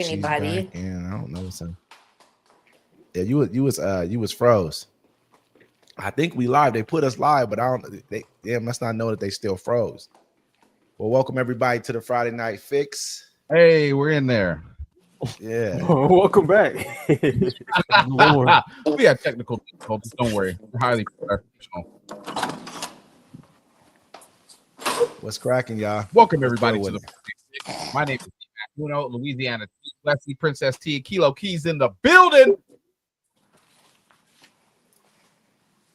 Anybody? Back in. I don't know what's up. Yeah, you was froze. I think we live. They put us live, but I don't. They must not know that they still froze. Well, welcome everybody to the Friday Night Fix. Hey, we're in there. Yeah. Welcome back. We had technical difficulties. Don't worry. We're highly professional. What's cracking, y'all? Welcome everybody to the Friday Fix. My name is Uno, Louisiana T, Leslie, Princess T, Kilo Keys in the building.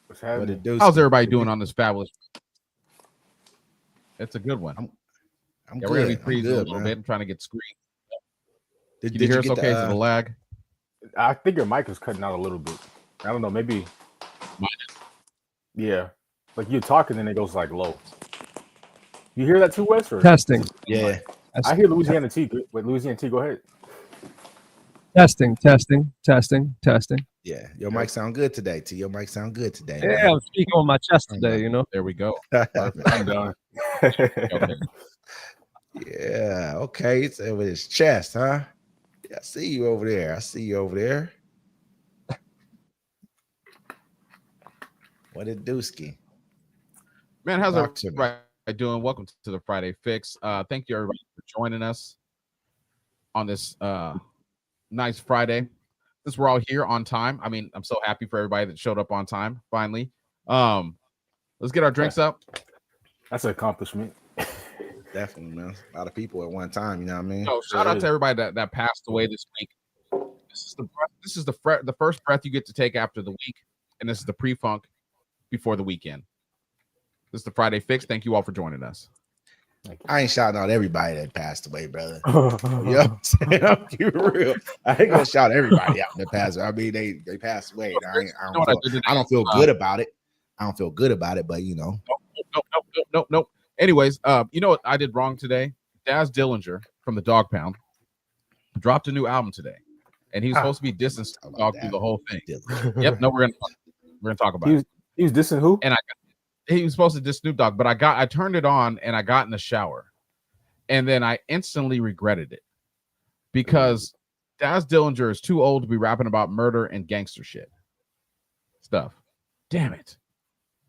What's happening? How's everybody doing on this fabulous? It's a good one. I'm We're good. gonna be freezing a little man. bit. I'm trying to get screen. Did Can you hear us get okay? Is it a lag? I think your mic is cutting out a little bit. I don't know. Maybe. Yeah. Like you're talking and it goes like low. You hear that too, Wes? Or? Testing. Yeah. I hear Louisiana T. Wait, Louisiana T, go ahead. Testing. Yeah. Your mic sound good today, T. Your mic sound good today. Yeah, I'm speaking on my chest today, you know. There we go. Perfect. I'm done. Okay. Yeah. Okay. It's over his chest, huh? Yeah, I see you over there. What a dooski. Man, how's Talk to me. everybody doing? Welcome to the Friday Fix. Thank you everybody for joining us on this nice Friday. Since we're all here on time. I mean, I'm so happy for everybody that showed up on time finally. Let's get our drinks up. That's an accomplishment. Definitely, man. A lot of people at one time, you know what I mean? So shout out to everybody that passed away this week. This is the first breath you get to take after the week, and this is the pre-funk before the weekend. This is the Friday Fix. Thank you all for joining us. I ain't shouting out everybody that passed away, brother. You know what I'm saying? I'm keep it real. I ain't gonna shout everybody out that passed away. I mean, they passed away. I don't feel good about it. I don't feel good about it, but you know. Nope. Anyways, you know what I did wrong today? Daz Dillinger from the Dog Pound dropped a new album today, and he was supposed to be dissing Snoop Dogg through the whole thing. Yep. No, we're gonna talk about it. He was dissing who? And he was supposed to diss Snoop Dogg, but I turned it on and I got in the shower, and then I instantly regretted it because Daz Dillinger is too old to be rapping about murder and gangster stuff. Damn it.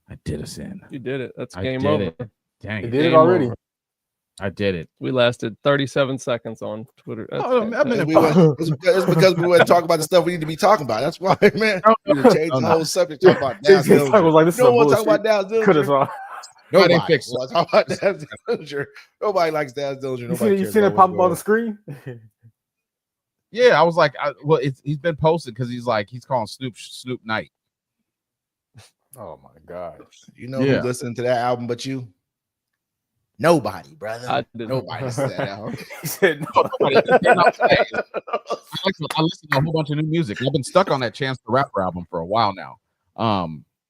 I did a sin. You did it. That's I game did over. it. Dang He it. did it Game already. over. I did it. We lasted 37 seconds on Twitter. That's Oh, I mean, fantastic. It's because we want to talk about the stuff we need to be talking about. That's why, man. We need to change the whole subject. Talk about Daz I was Dillinger. like, this is No some one talk bullshit. about Daz Cut us Dillinger. off. Nobody Friday Fix. wants to talk about Daz Dillinger. Nobody likes Daz Dillinger. You seen it pop up on the screen? Yeah, I was like, he's been posted because he's calling Snoop Knight. Oh my god. You know Yeah. who's listening to that album but you? Nobody, brother. I didn't. Nobody listens to that album. He said no. I listen to a whole bunch of new music. I've been stuck on that Chance the Rapper album for a while now.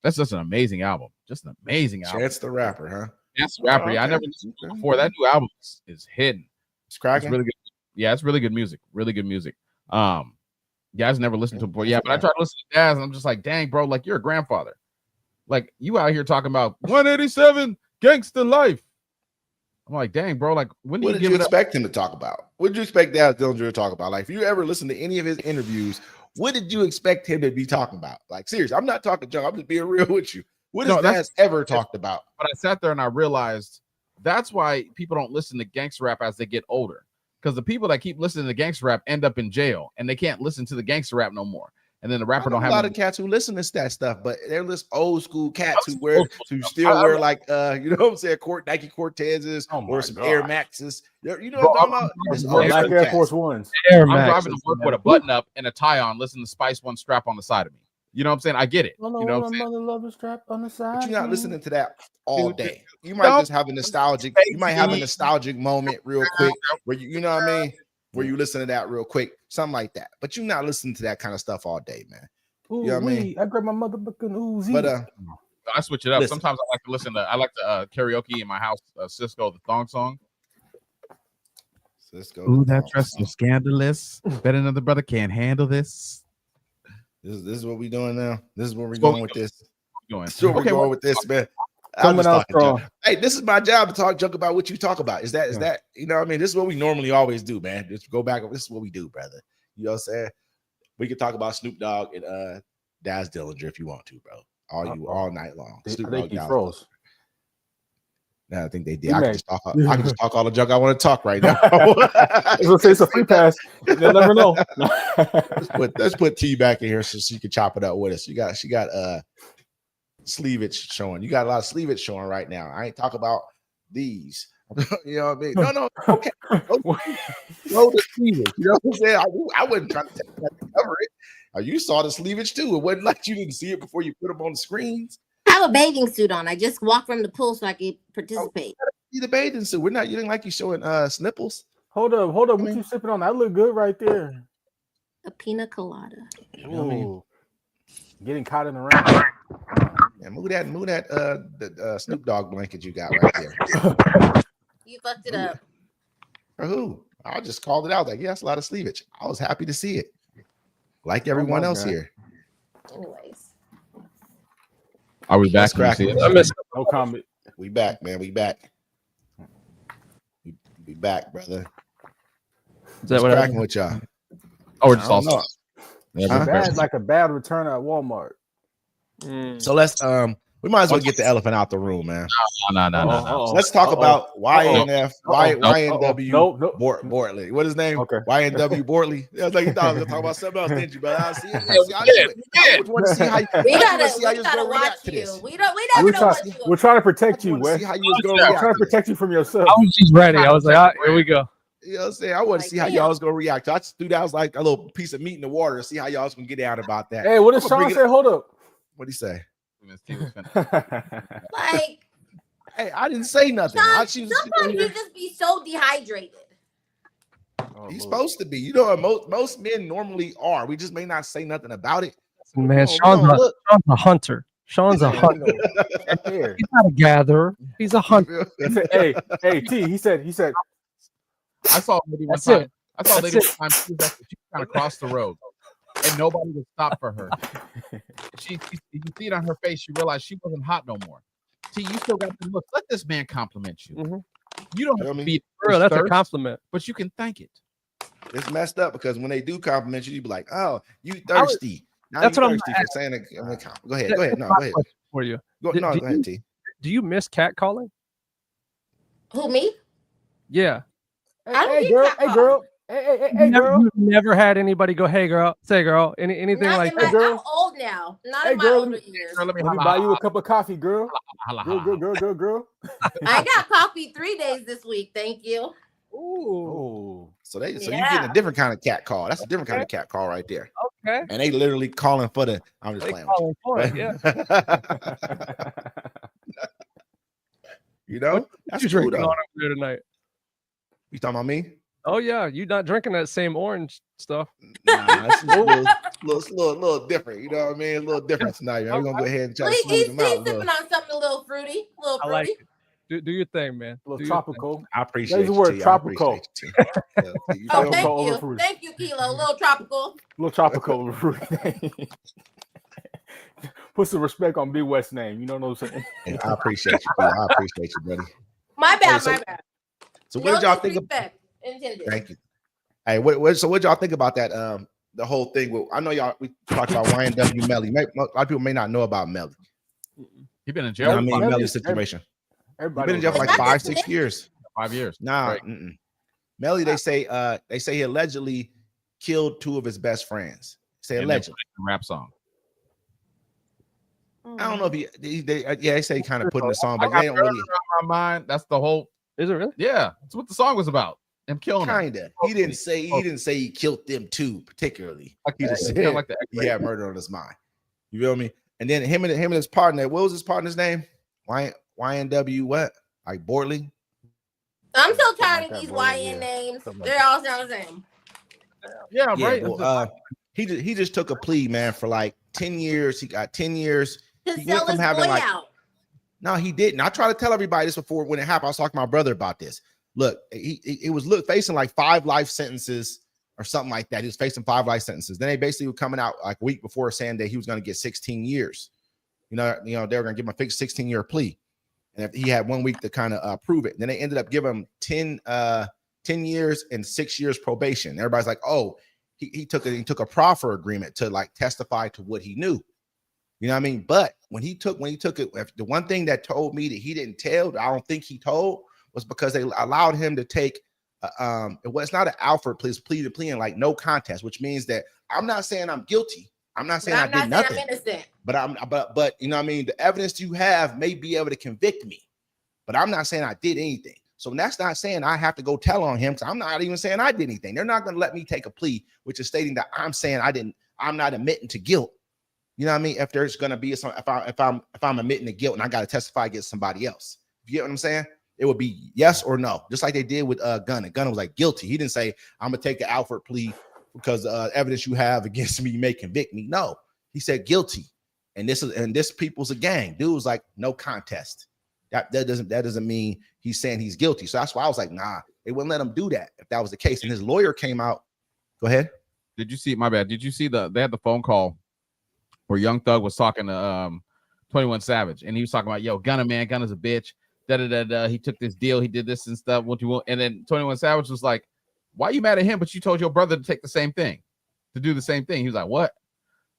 That's just an amazing album. Just an amazing album. Chance the Rapper, huh? Chance the Rapper. Yeah, I never listened to it before. That new album is hidden. It's It's cracking. really good. Yeah, it's really good music. Really good music. Yeah, I've never listened to it before. Yeah, but I tried to listen to Daz, and I'm just like, dang, bro, like you're a grandfather. Like you out here talking about 187 gangster life. I'm like, dang, bro, like when do What you did give you it up? expect him to talk about? What did you expect Daz Dillinger to talk about? Like, if you ever listen to any of his interviews, what did you expect him to be talking about? Like, seriously, I'm not talking junk. I'm just being real with you. What has Daz ever talked about? But I sat there and I realized that's why people don't listen to gangster rap as they get older. Because the people that keep listening to gangster rap end up in jail and they can't listen to the gangster rap no more. And then the rapper don't a have lot of cats who listen to that stuff, but they're just old school cats who still wear like you know what I'm saying, Nike Cortezes or some Air Maxes. You know what I'm talking about? It's old Black school Air cats. Force Ones. I'm driving to work with a button up and a tie on, listening to Spice One strap on the side of me. You know what I'm saying? I get it. You know what I'm saying? Lover strap on the side. But you're not listening to that all day. You might just have a nostalgic. You might have a nostalgic moment real quick where you know what I mean, where you listen to that real quick, something like that. But you're not listening to that kind of stuff all day, man. Ooh, you know what I mean? I grabbed my motherfucking Uzi. But I switch it up. listen. Sometimes I like to karaoke in my house, Cisco the thong song. Cisco. Ooh, that dress so scandalous. Bet another brother can't handle this. This is what we doing now. This is where we're going with this. Going. This is where we're Okay, going well, with this, man. I'm Coming just out talking junk. strong. Hey, this is my job to talk junk about what you talk about. Is that you know what I mean? This is what we normally always do, man. Just go back. This is what we do, brother. You know what I'm saying? We can talk about Snoop Dogg and Daz Dillinger if you want to, bro. All night long. I Snoop think Dogg, he Daz froze. No, I think they did. He I can may. just talk. I can just talk all the junk I want to talk right now. I was gonna say it's a free pass. They'll never know. let's put T back in here so she can chop it up with us. She got sleevage showing. You got a lot of sleevage showing right now. I ain't talk about these. You know what I mean? No, okay. No, the sleevage. You know what I'm saying? I wasn't trying to take that to cover it. You saw the sleevage too. It wasn't like you didn't see it before you put them on the screens. I have a bathing suit on. I just walked from the pool so I could participate. See the bathing suit. You didn't like you showing snipples. Hold up. What you sipping on? That look good right there. A pina colada. Ooh. Getting caught in the rain. Yeah, move that the Snoop Dogg blanket you got right there. You fucked it up. For who? I just called it out. Like, yeah, that's a lot of sleevage. I was happy to see it. Like everyone else here. Anyways. Are we back? Let's crack it. I missed No comment. We back, man. We back. We back, brother. Is that What's what cracking with y'all? Oh, we're just I all don't know. Yeah, Like a bad return at Walmart. So let's we might as well get the elephant out the room, man. No. So let's talk about YNF, YNW No. Bortley. What is his name? Okay. YNW Bortley. Yeah, I was like, you thought I was gonna talk about something else, didn't you? But I see it. I want to see how you We gotta gonna watch react to you. this. We never know what you. We're trying to protect you, I want to Wes. see how you was gonna We're react. trying to to this. protect you from yourself. I was just ready. I was like, all right, here we go. You know what I'm saying? I want to see how y'all was gonna react. I just threw that was like a little piece of meat in the water to see how y'all was gonna get out about that. Hey, what did I'm gonna Sean say? Hold up. What'd he say? Like, Hey, I didn't say nothing. sometimes you just be so dehydrated. He's supposed to be. You know what most men normally are. We just may not say nothing about it. Man, We Sean's don't a hunter. Sean's a hunter. He's not a gatherer. He's a hunter. He said, hey, T. He said. I saw a lady one That's time. it. I saw a lady That's one time. She was trying to cross the road, and nobody would stop for her. You see it on her face. She realized she wasn't hot no more. See, you still got the look. Let this man compliment you. Mhm. You don't have to be Bro, that's a thirst, compliment. but you can thank it. It's messed up because when they do compliment you, you be like, "Oh, you thirsty." Now That's you what I'm thirsty for saying it. Go ahead. Go ahead. No, go ahead. For you. Go ahead, T. Do you miss catcalling? Who, me? Yeah. Hey, girl. Hey, girl. You've never had anybody go, hey, girl, say, girl, anything Not like in that. my, girl. I'm old now. Not Hey, in my girl, older years. Girl, let me Let me buy you a cup of coffee, girl. Girl. I got coffee 3 days this week. Thank you. Ooh. So you getting a different kind of cat call. That's a different kind of cat call right there. Okay. And they literally calling for the. I'm just They playing with calling for it, yeah. you. You know, What that's you cool drinking though. on over there tonight? You talking about me? Oh yeah, you not drinking that same orange stuff. Nah, it's just a little different. You know what I mean? A little different tonight, man. We're gonna go ahead and try to He's smooth them out. a sipping little. on something a little fruity. I like it. Do your thing, man. A little Do your tropical. I appreciate There's the you. word T. I tropical. appreciate you, T. Yeah, you Oh, feel me? thank over you. fruit. Thank you, Kilo. A little tropical. A little tropical fruit. Put some respect on Big West name. You know what I'm saying? Yeah, I appreciate you, T. I appreciate you, buddy. My bad, so- my bad. So what did y'all think of? disrespect intended. Thank you. Hey, what y'all think about that? The whole thing. With, I know we talked about YNW Melly. A lot of people may not know about Melly. You've been in You jail know what I mean? Melly- Melly's situation. You've Everybody been in jail for knows like that. 5-6 years. 5 years. Nah, Right. Melly, they say he allegedly killed 2 of his best friends. Say And allegedly. then rap song. I don't know if they say he kind of put in the song, I but got they don't murder really. on my mind. That's the whole. Is it really? Yeah, that's what the song was about. Him killing him. Kinda. He didn't say he killed them 2 particularly. Like He that. just It's said kinda like the he had murder on his mind. You feel me? And then him and his partner. What was his partner's name? YNW what? Like Bortley. I'm so tired like of these that, YN yeah. names. Something like They all sound the same. Yeah, Yeah, right. well, he just took a plea, man, for like 10 years. He got 10 years. To He went sell from his having, boy like, out. No, he didn't. I try to tell everybody this before when it happened. I was talking to my brother about this. Look, he was facing like 5 life sentences or something like that. He was facing 5 life sentences. Then they basically were coming out like a week before saying that he was going to get 16 years. You know, they were going to give him a fixed 16-year plea. and if he had 1 week to kind of prove it. And then they ended up giving him 10 years and 6 years probation. Everybody's like, oh, he took a proffer agreement to like testify to what he knew. You know what I mean? But when he took it, the one thing that told me that he didn't tell, I don't think he told, was because they allowed him to take it was not an Alford plea and like no contest, which means that I'm not saying I'm guilty. I'm not saying I did nothing. I'm innocent. But you know what I mean? The evidence you have may be able to convict me, but I'm not saying I did anything. So that's not saying I have to go tell on him, because I'm not even saying I did anything. They're not going to let me take a plea, which is stating that I'm saying I'm not admitting to guilt. You know what I mean? If there's going to be if I'm admitting to guilt and I got to testify against somebody else, you get what I'm saying? It would be yes or no, just like they did with Gunna. Gunna was like guilty. He didn't say I'm gonna take the Alford plea because evidence you have against me may convict me. No, he said guilty, and this people's a gang. Dude was like no contest. That doesn't mean he's saying he's guilty. So that's why I was like, nah, they wouldn't let him do that if that was the case. And his lawyer came out. Go ahead. Did you see? My bad. Did you see they had the phone call where Young Thug was talking to 21 Savage, and he was talking about, yo, Gunna, man, Gunna's a bitch. He took this deal, he did this and stuff. What you want? And then 21 Savage was like, why are you mad at him? But you told your brother to take the same thing, to do the same thing. He was like, what?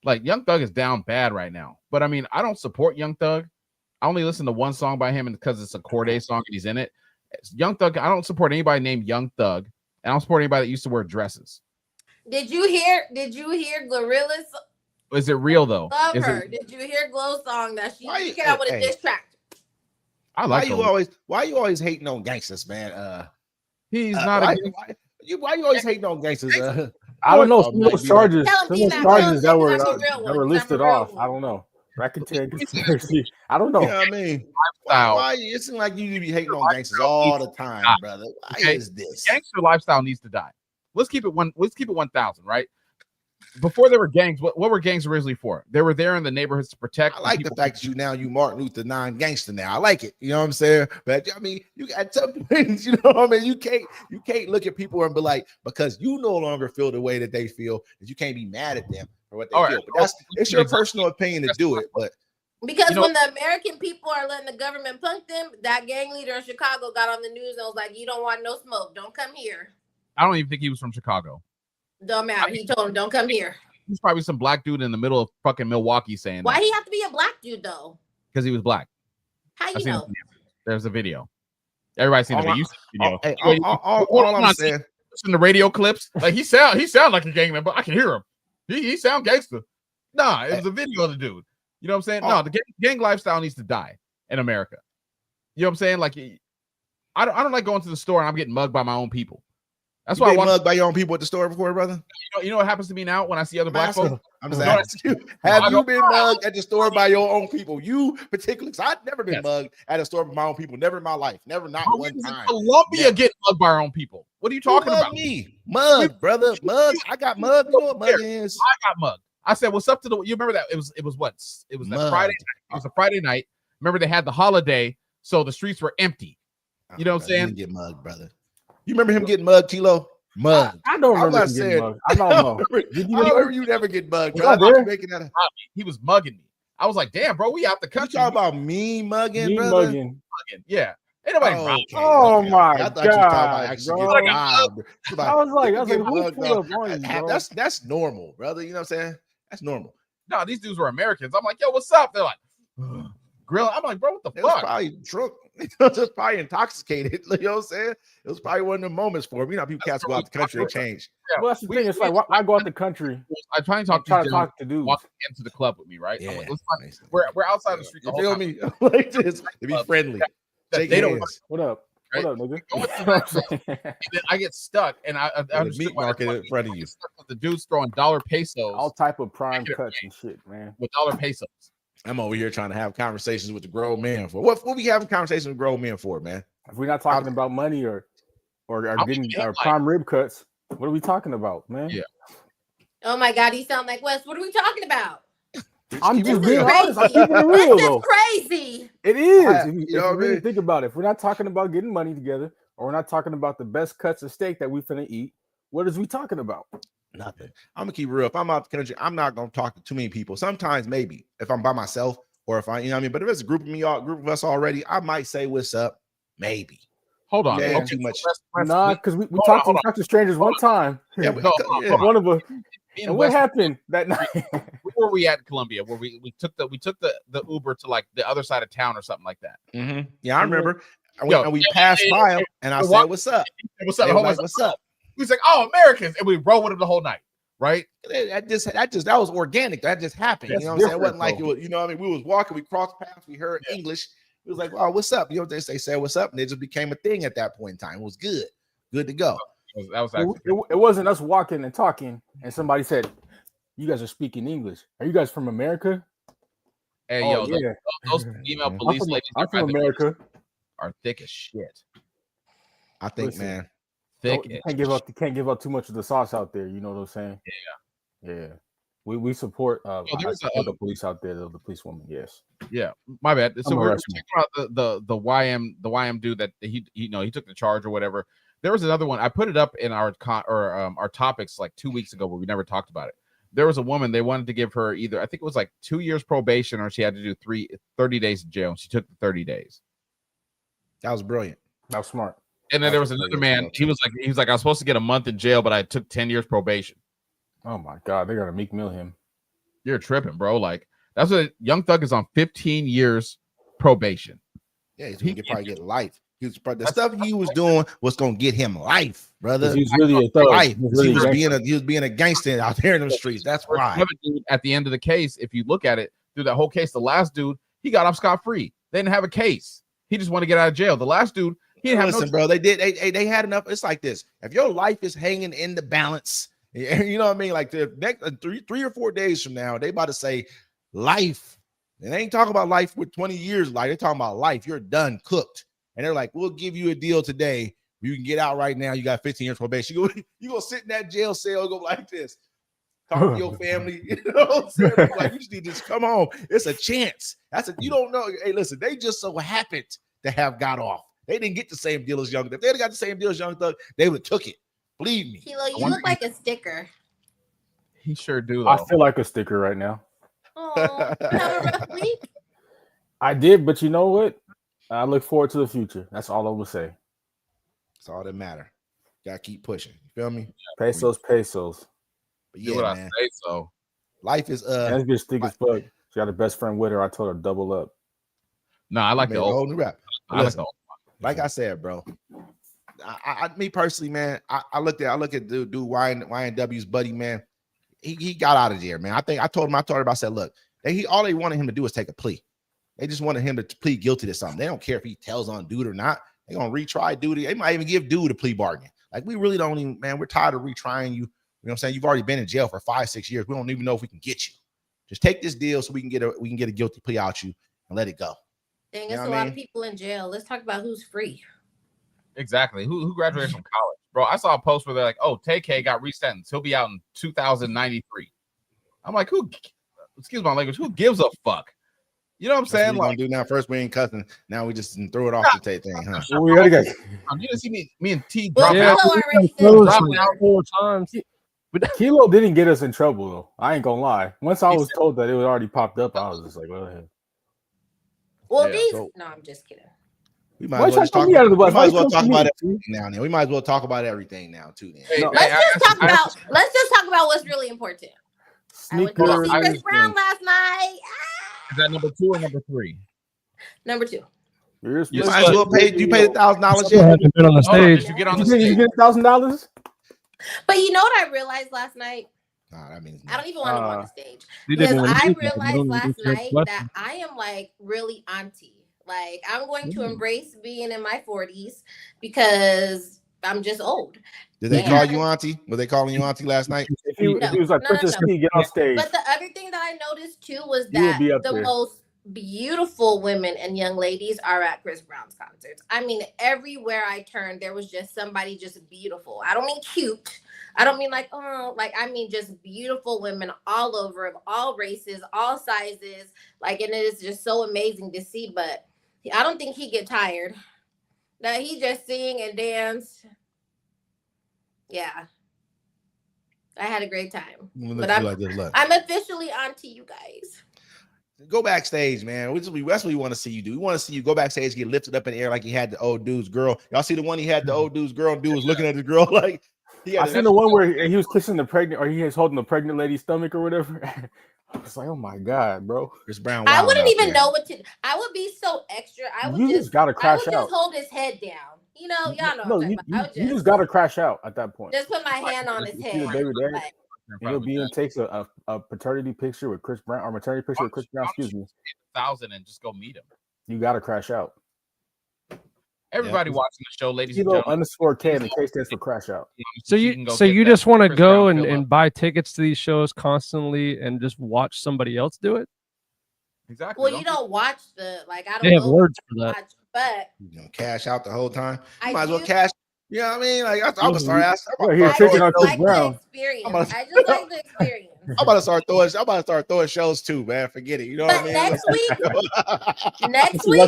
Like, Young Thug is down bad right now. But I mean, I don't support Young Thug. I only listen to one song by him, and because it's a Cordae song and he's in it. Young Thug, I don't support anybody named Young Thug, and I don't support anybody that used to wear dresses. Did you hear Glorilla's? Is it real though? Love her. Did you hear Glow song that she came out with a diss track? I like why you always hating on gangsters, man? He's not why you always hating on gangsters? I don't know. Some of those charges that were listed off. I don't know. Racketeering conspiracy. I don't know. You know what I mean? Why it seems like you be hating on gangsters all the time, brother? Why is this? Gangster lifestyle needs to die. Let's keep it 1,000, right? Before there were gangs, what were gangs originally for? They were there in the neighborhoods to protect. I like the fact that you Martin Luther non-gangster now. I like it. You know what I'm saying? But I mean, you got some things, you know what I mean? You can't look at people and be like, because you no longer feel the way that they feel, that you can't be mad at them for what they feel. But it's your personal opinion to do it. But because when the American people are letting the government punk them, that gang leader in Chicago got on the news and was like, you don't want no smoke. Don't come here. I don't even think he was from Chicago. Don't matter. He told him, don't come here. He's probably some black dude in the middle of fucking Milwaukee saying why he have to be a black dude though? Because he was black. How you know? There's a video. Everybody's seen the video. All I'm saying, listen to radio clips. Like he sound like a gangman, but I can hear him. He sound gangster. Nah, it was a video of the dude. You know what I'm saying? No, the gang lifestyle needs to die in America. You know what I'm saying? Like, I don't like going to the store and I'm getting mugged by my own people. That's why I mugged by your own people at the store before, brother. You know what happens to me now when I see other black folks? I'm just asking you. Have you been mugged at the store by your own people? You particularly, because I've never been mugged at a store by my own people. Never in my life. Never, not one time. Columbia getting mugged by our own people. What are you talking about? Me, mugged, brother, mugged. I got mugged. You know what mug is? I got mugged. I said, "What's up to the?" You remember that? It was what? It was that Friday night. It was a Friday night. Remember they had the holiday, so the streets were empty. You know what I'm saying? Didn't get mugged, brother. You remember him getting mugged, Tilo? Mugged. I don't remember him getting mugged. I don't know. You never get mugged. He was mugging me. I was like, damn, bro, we out the country. You talking about me mugging, brother? Mugging. Yeah. Ain't nobody my God. I was like, that's normal, brother. You know what I'm saying? That's normal. No, these dudes were Americans. I'm like, yo, what's up? They're like, grill. I'm like, bro, what the fuck? Probably drunk. Just probably intoxicated. You know what I'm saying? It was probably one of the moments for him. You know, people cats go out the country and change. Yeah. Well, that's the thing. It's like, why go out the country? I try and talk to dudes walking into the club with me, right? Yeah. Like, we're outside the street. You feel me? Like this. To be friendly. They don't. What up? Right? What up, nigga? I get stuck, and I meat market in front of you. The dude's throwing dollar pesos, all type of prime cuts and shit, man. With dollar pesos. I'm over here trying to have conversations with the grown men for. What we having conversations with grown men for, man? If we're not talking about money or getting our prime rib cuts, what are we talking about, man? Yeah. Oh my God, you sound like Wes. What are we talking about? I'm just being honest. I'm keeping it real, though. Crazy. It is. If you really think about it, if we're not talking about getting money together, or we're not talking about the best cuts of steak that we finna eat, what is we talking about? Nothing. I'm gonna keep real. If I'm out the country, I'm not gonna talk to too many people. Sometimes maybe if I'm by myself or if I, you know what I mean. But if it's a group of us already, I might say what's up, maybe. Hold on. Yeah, Okay, too much. Nah, because we talked to strangers one time. Yeah, One of us. And what happened that night? Where were we at in Columbia? Where we took the Uber to like the other side of town or something like that. Mm-hmm. Yeah, I remember. Yo, we passed by him, and I said, "What's up?" What's up? They was like, "What's up?" We was like, "Oh, Americans," and we rolled with him the whole night, right? That was organic. That just happened. That's you know what I'm saying? It wasn't different, like it though. was. You know what I mean? We was walking, we crossed paths, we heard English. It was like, "Oh, what's up?" You know, they said, "What's up?" And it just became a thing at that point in time. It was good to go. That was actually It wasn't us walking and talking, and somebody said, "You guys are speaking English. Are you guys from America?" Hey, Oh, yo, yeah. those female police ladies I'm from America. are thick as shit. I think, Listen, man. Thick. You can't give up too much of the sauce out there. You know what I'm saying? Yeah. We support the police out there, the police woman. Yes. Yeah, my bad. So we're arrested. talking about the YM dude that he took the charge or whatever. There was another one. I put it up in our topics like 2 weeks ago, but we never talked about it. There was a woman, they wanted to give her either, I think it was like 2 years probation, or she had to do 30 days in jail. And she took the 30 days. That was brilliant. That was smart. And then there was another man. He was like, I was supposed to get a month in jail, but I took 10 years probation. Oh my God, they're gonna Meek Mill him. You're tripping, bro. Like, that's what Young Thug is on 15 years probation. Yeah, he could probably get life. The stuff he was doing was gonna get him life, brother. He's really a thug. Life. He was being a gangster out there in the streets. That's why. Dude, at the end of the case, if you look at it through that whole case, the last dude, he got off scot-free. They didn't have a case. He just wanted to get out of jail. The last dude, he didn't have bro. They had enough. It's like this. If your life is hanging in the balance, you know what I mean? Like the next 3 or 4 days from now, they about to say life. And they ain't talking about life with 20 years. Like they're talking about life. You're done, cooked. And they're like, we'll give you a deal today. You can get out right now. You got 15 years probation. You go sit in that jail cell and go like this. Talk to your family. You know what I'm saying? Like, you just need to just come home. It's a chance. You don't know. Hey, listen, they just so happened to have got off. They didn't get the same deal as Young Thug. If they'd got the same deal as Young Thug, they would have took it. Believe me. Kilo, you look like a sticker. He sure do, though. I feel like a sticker right now. Oh, you have a rough week? I did, but you know what? I look forward to the future. That's all I will say. That's all that matter. Gotta keep pushing. You feel me? Pesos. But Do yeah, what I man. say so. Life is That bitch thick as fuck. She got a best friend with her. I told her double up. No, I like the whole old. new rap. I like the old. Like I said, bro. Me personally, man, I look at dude YNW's buddy, man. He got out of there, man. I told him about. I said, look, all they wanted him to do is take a plea. They just wanted him to plead guilty to something. They don't care if he tells on dude or not. They're gonna retry dude. They might even give dude a plea bargain. Like, we really don't even, man. We're tired of retrying you. You know what I'm saying? You've already been in jail for 5-6 years. We don't even know if we can get you. Just take this deal so we can get a guilty plea out you and let it go. Dang, it's a lot of people in jail. Let's talk about who's free. Exactly. Who graduated from college, bro? I saw a post where they're like, "Oh, TK got resentenced. He'll be out in 2093." I'm like, who? Excuse my language. Who gives a fuck? You know what I'm saying? What we gonna do now? First, we ain't cussing. Now we just throw it off the tape thing, huh? We already got. You didn't see me and T Well, drop out. Kilo already said Dropping out 4 times. But Kilo didn't get us in trouble though. I ain't gonna lie. Once I was told that it was already popped up, I was just like, go ahead. Well, Yeah, no, I'm just kidding. We might as well just talk about everything now. We might as well talk about everything now too. Then. Hey, Let's just talk about what's really important. Sneaker. I went to see Chris Brown last night. Is that number 2 or number 3? Number 2. You might as well pay. You paid $1,000 You yet? haven't been on the stage. Did you get on the Did you stage? get $1,000? But you know what I realized last night? Nah, that means I don't even want to go on the stage. You Because didn't I even do that. realized You last don't night do that I am like really auntie. Like, I'm going to embrace being in my 40s because I'm just old. Did they call you auntie? Were they calling you auntie last night? He was like, Princess P, get on stage. But the other thing that I noticed too was You will that be up the there. most beautiful women and young ladies are at Chris Brown's concerts. I mean, everywhere I turned, there was just somebody just beautiful. I don't mean cute. I don't mean like, oh, like, I mean just beautiful women all over, of all races, all sizes. Like, and it is just so amazing to see. But I don't think he get tired. That he just sing and dance. Yeah. I had a great time. But I'm officially on to you guys. Go backstage, man. That's what we want to see you do. We want to see you go backstage, get lifted up in the air like he had the old dude's girl. Y'all see the one he had the old dude's girl, and dude was looking at the girl like I seen the one where he was kissing the pregnant, or he was holding the pregnant lady's stomach or whatever. I was like, oh my God, bro. Chris Brown. I wouldn't even know what to. I would be so extra. I would just gotta crash out. Just hold his head down. You know, y'all know. No, you just gotta crash out at that point. Just put my hand on his head. Baby dad. You'll be in takes a paternity picture with Chris Brown or maternity picture with Chris Brown. Excuse me. 1,000 and just go meet him. You gotta crash out. Everybody watching the show, ladies and gentlemen. _K in the case stands for crash out. So you just want to go and buy tickets to these shows constantly and just watch somebody else do it? Exactly. Well, you don't watch I don't. They have words for that. But cash out the whole time. You might as well cash. You know what I mean? Like I'm gonna start asking. He's tricking on Chris Brown. I just like the experience. I'm about to start throwing shows too, man. Forget it. You know what I mean? Next week. Next week,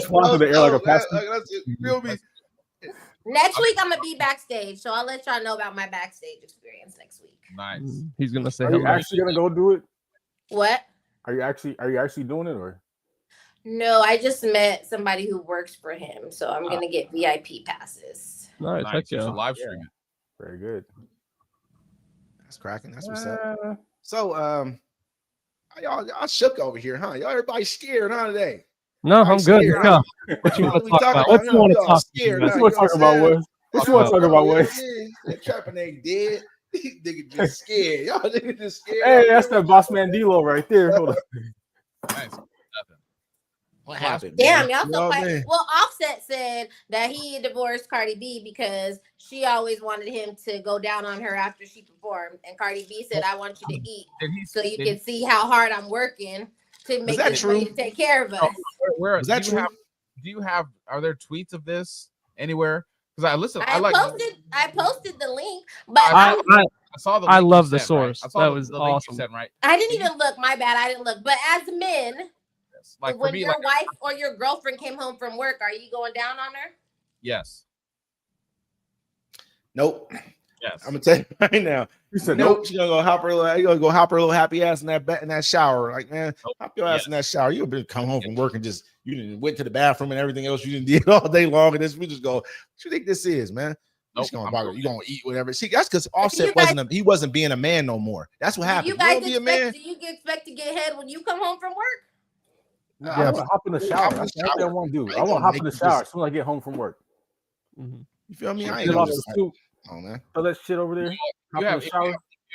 I'm gonna be backstage, so I'll let y'all know about my backstage experience next week. Nice. He's gonna say. Are you actually gonna go do it? What? Are you actually doing it or? No, I just met somebody who works for him, so I'm gonna get VIP passes. Nice. It's a live stream. Very good. That's cracking. That's what's up. So, y'all shook over here, huh? Y'all everybody scared, huh? Today. No, I'm good. Huh? What you want to talk about? What you want to talk about? What you want to talk about? What you want to talk about? What? Trapping ain't dead. These niggas just scared. Y'all niggas just scared. Hey, that's that Boss Man D-Lo right there. Hold on. Nice. What happened? Damn, man? y'all so funny. Well, Offset said that he divorced Cardi B because she always wanted him to go down on her after she performed, and Cardi B said, "I want you to eat so you can see how hard I'm working to make this money to take care of us." Where is that true? Do you have? Are there tweets of this anywhere? Because I posted the link, but I saw the. I love the sent, source. Right? That was awesome. Sent, right? I didn't even look. My bad. I didn't look. But as men, like when your wife or your girlfriend came home from work, are you going down on her? Yes. Nope. Yes. I'm gonna tell you right now. You said nope. She's gonna go hop her little happy ass in that shower. Like, man, hop your ass in that shower. You've been come home from work and just you didn't went to the bathroom and everything else you didn't do all day long. And this we just go, what you think this is, man? Nope, you gonna eat whatever. See, that's because Offset wasn't being a man no more. That's what happened. Do you expect to get head when you come home from work? No, I want to hop in the shower. That's what I want to do. I want to hop in the shower as soon as I get home from work. You feel me? I ain't gonna oh man, throw that shit over there. You have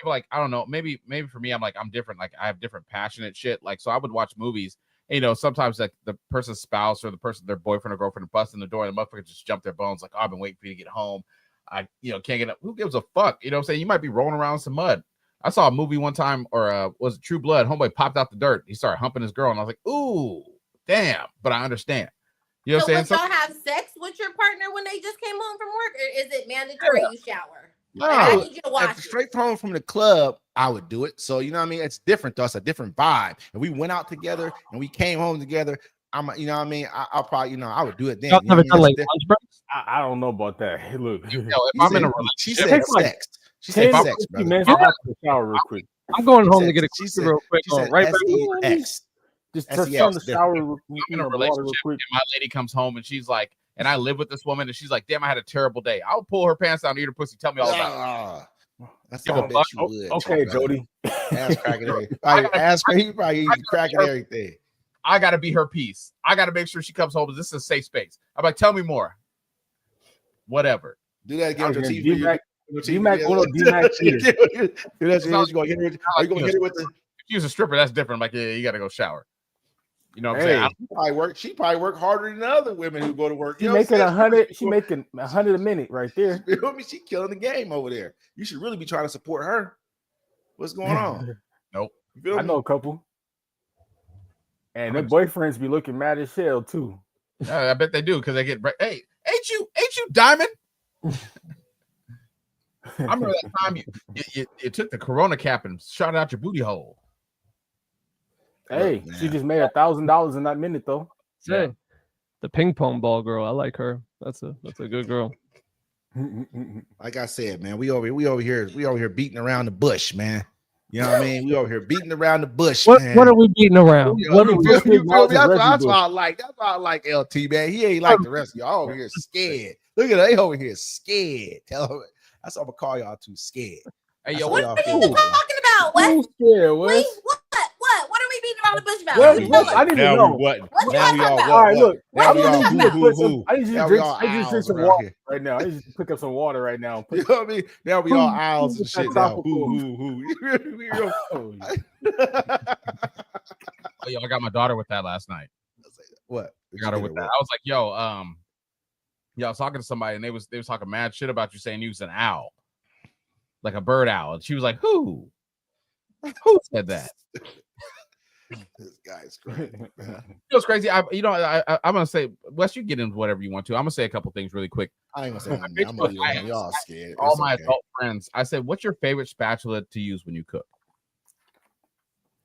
like I don't know, maybe for me, I'm different. Like I have different passionate shit. Like so, I would watch movies. And, sometimes like the person's spouse or their boyfriend or girlfriend are busting the door, and the motherfucker just jump their bones. Like, oh, I've been waiting for you to get home. I can't get up. Who gives a fuck? You know what I'm saying? You might be rolling around in some mud. I saw a movie one time, or was it True Blood? Homeboy popped out the dirt. He started humping his girl, and I was like, ooh, damn. But I understand. You know what I'm saying? So, y'all have sex with your partner when they just came home from work, or is it mandatory you shower? No, I need you to watch straight home from the club, I would do it. So you know what I mean? It's different to us, a different vibe. And we went out together and we came home together. You know what I mean? I'll probably, I would do it then. I don't know about that. Hey, look, if I'm in a relationship, she said sex. She said sex, brother. Man, I'll have to shower real quick. I'm going home to get a real quick. Right back. Just turn the shower real in a relationship, and my lady comes home and she's like, and I live with this woman, and she's like, damn, I had a terrible day. I'll pull her pants down, eat her pussy, tell me all about it. That's how I bet you would. Okay, Jody. Ass cracking everything. He probably eat cracking everything. I gotta be her piece. I gotta make sure she comes home. This is a safe space. I'm like, tell me more. Whatever. Do that again with your TV. D-Mac, D-Mac here. Do that. Are you gonna hit her with the? If she was a stripper, that's different. I'm like, yeah, you gotta go shower. You know what I'm saying? She probably work harder than other women who go to work. She making 100. She making 100 a minute right there. You know me? She killing the game over there. You should really be trying to support her. What's going on? Nope. I know a couple. And their boyfriends be looking mad as hell too. I bet they do because they get. Hey, ain't you Diamond? I remember that time you took the Corona cap and shot out your booty hole. Hey, she just made $1,000 in that minute though. Yeah. The ping pong ball girl, I like her. That's a good girl. Like I said, man, we over here beating around the bush, man. You know what I mean? We over here beating around the bush, What man. are we beating around? You feel me? That's why I like. That's why I like LT, man. He ain't like the rest of y'all over here scared. Look at they over here scared. Tell him that's what I'm gonna call y'all too scared. Hey, yo, what are you talking about? What? Scared, Wait, what? What are we beating around the bush about? I didn't even know. What now we all about? all right, look. What now we all who. I need you to drink some water right now. I need you to pick up some water right now. You know what I mean? Now we all owls and shit now. Who. Oh, yo, I got my daughter with that last night. What? I got her with that. I was like, yo, I was talking to somebody and they was talking mad shit about you saying you was an owl. Like a bird owl. And she was like, who? Who said that? This guy's crazy. It was crazy. I'm gonna say, Wes, you get into whatever you want to. I'm gonna say a couple things really quick. I ain't gonna say nothing. I'm gonna leave y'all scared. All my adult friends. I said, what's your favorite spatula to use when you cook?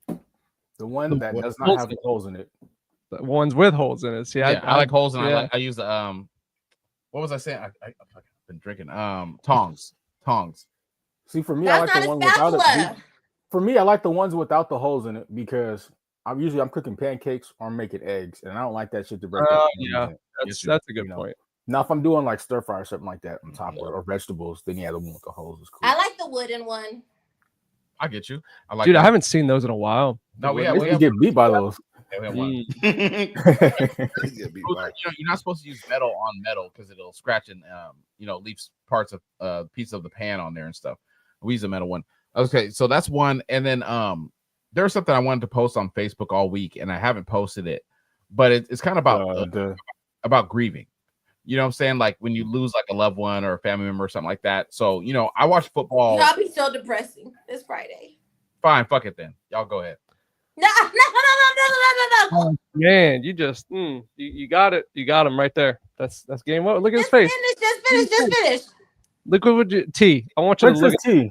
The one that does not have the holes in it. The ones with holes in it. See, I like holes, and I use the what was I saying? I've been drinking tongs. See, for me, I like the one without it. For me, I like the ones without the holes in it because I'm cooking pancakes or I'm making eggs, and I don't like that shit to break up. Yeah, that's a good point. Now, if I'm doing like stir fry or something like that on top or vegetables, then the one with the holes is cool. I like the wooden one. I get you. I haven't seen those in a while. No, we get beat by those. You're not supposed to use metal on metal because it'll scratch and leaves parts of piece of the pan on there and stuff. We use a metal one. Okay, so that's one. And then there's something I wanted to post on Facebook all week, and I haven't posted it, but it's kind of about grieving. You know what I'm saying? Like when you lose like a loved one or a family member or something like that. So, I watch football. That'll be so depressing this Friday. Fine, fuck it then. Y'all go ahead. No. Oh, man, you just you got it. You got him right there. That's game over. Look at his face. Just finish. Look what would you T. I want you to look at T.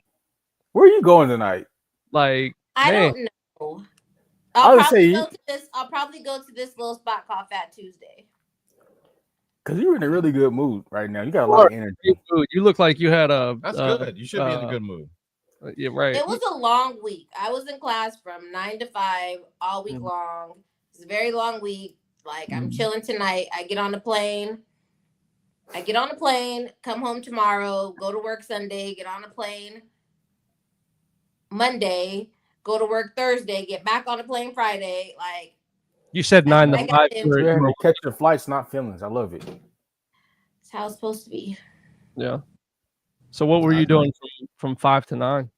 Where are you going tonight? Like I don't know. I'll probably go to this little spot called Fat Tuesday. Because you're in a really good mood right now. You got a lot of energy. You look like you had a. That's good. You should be in a good mood. Yeah, right. It was a long week. I was in class from 9 to 5 all week long. It's a very long week. Like I'm chilling tonight. I get on the plane, come home tomorrow, go to work Sunday, get on the plane Monday, go to work Thursday, get back on the plane Friday. Like you said 9 to 5. Catch your flights, not feelings. I love it. That's how it's supposed to be. Yeah. So what were you doing from 5 to 9?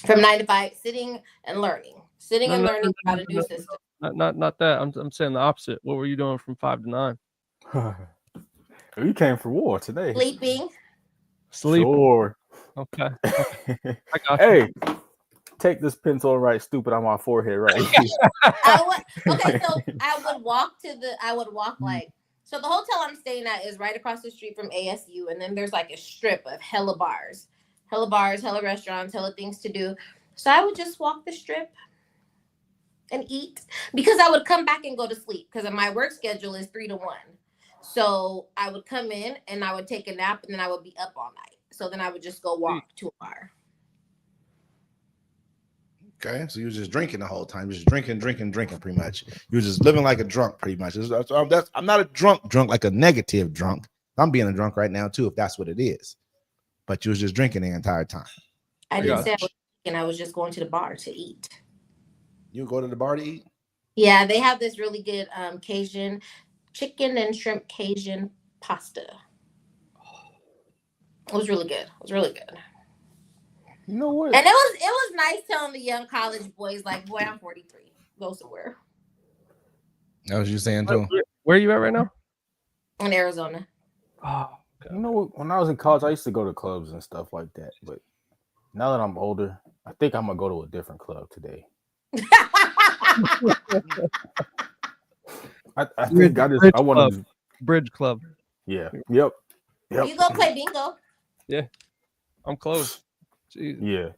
From 9 to 5, sitting and learning. Learning about a new system. Not that. I'm saying the opposite. What were you doing from 5 to 9? You came for war today. Sleeping. Sure. Okay. I got you. Hey, take this pencil and write stupid on my forehead right here. So I would walk like, so the hotel I'm staying at is right across the street from ASU. And then there's like a strip of hella bars, hella restaurants, hella things to do. So I would just walk the strip and eat because I would come back and go to sleep because my work schedule is 3 to 1. So I would come in and I would take a nap and then I would be up all night. So then I would just go walk to a bar. Okay, so you were just drinking the whole time. Just drinking, pretty much. You were just living like a drunk, pretty much. I'm not a drunk, like a negative drunk. I'm being a drunk right now, too, if that's what it is. But you was just drinking the entire time. I didn't say I was drinking. I was just going to the bar to eat. You go to the bar to eat? Yeah, they have this really good Cajun chicken and shrimp Cajun pasta. It was really good. You know what? And it was nice telling the young college boys, like, boy, I'm 43. Go somewhere. That was you saying too. Where are you at right now? In Arizona. Oh, you know what? When I was in college, I used to go to clubs and stuff like that. But now that I'm older, I think I'm gonna go to a different club today. I think I want to Bridge Club. Yeah. Yep. You go play bingo. Yeah. I'm close. Jeez. Yeah.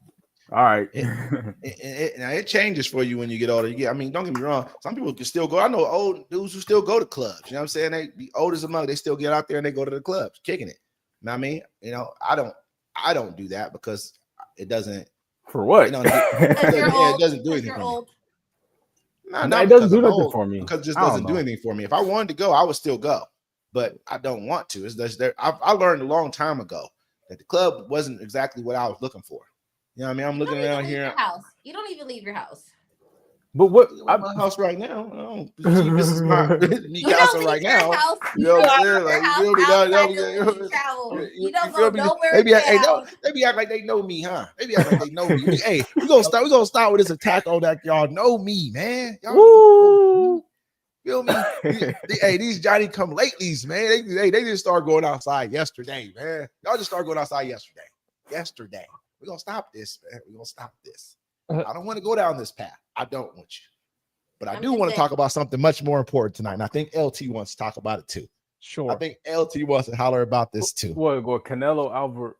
All right. Now it changes for you when you get older. I mean, don't get me wrong. Some people can still go. I know old dudes who still go to clubs. You know what I'm saying? They the oldest among, they still get out there and they go to the clubs, kicking it. You know what I mean? I don't do that because it doesn't For what? It doesn't do anything for me. No, it doesn't do nothing for me. Because it just doesn't do anything for me. If I wanted to go, I would still go, but I don't want to. I learned a long time ago that the club wasn't exactly what I was looking for. You know what I mean? I'm looking around here. You don't even leave your house. But what? I'm my house right now. This is my house right now. You know what I'm saying? Like, you don't go nowhere. They act like they know me, huh? They act like they know me. Hey, we're gonna start with this attack on that. Y'all know me, man. Y'all feel me? Hey, these Johnny come latelys, man. They just started going outside yesterday, man. Y'all just started going outside yesterday. We're gonna stop this, man. We're gonna stop this. I don't want to go down this path. I don't want you. But I do want to talk about something much more important tonight. And I think LT wants to talk about it too. Sure. I think LT wants to holler about this too. What, Canelo, Albert?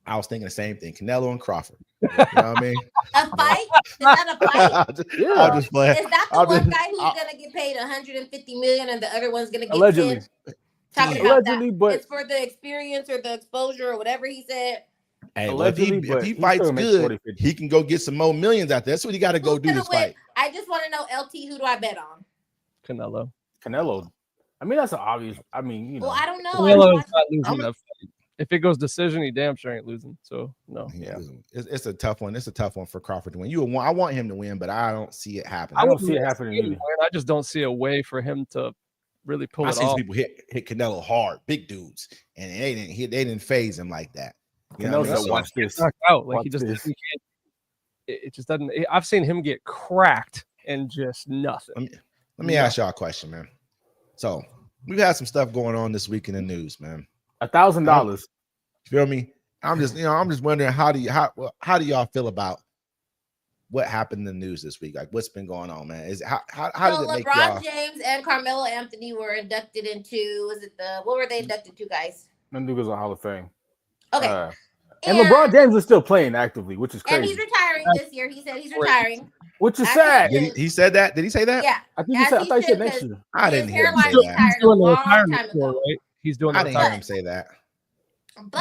I was thinking the same thing. Canelo and Crawford. You know what I mean? A fight? Is that a fight? I'll just play. Is that the one guy who's gonna get paid $150 million and the other one's gonna get allegedly? Talking about that. But it's for the experience or the exposure or whatever he said. Hey, if he fights good, he can go get some more millions out there. That's what he got to go do this fight. I just want to know, LT, who do I bet on? Canelo. I mean, that's an obvious. I mean, you know. Well, I don't know. Canelo's not losing that fight. If it goes decision, he damn sure ain't losing. So no. Yeah, it's a tough one. It's a tough one for Crawford to win. I want him to win, but I don't see it happening. I don't see it happening either. I just don't see a way for him to really pull it off. I see some people hit Canelo hard, big dudes, and they didn't phase him like that. You know, watch this. Out. Like he just can't. It just doesn't. I've seen him get cracked and just nothing. Let me ask y'all a question, man. So we've had some stuff going on this week in the news, man. $1,000. You feel me? I'm just wondering how do y'all feel about what happened in the news this week? Like what's been going on, man? How did it make y'all? LeBron James and Carmelo Anthony were inducted into what were they inducted to, guys? Them dudes are Hall of Fame. Okay. And LeBron James is still playing actively, which is crazy. And he's retiring this year. He said he's retiring. Which is sad. He said that? Did he say that? Yeah. I think I thought he said next year. I didn't hear him say that. He's doing the retirement tour, right? He's doing. I didn't hear him say that. But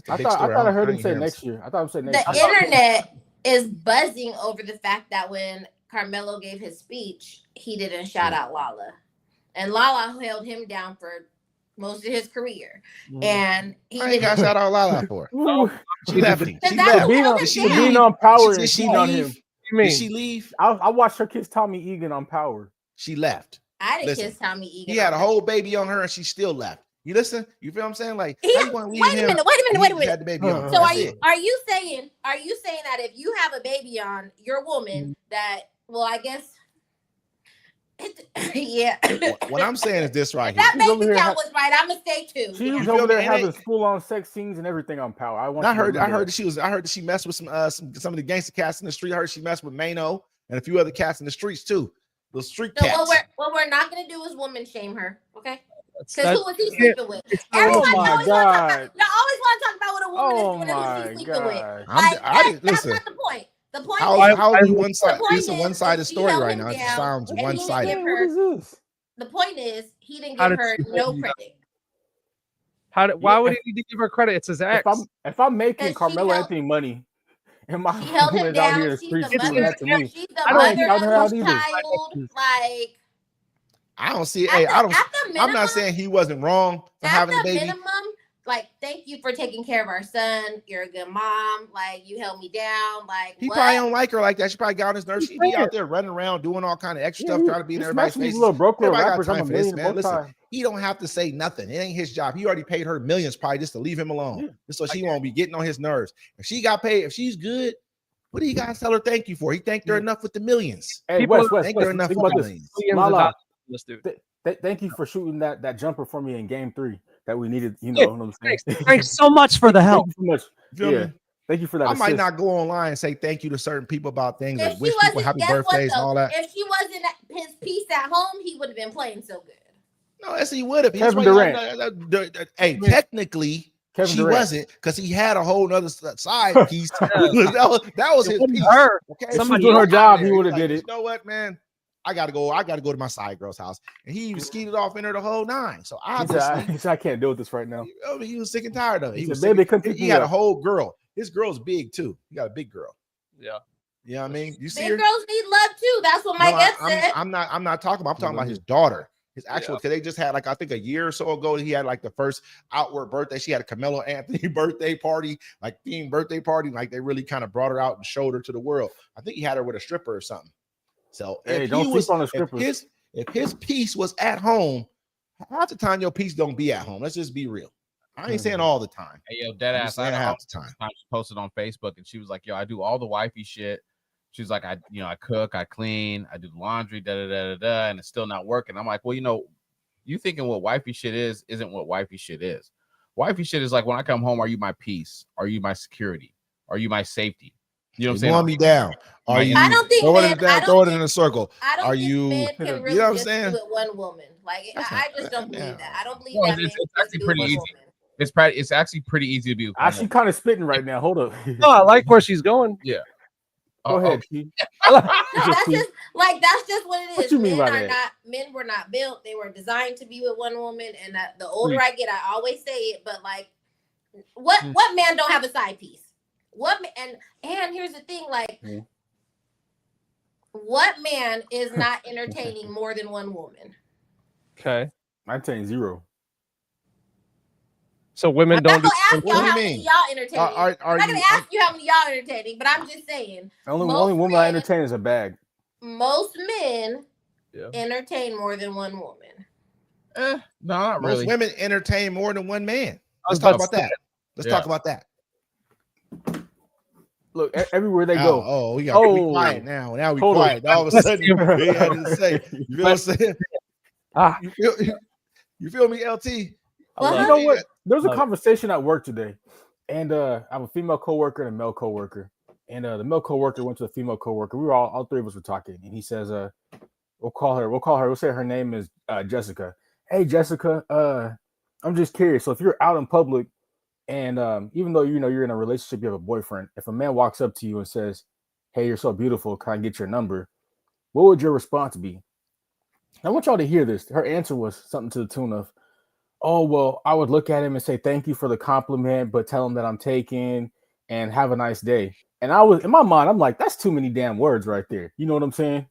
I thought I heard him say next year. I thought him say next year. The internet is buzzing over the fact that when Carmelo gave his speech, he didn't shout out Lala, and Lala held him down for most of his career, and he ain't got shout out Lala for. She left him. Being on Power. Did she leave? Did she leave? I watched her kiss Tommy Egan on Power. She left. I didn't kiss Tommy Egan. He had a whole baby on her, and she still left. You listen? You feel what I'm saying? Like, wait a minute. Had the baby on. So are you saying that if you have a baby on your woman, that I guess. Yeah. What I'm saying is this right here. That baby count was right. I'm gonna stay too. She's over there having full-on sex scenes and everything on Power. I heard that she messed with some of the gangster cats in the street. I heard she messed with Mano and a few other cats in the streets too. The street cats. What we're not gonna do is woman shame her, okay? Because who was he sleeping with? Everyone always want to talk about what a woman is doing and who she's sleeping with. That's not the point. The point is a one-sided story right now. It sounds one-sided. The point is he didn't give her no credit. Why would he need to give her credit? It's his ex. If I'm making Carmelo Anthony money and my woman out here in the streets doing that to me, I don't count her out either. Like, I don't see it. Hey, I'm not saying he wasn't wrong for having a baby. Minimum, like, thank you for taking care of our son. You're a good mom. Like, you held me down. Like, he probably don't like her like that. She probably got on his nerves. She be out there running around doing all kind of extra stuff, trying to be in everybody's face. Little broke little rappers. I'm man. Listen, he don't have to say nothing. It ain't his job. He already paid her millions probably just to leave him alone. Just so she won't be getting on his nerves. If she got paid, if she's good, what do you guys tell her thank you for? He thanked her enough with the millions. Hey, Wes, thanked her enough with the millions. Lala, thank you for shooting that jumper for me in game 3 that we needed. You know, thanks so much for the help. Thank you so much. Thank you for that. I might not go online and say thank you to certain people about things or wish people happy birthdays and all that. If she wasn't his piece at home, he would have been playing so good. No, yes, he would have. Kevin Durant. Hey, technically, Kevin Durant wasn't because he had a whole other side piece. that was his piece. Okay, somebody doing her job, he would have did it. You know what, man? I gotta go to my side girl's house, and he skeeted off in her the whole 9. So obviously, he said, I can't deal with this right now. He was sick and tired of it. He had a whole girl. his girl's big too. He got a big girl. Yeah. You know what I mean? You see Big her? girls need love too. That's what my guest said. I'm not talking about. I'm talking about his daughter. His actual, because they just had like I think a year or so ago, he had like the first outward birthday. She had a Carmelo Anthony birthday party, like themed birthday party. Like they really kind of brought her out and showed her to the world. I think he had her with a stripper or something. So hey, don't sleep on the strippers. If his piece was at home, half the time your piece don't be at home. Let's just be real. I ain't saying all the time. Hey, yo, dead ass. I half the time. She posted on Facebook and she was like, "Yo, I do all the wifey shit." She's like, I cook, I clean, I do the laundry, and it's still not working. I'm like, well, you thinking what wifey shit isn't what wifey shit is. Wifey shit is like when I come home, are you my peace? Are you my security? Are you my safety? You know what I'm saying? Want me down? Are you? I don't think throw it in a circle. I don't think men can really just do it one woman. Like I just don't believe that. I don't believe that. It's actually pretty easy. It's actually pretty easy to be. She's kind of spitting right now. Hold up. No, I like where she's going. Yeah. Go ahead. That's just what it is. What you mean by that? Men were not built. They were designed to be with one woman. And the older I get, I always say it. But like, what man don't have a side piece? And here's the thing, like, what man is not entertaining more than one woman? Okay, I'm saying 0. So women don't. What do you mean? Y'all entertaining? I'm not gonna ask you how many y'all entertaining, but I'm just saying. The only woman I entertain is a bag. Most men entertain more than one woman. No, not really. Most women entertain more than one man. Let's talk about that. Let's talk about that. Look, everywhere they go. We got to be quiet now. Now we quiet. All of a sudden, you had to say. You feel what I'm saying? You feel me, LT? You know what? There was a conversation at work today, and I have a female coworker and a male coworker. And the male coworker went to the female coworker. We were all three of us were talking, and he says, we'll say her name is Jessica. Hey, Jessica, I'm just curious. So if you're out in public, and even though you're in a relationship, you have a boyfriend, if a man walks up to you and says, "Hey, you're so beautiful, can I get your number?" What would your response be? I want y'all to hear this. Her answer was something to the tune of, "Oh, well, I would look at him and say thank you for the compliment, but tell him that I'm taken and have a nice day." And I was in my mind, I'm like, that's too many damn words right there. You know what I'm saying?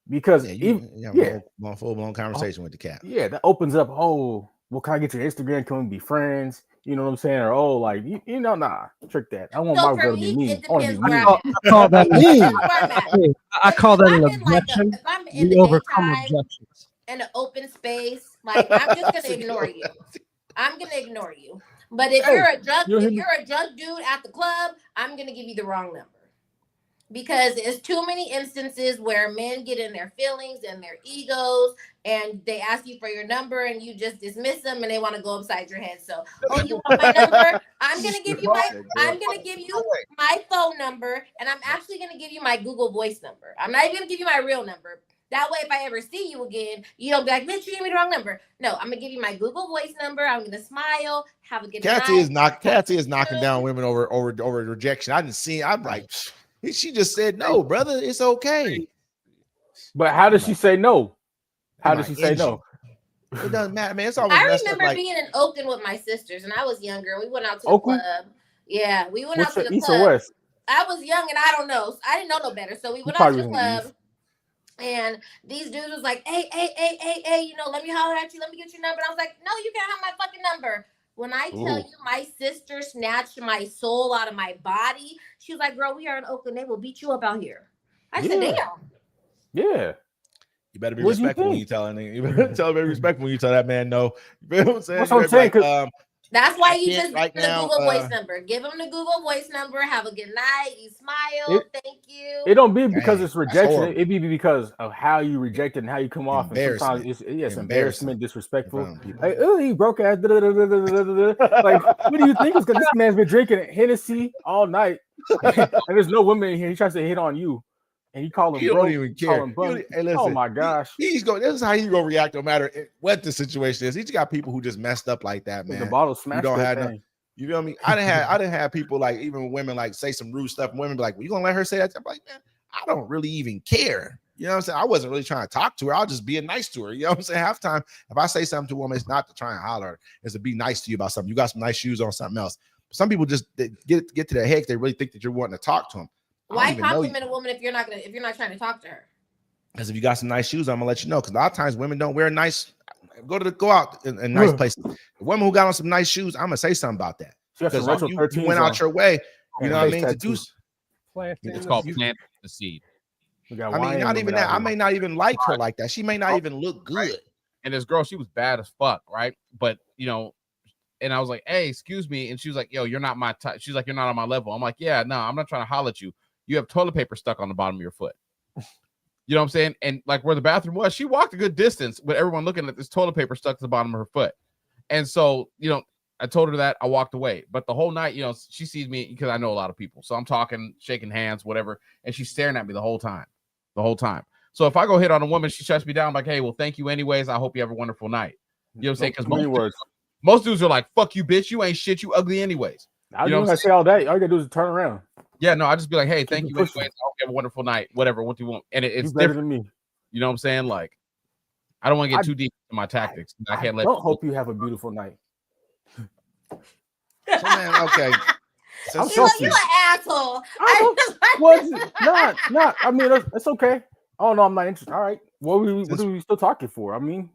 Because full blown conversation with the cat. Yeah, that opens up. Oh, well, can I get your Instagram? Can we be friends? You know what I'm saying? Or like, nah, trick that. I want my girl to be mean. I call that mean. I call that an objection. We overcome objections. In an open space, like I'm just gonna ignore you. I'm gonna ignore you. But if you're a drunk dude at the club, I'm gonna give you the wrong number. Because it's too many instances where men get in their feelings and their egos and they ask you for your number and you just dismiss them and they want to go upside your head. So, you want my number? I'm gonna give you my phone number, and I'm actually gonna give you my Google Voice number. I'm not even gonna give you my real number. That way, if I ever see you again, you don't be like, "Bitch, you gave me the wrong number." No, I'm gonna give you my Google Voice number. I'm gonna smile, have a good night. Katsy is knocking down women over rejection. I didn't see. I'm like, she just said no, brother. It's okay. But how does she say no? How does she say no? It doesn't matter, man. It's always. I remember being in Oakland with my sisters, and I was younger. We went out to the club. Yeah, we went out to the East club. Or West? I was young, and I don't know. I didn't know no better, so we went out to the club. And these dudes was like, hey, let me holler at you. Let me get your number. And I was like, no, you can't have my fucking number. When I tell you my sister snatched my soul out of my body, she was like, girl, we are in Oakland. They will beat you up out here. I said, damn. Yeah. You better be respectful when you tell him. You better tell him respectful when you tell that man no. You know what I'm saying? That's what I'm saying. That's why you just give him the Google Voice number. Give him the Google Voice number. Have a good night. You smile. Thank you. It don't be because it's rejection. It be because of how you reject it and how you come off. And sometimes it's embarrassment, disrespectful. Like, oh, he broke ass. Like, what do you think? Because this man's been drinking Hennessy all night, and there's no woman in here. He tries to hit on you. And he called him don't even care. Hey, listen, oh my gosh. He's going. This is how he's gonna react no matter what the situation is. He's got people who just messed up like that, man. The bottle smashed. You feel me? I didn't have people like even women like say some rude stuff. And women be like, well, you gonna let her say that? I'm like, man, I don't really even care. You know what I'm saying? I wasn't really trying to talk to her. I'll just be nice to her. You know what I'm saying? Half time, if I say something to a woman, it's not to try and holler. It's to be nice to you about something. You got some nice shoes on, something else. some people just get to their head. They really think that you're wanting to talk to them. Why compliment a woman if you're not trying to talk to her? Because if you got some nice shoes, I'm gonna let you know. Because a lot of times women don't wear nice. Go out in nice places. The woman who got on some nice shoes, I'm gonna say something about that. Because you went out your way. You know what I mean? To do. It's called planting the seed. I mean, not even that. I may not even like her like that. She may not even look good. Right. And this girl, she was bad as fuck, right? But and I was like, "Hey, excuse me," and she was like, "Yo, you're not my type." She's like, "You're not on my level." I'm like, "Yeah, no, I'm not trying to holler at you. You have toilet paper stuck on the bottom of your foot." You know what I'm saying? And like where the bathroom was, she walked a good distance with everyone looking at this toilet paper stuck to the bottom of her foot. And so, I told her that, I walked away. But the whole night, she sees me because I know a lot of people. So I'm talking, shaking hands, whatever. And she's staring at me the whole time. So if I go hit on a woman, she shuts me down. I'm like, "Hey, well, thank you anyways. I hope you have a wonderful night." You know what I'm saying? Because most dudes are like, "Fuck you, bitch. You ain't shit. You ugly anyways." I don't say all that. All you gotta do is turn around. Yeah, no, I just be like, "Hey, thank you anyways. I hope you have a wonderful night. Whatever. What do you want?" And it's better different than me. You know what I'm saying? Like, I don't want to get too deep in my tactics. I can't let. Don't hope you have a beautiful night. So, man, okay. So, you an asshole. Not. I mean, it's okay. Oh no, I'm not interested. All right. What are we still talking for? I mean,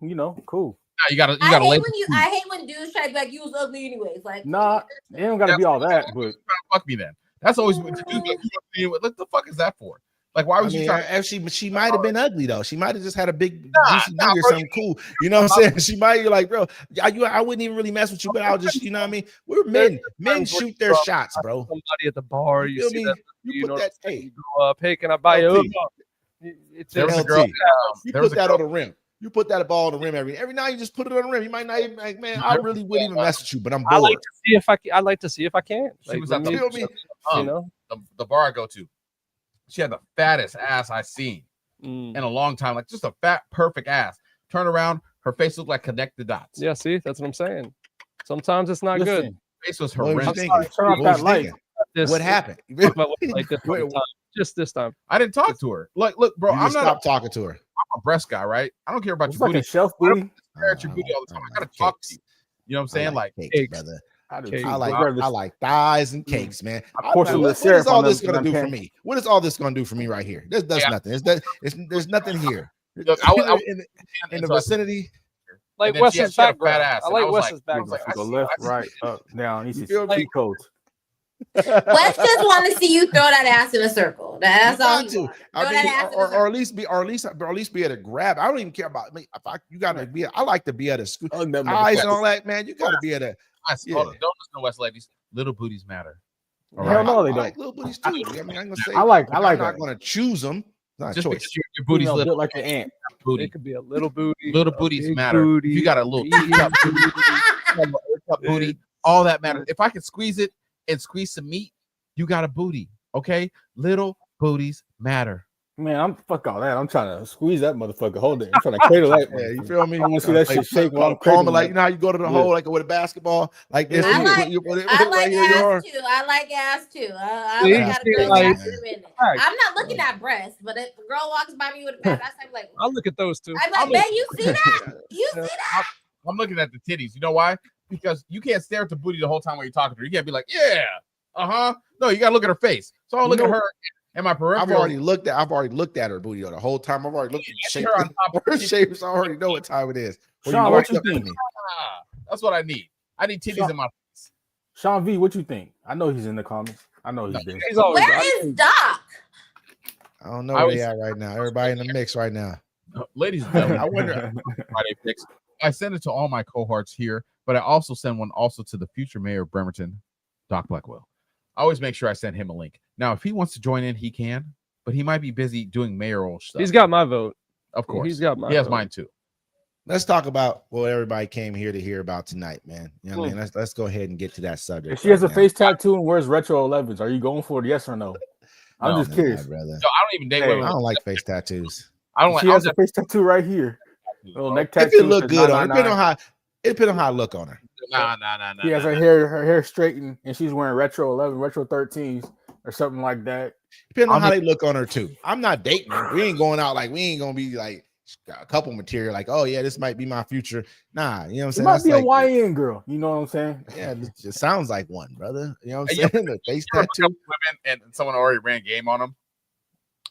cool. You gotta. I hate when dudes try to be like, "You was ugly anyways." Like, nah, it don't gotta be all that. But fuck me then. That's always what dudes like. What the fuck is that for? Like, why would you try? She might have been ugly though. She might have just had a big juicy or something cool. You know what I'm saying? She might. You're like, bro, I wouldn't even really mess with you, but I'll just, you know what I mean? We're men. Men shoot their shots, bro. Somebody at the bar, you see that, you put that. Hey, you go up. Hey, can I buy you? It's there was a girl. You put that on the rim. You put that ball on the rim every night. You just put it on the rim. You might not even like, man. I really wouldn't even mess with you, but I'm bored. I like to see if I can. She was at the bar I go to. She had the fattest ass I've seen in a long time. Like just a fat, perfect ass. Turn around, her face looked like connect the dots. Yeah, see, that's what I'm saying. Sometimes it's not good. Her face was horrendous. What happened? Just this time. I didn't talk to her. Like, look, bro, I'm not talking to her. I'm a breast guy, right? I don't care about your booty. Shelf booty. Stare at your booty all the time. I gotta talk to you. You know what I'm saying? Like cakes, brother. I like thighs and cakes, man. What is all this gonna do for me? What is all this gonna do for me right here? There's nothing. There's nothing here. Look, in the vicinity. Like Wes's background. I like Wes's background. Go left, right, up, down. He sees cheat codes. Wes just want to see you throw that ass in a circle. That's all. Or at least be able to grab. I don't even care about me. You gotta be. I like to be able to scoot eyes and all that, man. You gotta be able to. Don't listen to West, ladies. Little booties matter. Hell no, they don't. Like little booties too. I mean, I'm gonna say. I like. I'm not gonna choose them. Not just choice. because your booty's little, like an ant. Booty. It could be a little booty. Little booties matter. Booty, if you got a little booty, all that matters. If I can squeeze it and squeeze some meat, you got a booty. Okay, little booties matter. Man, I'm fuck all that. I'm trying to squeeze that motherfucker. Hold it. I'm trying to cradle that. Yeah, you feel me? I want to see that shit shake while I'm cradling. Like, you know how you go to the hole like with a basketball, like this. I like ass too. I got a girl ass in a minute. I'm not looking at breasts, but if a girl walks by me with a fat ass, I'm like, I'll look at those too. I'm like, man, you see that? You see that? I'm looking at the titties. You know why? Because you can't stare at the booty the whole time when you're talking to her. You can't be like, yeah, No, you gotta look at her face. So I'll look at her. And my peripheral. I've already looked at her booty the whole time. I've already looked at the shape. Her shape, so I already know what time it is. Sean, what you think? That's what I need. I need titties in my face. Sean V, what you think? I know he's in the comments. I know he's there. Where is Doc? I don't know where they at right now. Everybody in the mix right now. Ladies and gentlemen, I wonder. Friday picks. I send it to all my cohorts here, but I also send one also to the future mayor of Bremerton, Doc Blackwell. I always make sure I send him a link. Now, if he wants to join in, he can, but he might be busy doing mayoral stuff. He's got my vote. Of course. He's got my He has vote. mine too. Let's talk about what everybody came here to hear about tonight, man. You know what I mean? Let's go ahead and get to that subject. If she has a face tattoo and wears retro 11s, are you going for it? Yes or no? I'm just curious, brother. No, I don't even date women. I don't like face tattoos. I don't like. She has a face tattoo right here. Little neck tattoo. If it look good on her, depending on how I look on her. Nah. She has her hair straightened, and she's wearing retro 11, retro 13s, or something like that. Depending on how they look on her too. I'm not dating her. We ain't going out like we ain't gonna be like got a couple material like, oh yeah, this might be my future. Nah, you know what I'm It saying? might That's be like, a YN girl. You know what I'm saying? yeah, it just sounds like one, brother. You know what I'm Hey, saying? The face Women tattoo. and someone already ran game on them.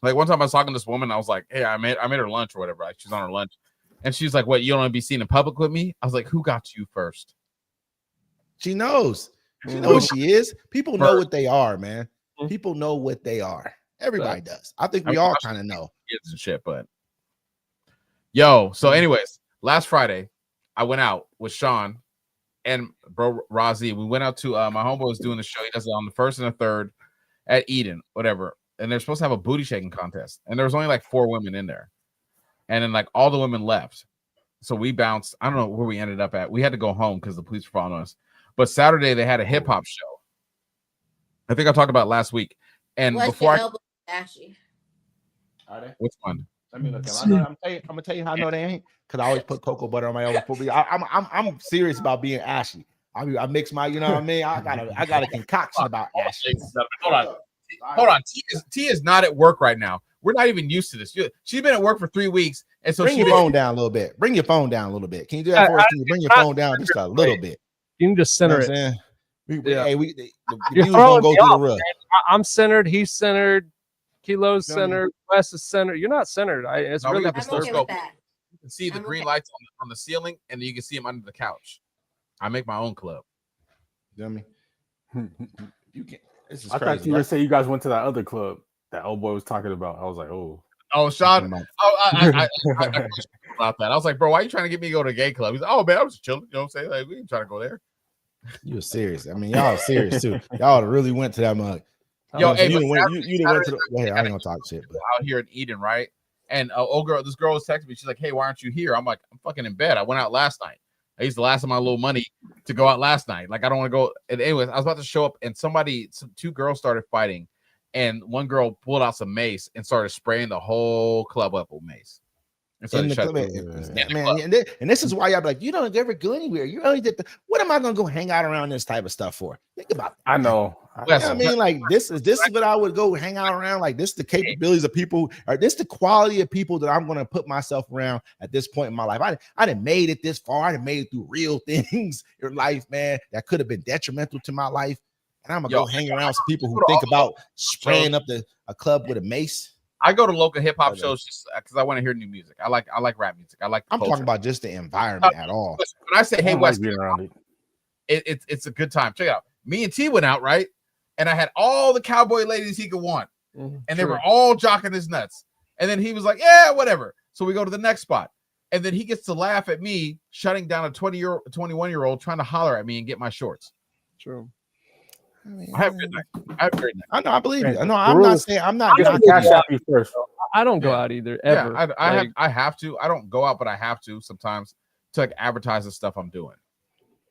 Like one time I was talking to this woman, I was like, hey, I made her lunch or whatever. Like she's on her lunch. And she's like, what, you don't want to be seen in public with me? I was like, who got you first? She knows. She knows what she is. People know what they are, man. People know what they are. Everybody does. I think we all kind of know. Kids and shit, but yo, so anyways, last Friday I went out with Sean and bro Razi. We went out to my homeboy was doing the show. He does it on the 1st and the 3rd at Eden, whatever. And they're supposed to have a booty shaking contest. And there was only like 4 women in there. And then like all the women left. So we bounced. I don't know where we ended up at. We had to go home because the police were following us. But Saturday they had a hip hop show. I think I talked about it last week. And What's before your elbow ashy? Are they? which one? Let me look at them. I'm gonna tell you how I know they ain't, because I always put cocoa butter on my elbow. I'm serious about being ashy. I mix my, you know what I mean? I got a concoction about ashy. Hold on. T is not at work right now. We're not even used to this. She's been at work for 3 weeks, and so bring your phone down a little bit. Bring your phone down a little bit. Can you do that for us? Can you bring your phone down just a little bit? You can just center it. Hey, the You're views gonna go through the roof. I'm centered. He's centered. Kilo's centered. Wes is centered. You're not centered. It's No, we really got the I'm okay with scope. that. You can see the I'm green okay. lights on the ceiling, and then you can see them under the couch. I make my own club. You know what I mean? You can. This is I crazy. thought you were saying you guys went to that other club that old boy was talking about. I was like, oh. Oh, Sean. I about that. I was like, bro, why are you trying to get me to go to a gay club? He's like, oh man, I was chilling. You know what I'm saying? Like, we ain't trying to go there. You were serious. I mean, y'all are serious too. Y'all really went to that mug. Yo, hey, you but went to the. Go ahead, I ain't gonna talk shit. But out here in Eden, right? And this girl was texting me. She's like, hey, why aren't you here? I'm like, I'm fucking in bed. I went out last night. I used the last of my little money to go out last night. Like, I don't want to go. And anyways, I was about to show up, and two girls started fighting, and one girl pulled out some mace and started spraying the whole club up with mace. And so in the club, man, and this is why y'all be like, you don't ever go anywhere. You only did what am I gonna go hang out around this type of stuff for? Think about that. I know. You know what I mean, like this is what I would go hang out around. Like this, the capabilities of people, or this the quality of people that I'm gonna put myself around at this point in my life. I done made it this far. I done made it through real things in life, man, that could have been detrimental to my life. And I'm gonna go hang around some people who think about spraying up a club with a mace. I go to local hip hop shows just because I want to hear new music. I like rap music. I'm talking about just the environment at all. When I say, hey, West, around it's a good time. Check it out. Me and T went out, right? And I had all the cowboy ladies he could want. And they were all jocking his nuts. And then he was like, yeah, whatever. So we go to the next spot. And then he gets to laugh at me shutting down a 21-year-old trying to holler at me and get my shorts. True. I have a good night. I have a great night. I know. I believe you. No, I'm not saying I'm not. First. I don't go out either ever. Yeah, I have to. I don't go out, but I have to sometimes to like advertise the stuff I'm doing.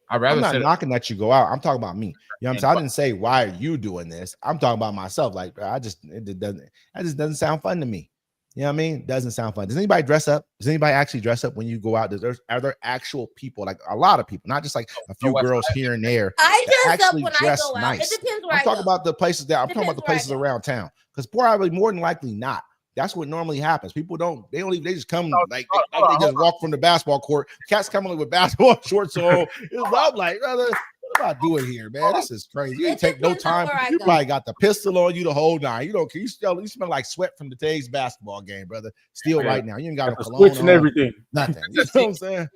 I'd rather. I'm not knocking that you go out. I'm talking about me. You know what I'm saying? I didn't say why are you doing this. I'm talking about myself. Like it just doesn't sound fun to me. You know what I mean? It doesn't sound fun. Does anybody dress up? Does anybody actually dress up when you go out? Are there actual people, like a lot of people, not just like a few girls here and there? I dress up when I go out. Nice. It depends where I'm talking about the places that I'm talking about the places around town, because probably more than likely not. That's what normally happens. People they just come like they just walk from the basketball court. Cats coming with basketball shorts on. I'm like, brother, what am I doing here, man? This is crazy. You ain't take no time. You probably got the pistol on you the whole night. You don't care. You smell like sweat from today's basketball game, brother. Still right now. You ain't got a cologne switch and everything. Nothing. You know what I'm saying?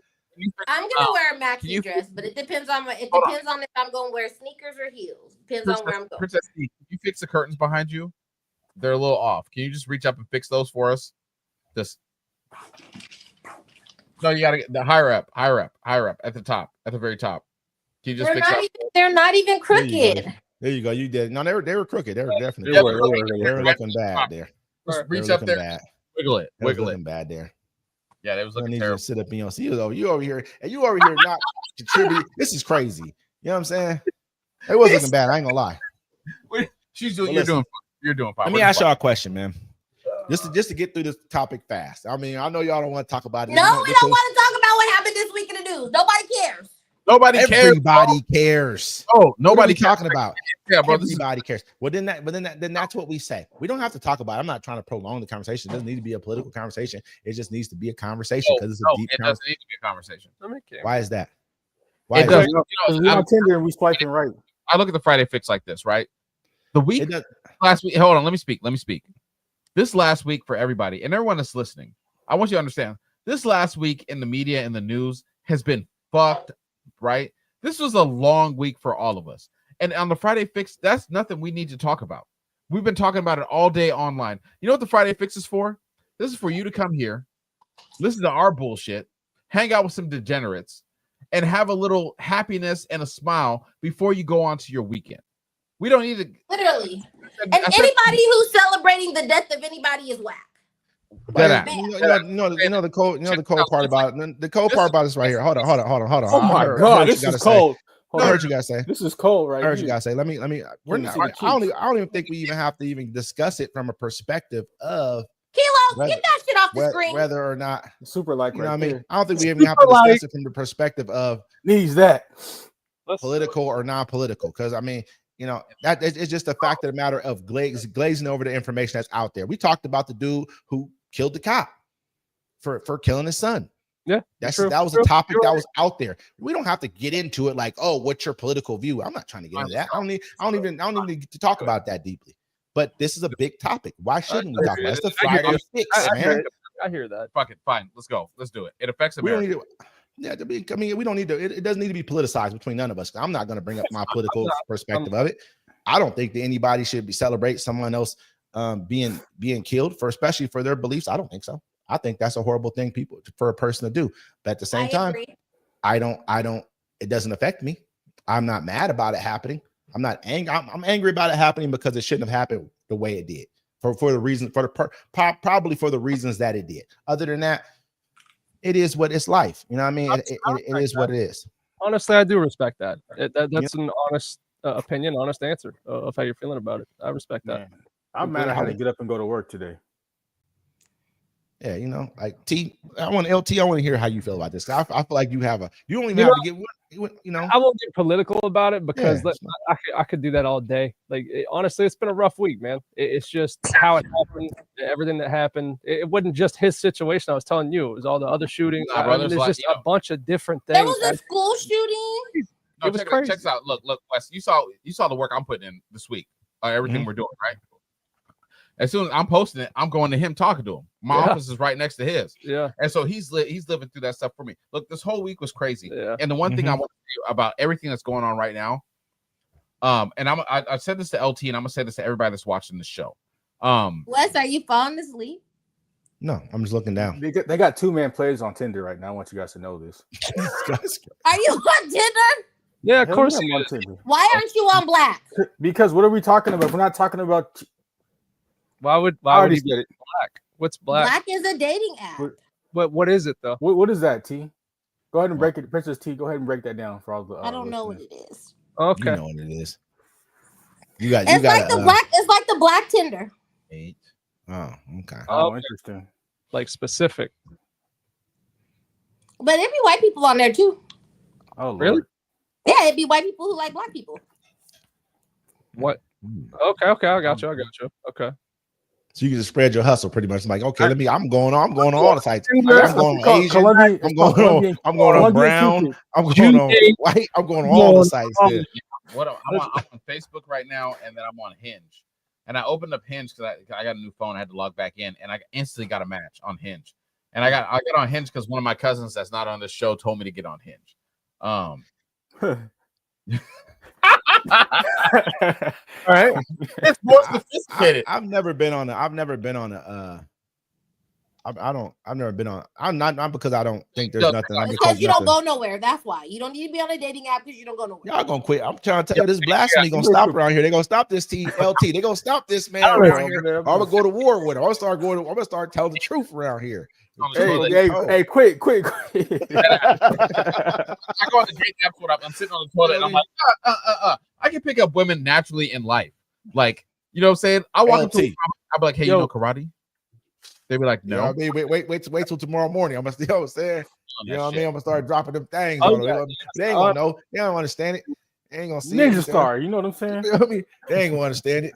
I'm gonna wear a maxi dress, but it depends on if I'm gonna wear sneakers or heels. Depends on where I'm going. Princess, can you fix the curtains behind you? They're a little off. Can you just reach up and fix those for us? No, you gotta get the higher up at the top, at the very top. Can you just fix that? They're not even crooked. There you go. You did. No, they were crooked. They were definitely. They were looking bad there. Just reach up there, bad. Wiggle it. Looking bad there. Yeah, they was looking terrible. Sit up, see you over here, and you over here not contributing. This is crazy. You know what I'm saying? It was looking bad. I ain't gonna lie. She's doing. You're doing fine. Let me ask y'all a question, man. Just to get through this topic fast. I mean, I know y'all don't want to talk about it. No, we don't want to talk about what happened this week in the news. Nobody cares. Nobody cares. Everybody cares. Oh, nobody what are we talking about. Yeah, bro. Everybody cares. Well, then that's what we say. We don't have to talk about it. I'm not trying to prolong the conversation. It doesn't need to be a political conversation. It just needs to be a conversation because it's a deep conversation. It doesn't need to be a conversation. Why is that? Why it does. We're on Tinder and we swiping right. I look at the Friday Fix like this, right? The week last week. Hold on, let me speak. This last week for everybody and everyone that's listening, I want you to understand. This last week in the media and the news has been fucked, right? This was a long week for all of us. And on the Friday Fix, that's nothing we need to talk about. We've been talking about it all day online. You know what the Friday Fix is for? This is for you to come here, listen to our bullshit, hang out with some degenerates, and have a little happiness and a smile before you go on to your weekend. We don't need to literally. And anybody who's celebrating the death of anybody is whack. The cold part about it. The cold part about this right here. Hold on. Oh my God, this is cold. I heard you guys say. This is cold, right? I heard you guys say. Let me. We're not. I don't even think we even have to even discuss it from a perspective of Kilo. Get that shit off the screen. Whether or not super like, you know what I mean. I don't think we even have to discuss it from the perspective of needs that political or non-political. Because I mean, you know, that it's just a fact of the matter of glazing over the information that's out there. We talked about the dude who killed the cop for killing his son. Yeah, that was a topic that was out there. We don't have to get into it like, oh, what's your political view? I'm not trying to get into that. I don't even need to talk about that deeply. But this is a big topic. Why shouldn't we talk about it? It's the Friday Fix, man. I hear that. Fuck it. Fine. Let's go. Let's do it. It affects America. We don't need to. It doesn't need to be politicized between none of us. I'm not going to bring up my political perspective of it. I don't think that anybody should be celebrate someone else being killed especially for their beliefs. I don't think so. I think that's a horrible thing for a person to do. But at the same time, I don't. It doesn't affect me. I'm not mad about it happening. I'm not angry. I'm angry about it happening because it shouldn't have happened the way it did. Probably for the reasons that it did. Other than that, it is what it's life. You know what I mean? It is what it is. Honestly, I do respect that. That's an honest opinion, honest answer of how you're feeling about it. I respect that. I'm mad I had to get up and go to work today. Yeah, you know, like T. I want to hear how you feel about this. I feel like you don't even have to get. You know, I won't get political about it because I could do that all day. Like honestly, it's been a rough week, man. It's just how it happened, everything that happened. It wasn't just his situation. I was telling you, it was all the other shootings. There's just a bunch of different things. There was a school shooting. It was crazy. Check this out. Look, Wes. You saw the work I'm putting in this week. Everything we're doing, right? As soon as I'm posting it, I'm going to him, talking to him. My office is right next to his. Yeah. And so he's living through that stuff for me. Look, this whole week was crazy. Yeah. And the one thing I want to say about everything that's going on right now, and I said this to LT, and I'm gonna say this to everybody that's watching the show. Wes, are you falling asleep? No, I'm just looking down. They got 2-man players on Tinder right now. I want you guys to know this. Are you on Tinder? Yeah, of course. I'm on Tinder. Why aren't you on Black? Because what are we talking about? We're not talking about. Why would he get it? Black? What's Black? Black is a dating app. What is it though? What is that, T? Go ahead and break it, Princess T. Go ahead and break that down for all the. I don't know what it is. Okay, you know what it is. It's like the Black Tinder. 8. Oh, okay. Oh, interesting. Like specific. But it'd be white people on there too. Oh, Lord. Really? Yeah, it'd be white people who like Black people. What? Okay, I got you. Okay. So you can just spread your hustle pretty much. Like, okay, I'm going on all the sites. I'm going on Asian. I'm going on brown. I'm going on white. I'm going on all the sites. I'm on Facebook right now, and then I'm on Hinge. And I opened up Hinge because I got a new phone. I had to log back in, and I instantly got a match on Hinge. And I got on Hinge because one of my cousins that's not on this show told me to get on Hinge. All right, it's more sophisticated. I've never been on. I'm not because I don't think there's nothing. Because you don't go nowhere. That's why you don't need to be on a dating app because you don't go nowhere. Y'all gonna quit. I'm trying to tell you, this blasphemy gonna stop around here. They gonna stop this TLT. They gonna stop this man around here. I'm gonna go to war with him. I'm gonna start telling the truth around here. Hey, quick. I go on the dating app when I'm sitting on the toilet and I'm like, I can pick up women naturally in life. Like, you know what I'm saying? I walk into I'll be like, hey, you know karate? They'd be like, You know no. what I mean? Wait till tomorrow morning. I'm gonna, you know what I'm saying? You know what I mean? I'm gonna start dropping them things Oh, on them. yeah. They ain't gonna know. They don't understand it. They ain't gonna see Ninja it. Star, you know what I'm saying? You know what I mean? They ain't gonna understand it.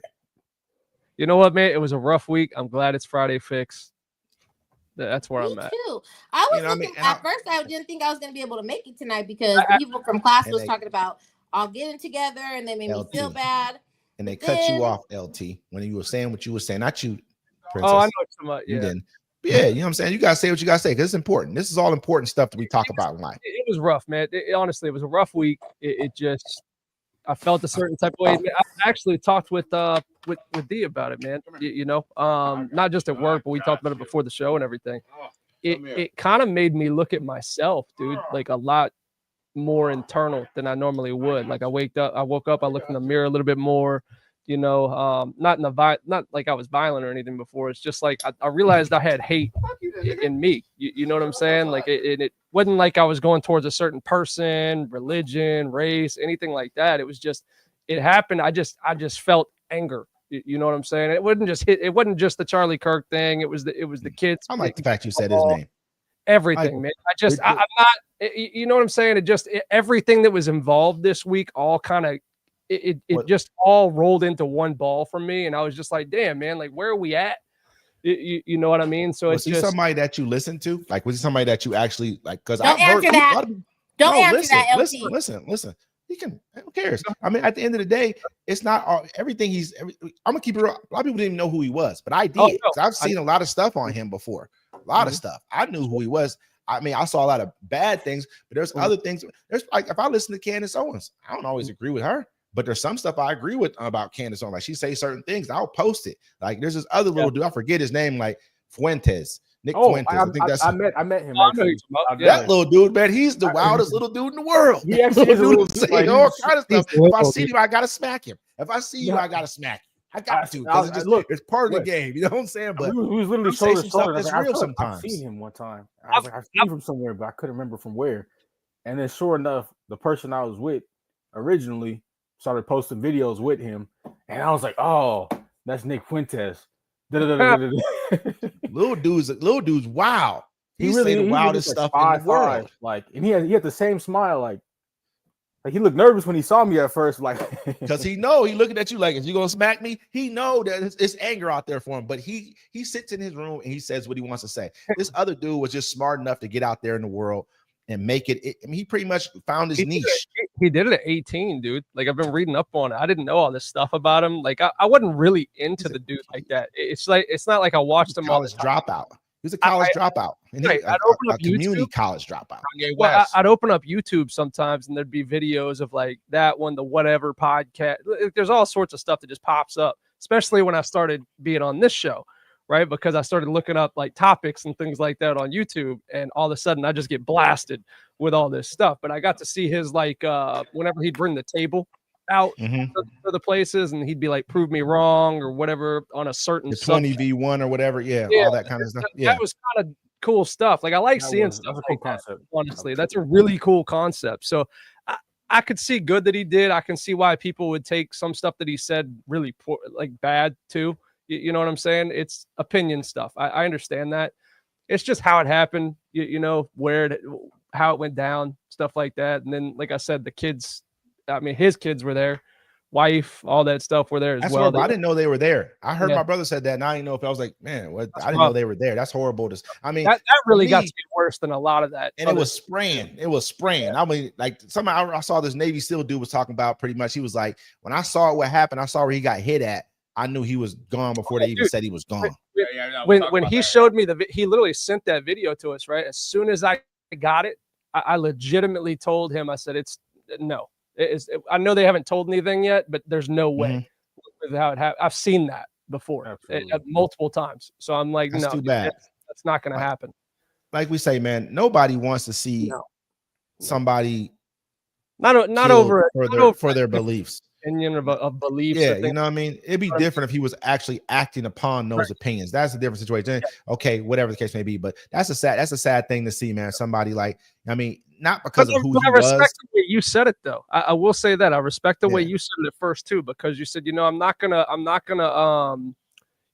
You know what, man? It was a rough week. I'm glad it's Friday Fix. That's where Me I'm at. too. I was You know what I looking mean? And at first. I didn't think I was going to be able to make it tonight because the people from class was talking about all getting together, and they made me feel bad. And they cut you off, LT, when you were saying what you were saying. Not you, Princess. Oh, I know what you're talking about. You Yeah. didn't. Yeah, you know what I'm saying? You gotta say what you gotta say because it's important. This is all important stuff that we talk about in life. It was rough, man. Honestly, it was a rough week. It just, I felt a certain type of way. I actually talked with D about it, man. You know, not just at work, but we talked about it before the show and everything. It kind of made me look at myself, dude, like a lot more internal than I normally would. Like I woke up, I looked in the mirror a little bit more, you know, not like I was violent or anything before. It's just like I realized I had hate in me. You know what I'm saying? Like it wasn't like I was going towards a certain person, religion, race, anything like that. It was just, it happened. I just felt anger. You know what I'm saying? It wasn't just the Charlie Kirk thing. It was the kids. I like the fact you said his name. Everything, man. I'm not, you know what I'm saying? Everything that was involved this week all kind of, it just all rolled into one ball for me. And I was just like, damn, man, like, where are we at? You know what I mean? So was he somebody that you listened to? Like, was he somebody that you actually like? Because I've heard that. Don't answer that, LT. Listen. He can. Who cares? I mean, at the end of the day, it's not all, everything. I'm gonna keep it real. A lot of people didn't even know who he was, but I did. Oh, no. I've seen a lot of stuff on him before. A lot of stuff. I knew who he was. I mean, I saw a lot of bad things, but there's other things. There's like if I listen to Candace Owens, I don't always agree with her, but there's some stuff I agree with about Candace Owens. Like she say certain things, I'll post it. Like there's this other little dude, I forget his name, like Fuentes. Nick Fuentes. I think that's I met him. That little dude, man. He's the wildest little dude in the world. He actually is a little dude, saying all kind of stuff. If I see him, I gotta smack him. If I see you, I gotta smack him. I got to because it's part of the game. You know what I'm saying? But he was literally shoulder to shoulder. It's real sometimes. I've seen him one time. I was like, I've seen him from somewhere, but I couldn't remember from where. And then, sure enough, the person I was with originally started posting videos with him, and I was like, "Oh, that's Nick Fuentes." Little dude's wow. He really say the wildest stuff in the world. Like, and he had the same smile, like he looked nervous when he saw me at first, like because he looking at you like, is you gonna smack me? He know that it's anger out there for him, but he sits in his room and he says what he wants to say. This other dude was just smart enough to get out there in the world and make it. I mean, he pretty much found his niche. He did it at 18, dude. Like I've been reading up on it. I didn't know all this stuff about him. Like I wasn't really into the dude like that. It's not like I watched him. College dropout. He was a college dropout. And right, a community YouTube. College dropout. Well, I'd open up YouTube sometimes and there'd be videos of like that one, the whatever podcast. There's all sorts of stuff that just pops up, especially when I started being on this show, right? Because I started looking up like topics and things like that on YouTube, and all of a sudden I just get blasted with all this stuff. But I got to see his like whenever he'd bring the table out to the places and he'd be like, prove me wrong or whatever on a certain 20v1 or whatever. Yeah, all that kind of stuff. Yeah, that was kind of cool stuff. Like I like seeing stuff like that. Honestly, that's a really cool concept. So I could see good that he did. I can see why people would take some stuff that he said really poor, like bad too. You know what I'm saying? It's opinion stuff. I understand that. It's just how it happened. You know, how it went down, stuff like that. And then, like I said, the kids. I mean, his kids were there, wife, all that stuff were there as well. Horrible. I didn't know they were there. I heard my brother said that, and I didn't know if I was like, man, what? I didn't know they were there. That's horrible. I mean, that really got to be worse than a lot of that. And it was spraying. I mean, like somehow I saw this Navy SEAL dude was talking about pretty much. He was like, when I saw what happened, I saw where he got hit at. I knew he was gone before they even said he was gone. When he showed me he literally sent that video to us, right? As soon as I got it, I legitimately told him, I said, no. I know they haven't told anything yet, but there's no way with how it happened. I've seen that before multiple times. So I'm like, that's no, too bad. That's not going to happen. Like we say, man, nobody wants to see somebody not over for their beliefs. Opinion of beliefs. Yeah, you know what I mean? It'd be different if he was actually acting upon those opinions. That's a different situation. Yeah. Okay, whatever the case may be, but that's a sad thing to see, man. Somebody like, I mean, not because of who he was. I respect the way you said it, though. I will say that I respect the way you said it at first too, because you said, you know, I'm not gonna,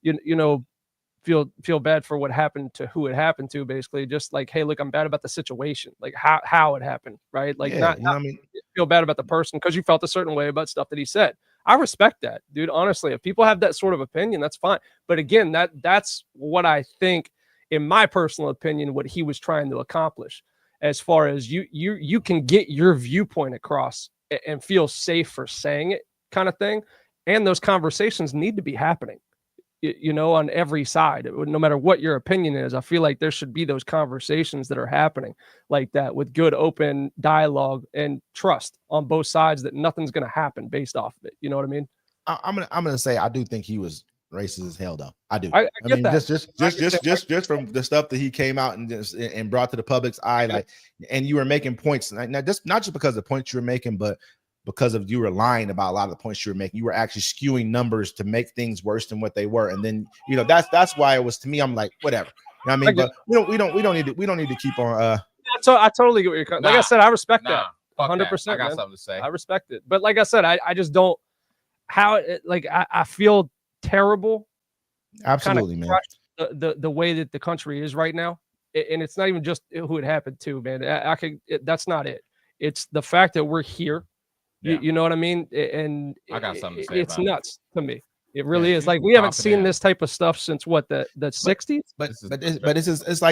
you know, feel bad for what happened to who it happened to, basically. Just like, hey, look, I'm bad about the situation, like how it happened, right? Like, not you know what I mean? feel bad about the person because you felt a certain way about stuff that he said. I respect that, dude. Honestly, if people have that sort of opinion, that's fine. But again, that's what I think, in my personal opinion, what he was trying to accomplish. As far as you can get your viewpoint across and feel safe for saying it, kind of thing. And those conversations need to be happening, you know, on every side. No matter what your opinion is, I feel like there should be those conversations that are happening like that, with good, open dialogue and trust on both sides, that nothing's going to happen based off of it. You know what I mean? I'm gonna say I do think he was racist as hell, though. I do. I mean, just from the stuff that he came out and brought to the public's eye, like, and you were making points, not just because of the points you were making, but because of you were lying about a lot of the points you were making. You were actually skewing numbers to make things worse than what they were, and then that's why it was, to me, I'm like, whatever. You know what I mean? But we don't need to keep on. So I totally get what you're. Like I said, I respect that. 100%. I got man. something to say. I respect it, but like I said, I just don't. I feel terrible. Absolutely, man. The way that the country is right now, and it's not even just who it happened to, man. That's not it. It's the fact that we're here. Yeah. You know what I mean? And I got something to say. It's nuts to me. It really is. Like, we haven't seen this type of stuff since what, the 60s. But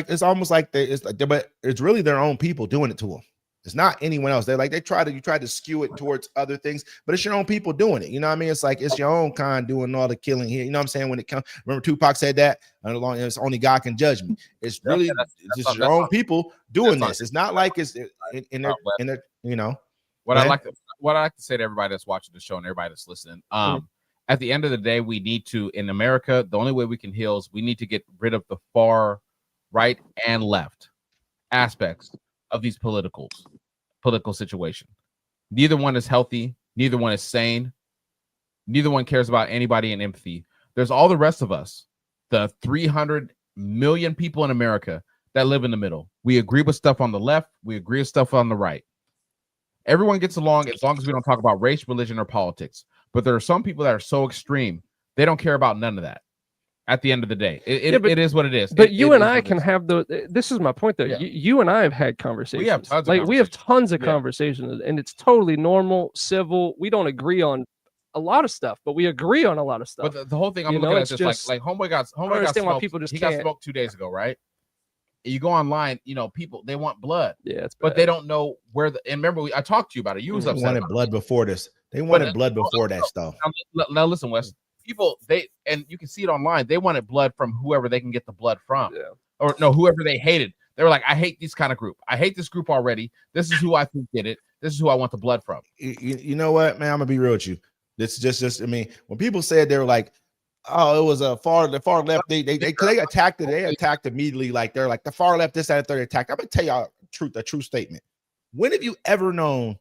it's almost like but it's really their own people doing it to them. It's not anyone else. You try to skew it towards other things, but it's your own people doing it. You know what I mean? It's like, it's your own kind doing all the killing here. You know what I'm saying? When it comes, remember Tupac said that, it's only God can judge me. It's really just your own people doing this. It's not like it's in their, you know. What I like to say to everybody that's watching the show and everybody that's listening, at the end of the day, we need to, in America, the only way we can heal is we need to get rid of the far right and left aspects of these political situation. Neither one is healthy. Neither one is sane. Neither one cares about anybody in empathy. There's all the rest of us, the 300 million people in America that live in the middle. We agree with stuff on the left. We agree with stuff on the right. Everyone gets along as long as we don't talk about race, religion, or politics. But there are some people that are so extreme, they don't care about none of that. At the end of the day, it is what it is. But you and I can have this is my point, though. Yeah. You and I have had conversations. We have tons of conversations, and it's totally normal, civil. We don't agree on a lot of stuff, but we agree on a lot of stuff. But the whole thing, I'm looking at this like Homeboy got smoked. People just got smoked 2 days ago, right? You go online, people, they want blood. Yeah, but they don't know where and remember, I talked to you about it. You was upset. Wanted blood before this. They wanted blood before that stuff. Now listen, Wes. People, and you can see it online. They wanted blood from whoever they can get the blood from, or no, whoever they hated. They were like, I hate this kind of group. I hate this group already. This is who I think did it. This is who I want the blood from. You know what, man? I'm gonna be real with you. This is just. I mean, when people said they were like, oh, it was the far left. They attacked it. They attacked immediately. Like, they're like the far left. This, that, and third attacked. I'm gonna tell y'all a true statement. When have you ever known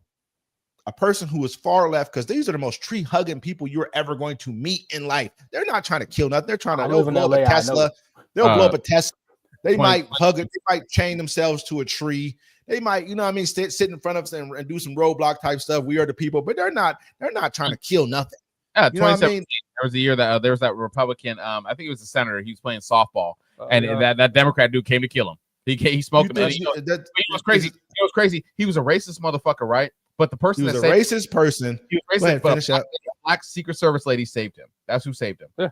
a person who is far left? Because these are the most tree hugging people you're ever going to meet in life. They're not trying to kill nothing. They're trying to blow up a Tesla. They'll blow up a Tesla. They might hug it. They might chain themselves to a tree. They might, you know what I mean, sit in front of us and do some roadblock type stuff. We are the people, but they're not trying to kill nothing. Yeah, you know what I mean? There was a year that there was that Republican, I think it was a senator. He was playing softball, and that Democrat dude came to kill him. He smoked him. It was crazy. It was crazy. He was a racist motherfucker, right? But the person he was a racist person. He was racist, but a black Secret Service lady saved him. That's who saved him. Yeah.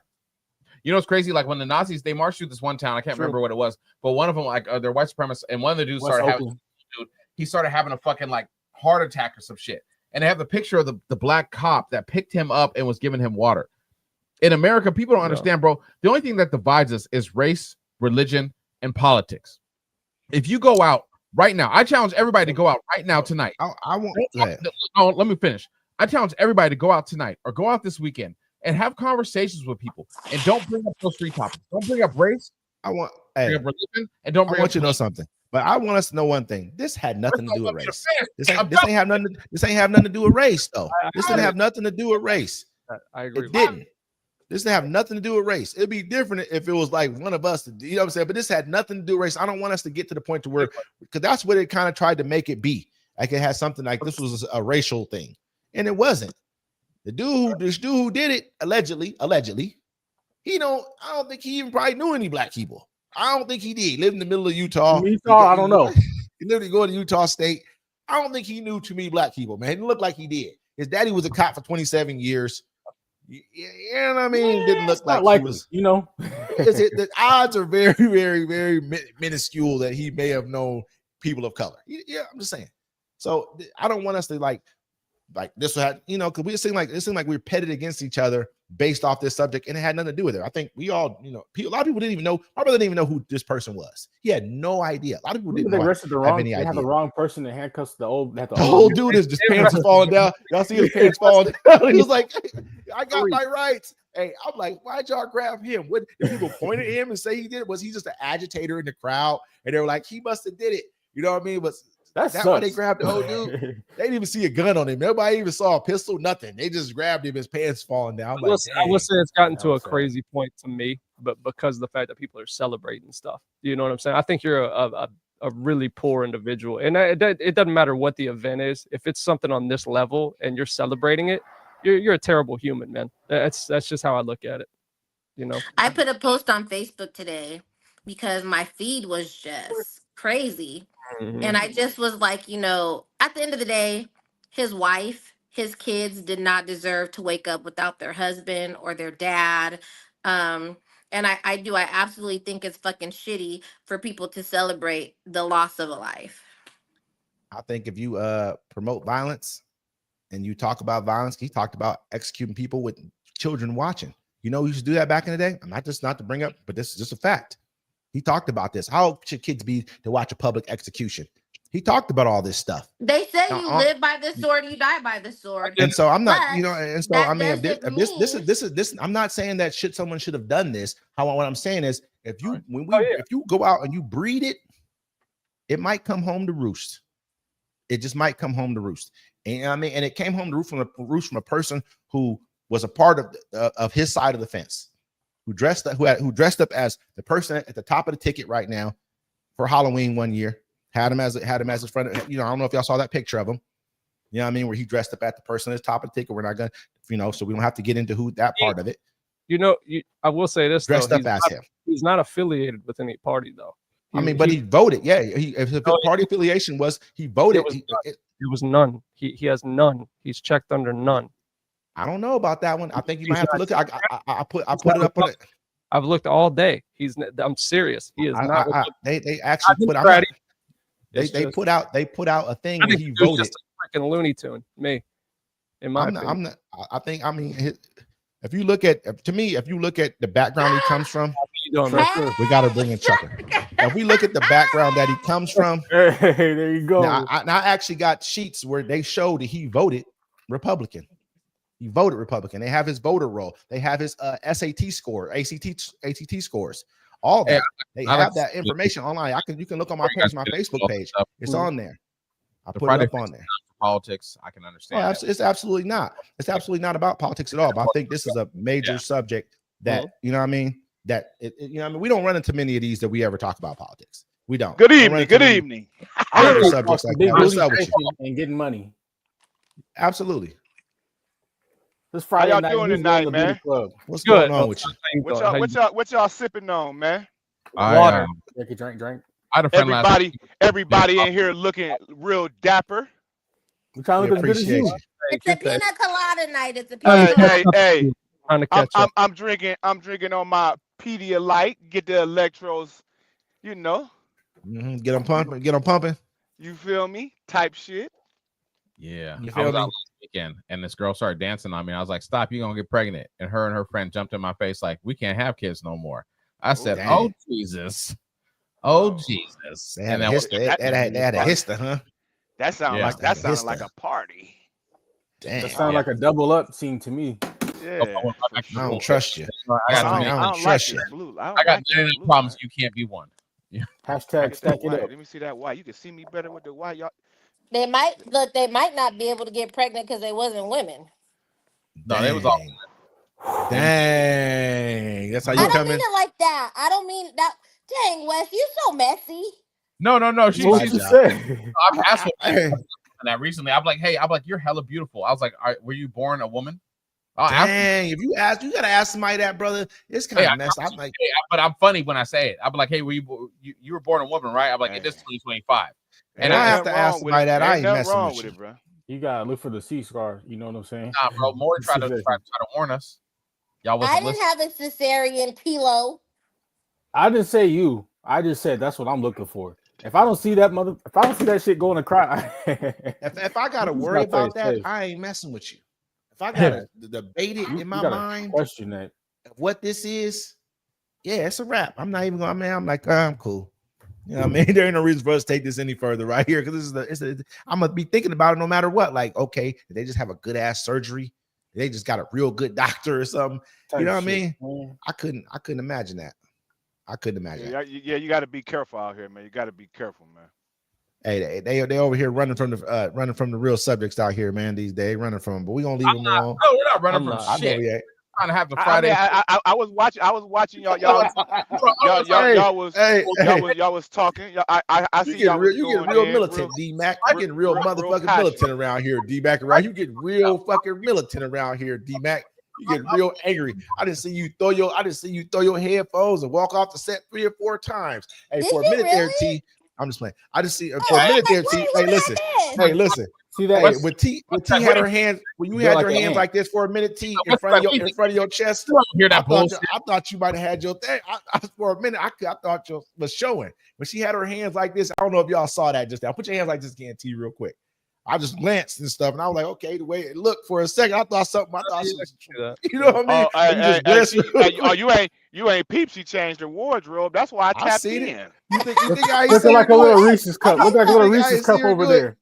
You know what's crazy? Like, when the Nazis, they marched through this one town. I can't remember what it was, but one of them, like, they're white supremacists, and one of the dudes started having a fucking like heart attack or some shit. And they have the picture of the black cop that picked him up and was giving him water. In America, people don't understand, bro. The only thing that divides us is race, religion, and politics. If you go out right now, I challenge everybody to go out right now tonight. I want no, let me finish. I challenge everybody to go out tonight or go out this weekend and have conversations with people, and don't bring up those street topics. Don't bring up race. Bring up religion, and don't bring I want you to know something. But I want us to know one thing. This had nothing to do with race. This ain't have nothing to do with race, though. This didn't have nothing to do with race. I agree. It didn't. This didn't have nothing to do with race. It'd be different if it was like one of us. You know what I'm saying? But this had nothing to do with race. I don't want us to get to the point to where, because that's what it kind of tried to make it be. Like, it had something like this was a racial thing, and it wasn't. This dude who did it, allegedly, I don't think he even probably knew any black people. I don't think he did. He lived in the middle of Utah. I don't know. He literally going to Utah State. I don't think he knew too many black people, man. It looked like he did. His daddy was a cop for 27 years. You know what I mean? Didn't look like he was, the odds are very, very, very minuscule that he may have known people of color. Yeah, I'm just saying. So I don't want us to like this will have, because it seemed like we were pitted against each other based off this subject, and it had nothing to do with it. I think we all, a lot of people didn't even know. My brother didn't even know who this person was. He had no idea. A lot of people didn't have any idea. They had the wrong person in handcuffs. The old dude is just pants are falling down. Y'all see his pants falling down. He was like, I got my rights. Hey, I'm like, why'd y'all grab him? What if people pointed at him and say he did it? Was he just an agitator in the crowd? And they were like, he must have did it. You know what I mean? But that's why they grabbed the old dude. They didn't even see a gun on him. Nobody even saw a pistol, nothing. They just grabbed him, his pants falling down. I will say it's gotten to a crazy point to me, but because of the fact that people are celebrating stuff. You know what I'm saying? I think you're a really poor individual. And it doesn't matter what the event is. If it's something on this level and you're celebrating it, you're a terrible human, man. That's just how I look at it. I put a post on Facebook today because my feed was just crazy. Mm-hmm. And I just was like, at the end of the day, his wife, his kids did not deserve to wake up without their husband or their dad. And I absolutely think it's fucking shitty for people to celebrate the loss of a life. I think if you promote violence and you talk about violence, he talked about executing people with children watching. We used to do that back in the day. I'm not to bring up, but this is just a fact. He talked about this. How should kids be to watch a public execution? He talked about all this stuff. They say you live by the sword, you die by the sword. And so I'm not, and so I mean, this is. I'm not saying that someone should have done this. What I'm saying is, if you go out and you breed it, it might come home to roost. It just might come home to roost. And I mean, and it came home to roost from a person who was a part of his side of the fence. Who dressed up as the person at the top of the ticket right now for Halloween one year, had him as his friend. I don't know if y'all saw that picture of him. You know what I mean? Where he dressed up at the person at the top of the ticket. We're not gonna, so we don't have to get into that part of it. I will say this. Dressed up as him. He's not affiliated with any party though. But he voted. Yeah, if his party affiliation was, he voted. It was none. He has none. He's checked under none. I don't know about that one. I think you might have to look at. I put it up on it. I've looked all day. I'm serious. He is not. They actually put out. They put out a thing where he voted. Just a freaking Looney Tune. Me, in my opinion. I'm not. I think. I mean, if you look at the background he comes from, we got to bring in Chucker. If we look at the background that he comes from, hey, there you go. Now, I actually got sheets where they showed that he voted Republican. He voted Republican. They have his voter roll. They have his SAT score, ACT scores. All that. They have that information online. You can look on my Facebook page. It's on there. I put it up on there. Politics, I can understand. It's absolutely not. It's absolutely not about politics at all. But I think this is a major subject that we don't run into many of these that we ever talk about politics. We don't. Good evening. Good evening. Subjects like that. What's up with you? And getting money. Absolutely. This Friday How y'all doing tonight, man? What's going on with you? What y'all sipping on, man? Water. Drink. I had a friend everybody in here looking real dapper. We're trying to look as good as you. It's a pina colada night. It's a pina colada. Hey. I'm drinking on my Pedialyte. Get the electrodes, Get them pumping. You feel me? Type shit. Yeah. I was out this weekend and this girl started dancing on me. I was like, stop, you're gonna get pregnant. And her friend jumped in my face like, we can't have kids no more. I said, oh Jesus. Oh Jesus. They had a history, huh? That sounded like a party. Damn. That sounded like a double up scene to me. Yeah. I don't trust you. I don't trust you. I got many problems. You can't be one. Yeah. Hashtag stack it up. Let me see that white. You can see me better with the white. Y'all. They might not be able to get pregnant because they wasn't women. No, they was all. Dang, that's how you come in. I don't mean it like that. I don't mean that. Dang, Wes, you so messy. No. She said. I've asked her that recently. I'm like, you're hella beautiful. I was like, were you born a woman? Dang, if you gotta ask somebody that, brother. It's kind of messed. I'm like, but I'm funny when I say it. I'm like, hey, you were born a woman, right? I'm like, it is 2025. And I have to ask somebody that. I ain't messing with you, bro. You gotta look for the C scar. You know what I'm saying? Nah, bro. Maury tried to warn us. Y'all wasn't I didn't have a cesarean, Kilo. I didn't say you. I just said that's what I'm looking for. If I don't see that shit going to cry, if I gotta worry about that, I ain't messing with you. If I gotta debate it in my mind, question that what this is, yeah, it's a wrap. I'm not even gonna. I'm like, I'm cool. You know what I mean? There ain't no reason for us to take this any further right here because I'm gonna be thinking about it no matter what. Like, okay, did they just have a good ass surgery? They just got a real good doctor or something. You know what I mean? Man. I couldn't imagine that. I couldn't imagine. Yeah, you got to be careful out here, man. You got to be careful, man. Hey, they over here running from the real subjects out here, man. These days running from them, but we gonna leave them alone. No, we're not running from shit. Trying to have the Friday. I was watching y'all. Y'all was talking. I see you get real militant, D-Mac. I get real motherfucking militant around here, D-Mac. Right? You get real fucking militant around here, D-Mac. You get real angry. I didn't see you throw your headphones and walk off the set 3 or 4 times. Hey, for a minute there, T. I'm just playing. I just see for a minute there, T. Hey, listen. See that? Hey, when T had her hands, when you had your hands like this for a minute, T, in front of your chest, I thought you might have had your thing. For a minute, I thought you was showing. When she had her hands like this, I don't know if y'all saw that just now. Put your hands like this again, T, real quick. I just glanced and stuff, and I was like, okay, the way it looked for a second, I thought you know what I mean? You ain't peep. She changed her wardrobe. That's why I tapped in. You think I ain't looking like a little Reese's cup? Look like a little Reese's cup over there.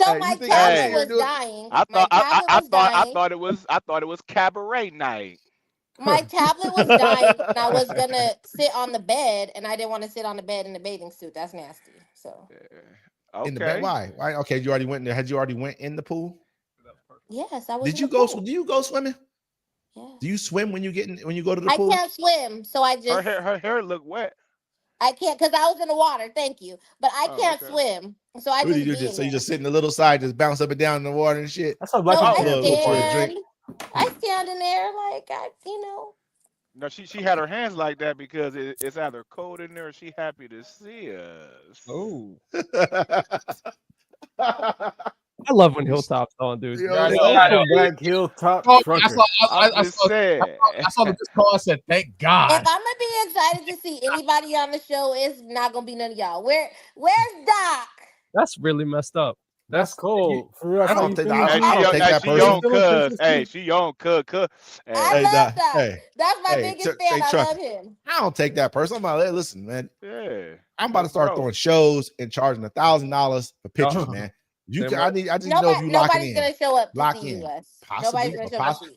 So my tablet was dying. I thought it was cabaret night. My tablet was dying, and I was gonna sit on the bed, and I didn't want to sit on the bed in a bathing suit. That's nasty. So. Okay. In the bed? Why? Okay, you already went there. Had you already went in the pool? Yes, I was. Did you go? Do you go swimming? Yeah. Do you swim when you go to the pool? I can't swim, so I just. Her hair look wet. I can't because I was in the water. Thank you, but I can't swim, so I just. So you just sit in the little side, just bounce up and down in the water and shit. That's how black people drink. I stand in there like No, she had her hands like that because it's either cold in there or she happy to see us. Oh. I love when Hilltop's on, dude. Black Hilltop. I saw the call. I said, "Thank God." If I'm gonna be excited to see anybody on the show, it's not gonna be none of y'all. Where's Doc? That's really messed up. That's cold. I don't take that person. Hey, she on cuz. I love Doc. That's my biggest fan. I love him. I don't take that person. I'm like, listen, man. Yeah. I'm about to start throwing shows and charging $1,000 for pictures, man. I just know if you locking in. Nobody's gonna show up. Lock in.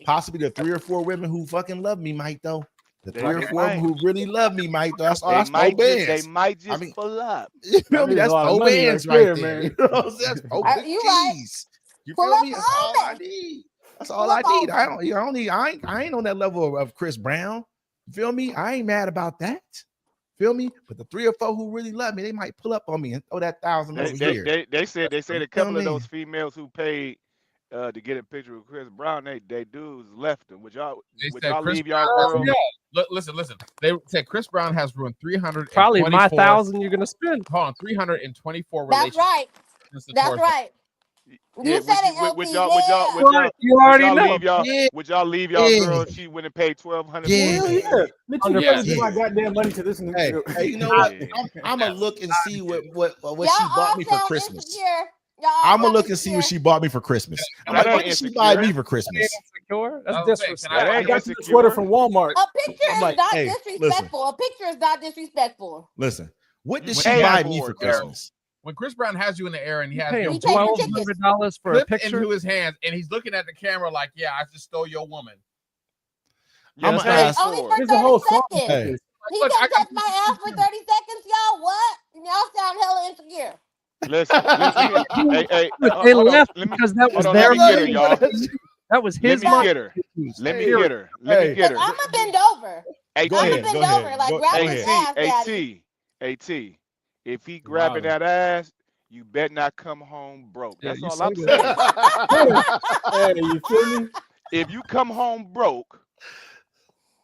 Possibly the 3 or 4 women who fucking love me might though. The 3 or 4 who really love me might though. That's four bands. They might just pull up. You feel me? That's 4 bands right there. You know what I'm saying? That's 4 big keys. You feel me? That's all I need. That's all I need. I ain't on that level of Chris Brown. You feel me? I ain't mad about that. Feel me? But the 3 or 4 who really love me, they might pull up on me and throw that $1,000 over here. They said a couple of those females who paid to get a picture with Chris Brown, they dudes left them. Would y'all leave y'all girl? Yeah. Listen. They said Chris Brown has ruined 300. Probably my $1,000 you're gonna spend. Hold on, 324 relationships. That's right. You said it. Would y'all leave y'all girl if she went and paid $1,200? Yeah. My goddamn money to this. Hey, you know what? I'm gonna look and see what she bought me for Christmas. I'm gonna look and see what she bought me for Christmas. I'm like, what did she buy me for Christmas? That's disrespectful. I got you a sweater from Walmart. A picture is not disrespectful. A picture is not disrespectful. Listen, what did she buy me for Christmas? When Chris Brown has you in the air and he has you $1,200 for a picture into his hands and he's looking at the camera like, yeah, I just stole your woman. I'm gonna ask only for 30 seconds. He can touch my ass for 30 seconds, y'all. What? Y'all sound hella insecure. Listen. They left because that was their money. Y'all. That was his money. Let me get her. I'm gonna bend over. Hey, I'm gonna bend over, like grab his ass. AT. If he grabbing that ass, you better not come home broke. That's all I'm saying. Hey, you feel me? if you come home broke,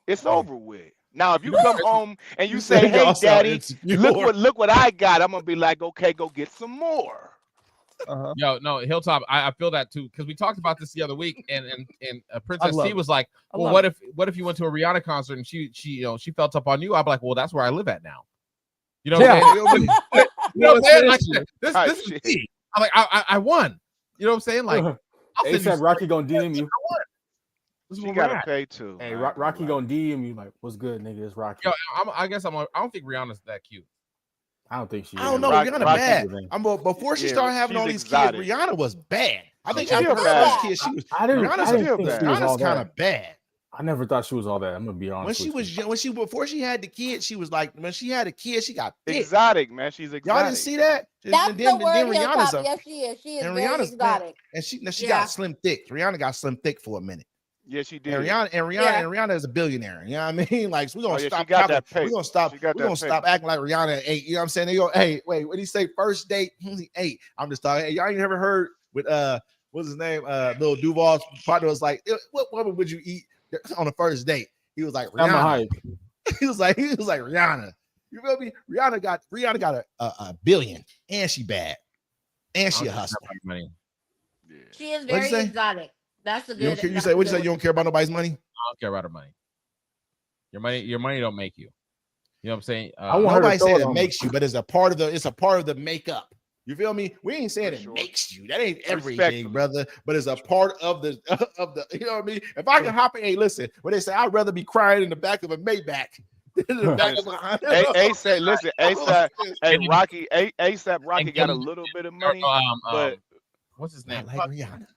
it's over with. Now, if you come home and you say, "Hey, Daddy, look what I got," I'm gonna be like, "Okay, go get some more." Yo, no, Hilltop, I feel that too, because we talked about this the other week, and Princess C was like, "Well, what if you went to a Rihanna concert and she felt up on you?" I'm like, "Well, that's where I live at now." You know what I'm saying? You know what I'm saying? Like, this is me. I'm like, I won. You know what I'm saying? Like, ASAP Rocky gonna DM you. She gotta pay too. Hey, Rocky gonna DM you like, "What's good, nigga? It's Rocky." Yo, I don't think Rihanna's that cute. I don't think she. I don't know. Rihanna bad. Before she started having all these exotic. kids, Rihanna was bad. I think after her bad. first kid, she was. Rihanna's kind of bad. I never thought she was all that. I'm gonna be honest. Before she had the kid, she was like, when she had a kid, she got thick. Exotic, man. She's exotic. Y'all didn't see that? That's the word. Yes, she is. She is very exotic. And she got slim thick. Rihanna got slim thick for a minute. Yeah, she did. And Rihanna is a billionaire. You know what I mean? Like, we're gonna stop talking. We're gonna stop acting like Rihanna ain't. You know what I'm saying? They go, "Hey, wait, what did he say? First date, 8." I'm just talking. Hey, y'all ain't never heard with what's his name? Lil Duval's partner was like, "What woman would you eat on the first date?" He was like, "Rihanna." he was like Rihanna. You feel me? Rihanna got a billion, and she bad, and she a hustler. She is very exotic. That's a good. You say what you say? You don't care about nobody's money? I don't care about her money. Your money don't make you. You know what I'm saying? Nobody said it makes you, but it's a part of the makeup. You feel me? We ain't saying it makes you. That ain't everything, brother. But it's a part of the you know what I mean? If I can hop in, hey, listen, when they say I'd rather be crying in the back of a Maybach. ASAP Rocky got a little bit of money, but what's his name? Like Rihanna.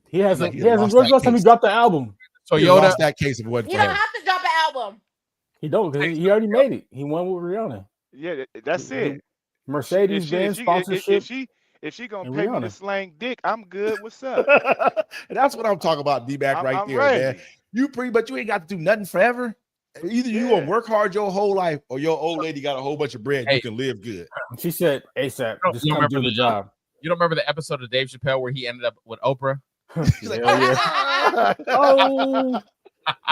He hasn't. When's the last time he dropped the album? So you lost that case of what? You don't have to drop an album. He don't, because he already made it. He won with Rihanna. Yeah, that's it. Mercedes-Benz sponsorship. If she gonna pay me to slang dick, I'm good. What's up? And that's what I'm talking about, D-Back, right there, man. But you ain't got to do nothing forever. Either you gonna work hard your whole life, or your old lady got a whole bunch of bread. You can live good. She said, ASAP, just come do the job. You don't remember the episode of Dave Chappelle where he ended up with Oprah? Like, oh,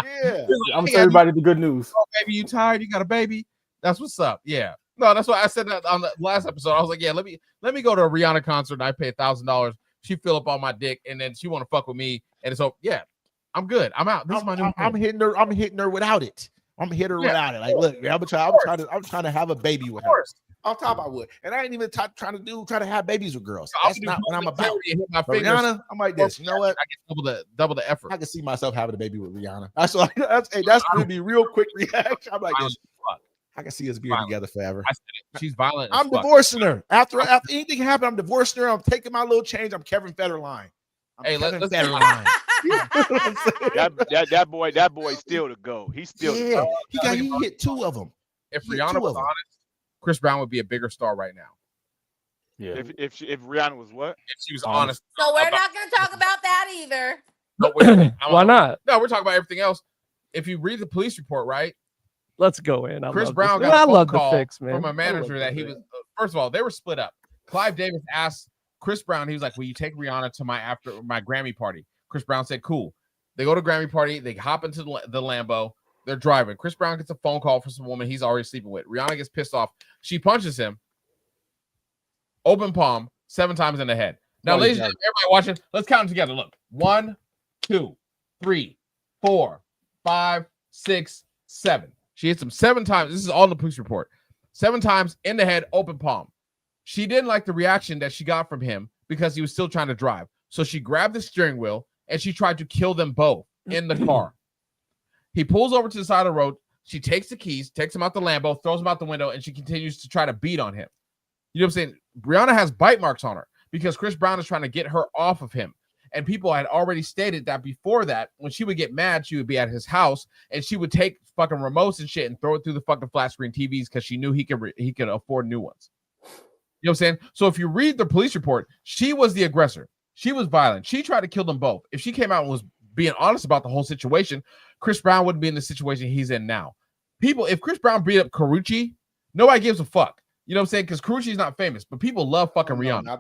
yeah. I'm telling everybody the good news. Oh, baby, you tired? You got a baby? That's what's up. Yeah. No, that's why I said that on the last episode. I was like, yeah, let me go to a Rihanna concert and I pay $1,000. She fill up on my dick and then she want to fuck with me. And so yeah, I'm good. I'm out. This is my new I'm hitting her without it. I'm hitting her without it. Like, look, man, I'm trying to have a baby with her. On top, I would, and I ain't even trying to have babies with girls. That's not what I'm about. Rihanna, I'm like this. You know what? I get double the effort. I can see myself having a baby with Rihanna. That's gonna be real quick reaction. I'm like this. I can see us being together forever. I said it. She's violent. I'm divorcing her. After anything happened, I'm divorcing her. I'm taking my little change. I'm Kevin Federline. Let's Federline. that boy still to go. He's still he hit 2 of them. If Rihanna was honest, Chris Brown would be a bigger star right now. Yeah. If Rihanna was what? If she was honest. So we're not going to talk about that either. No, why not? No, we're talking about everything else. If you read the police report, right? Let's go in. Chris Brown got a phone call from a manager that he was. First of all, they were split up. Clive Davis asked Chris Brown. He was like, "Will you take Rihanna to my Grammy party?" Chris Brown said, "Cool." They go to Grammy party. They hop into the Lambo. They're driving. Chris Brown gets a phone call from some woman he's already sleeping with. Rihanna gets pissed off. She punches him. Open palm 7 times in the head. Now, ladies and gentlemen, everybody watching, let's count them together. Look, 1, 2, 3, 4, 5, 6, 7. She hits him 7 times. This is all in the police report. 7 times in the head, open palm. She didn't like the reaction that she got from him because he was still trying to drive. So she grabbed the steering wheel and she tried to kill them both in the car. He pulls over to the side of the road. She takes the keys, takes him out the Lambo, throws him out the window, and she continues to try to beat on him. You know what I'm saying? Rihanna has bite marks on her because Chris Brown is trying to get her off of him. And people had already stated that before that, when she would get mad, she would be at his house and she would take fucking remotes and shit and throw it through the fucking flat screen TVs because she knew he could afford new ones. You know what I'm saying? So if you read the police report, she was the aggressor. She was violent. She tried to kill them both. If she came out and was being honest about the whole situation, Chris Brown wouldn't be in the situation he's in now. If Chris Brown beat up Karrueche, nobody gives a fuck. You know what I'm saying? Because Karuchi's not famous, but people love fucking Rihanna.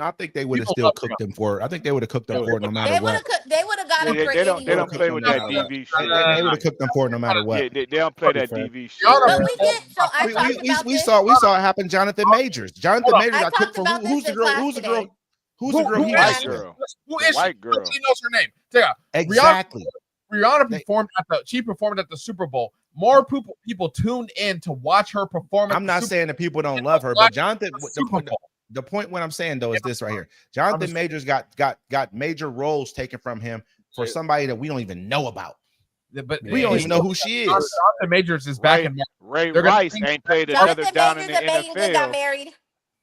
I think they would have still cooked him for it. I think they would have cooked him for it no matter what. They would have got him for it. They don't play with that DV shit. They would have cooked him for it no matter what. Yeah, they don't play that DV shit. But we did. So I talked about we this. saw it happen. Jonathan Majors. Jonathan Majors got cooked for who's the girl? Who's the girl? Who's the girl? White girl. Who is white girl? She knows her name. Exactly. Rihanna performed at the Super Bowl. More people tuned in to watch her perform. I'm not saying that people don't love her, but Jonathan. The point what I'm saying though is this right here. Jonathan Majors got major roles taken from him for somebody that we don't even know about. But we don't even know who she is. Jonathan Majors is back in Ray Rice ain't played another down in the NFL. Got married.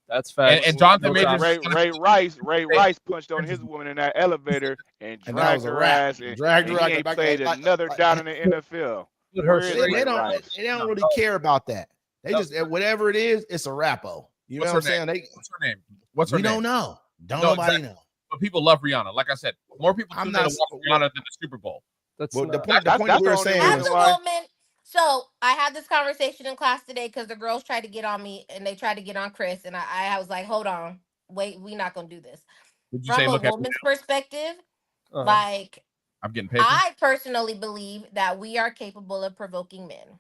That's fact. And Jonathan Majors, Ray Rice punched on his woman in that elevator and dragged her ass. And he ain't played another down in the NFL. They don't really care about that. They just whatever it is, it's a rappo. You know what I'm saying? What's her name? What's her name? We don't know. Nobody know. But people love Rihanna. Like I said, more people tune in to watch Rihanna than the Super Bowl. The point we were saying as a woman. So I had this conversation in class today because the girls tried to get on me and they tried to get on Chris, and I was like, hold on, wait, we're not gonna do this. From a woman's perspective, like I'm getting paid. I personally believe that we are capable of provoking men.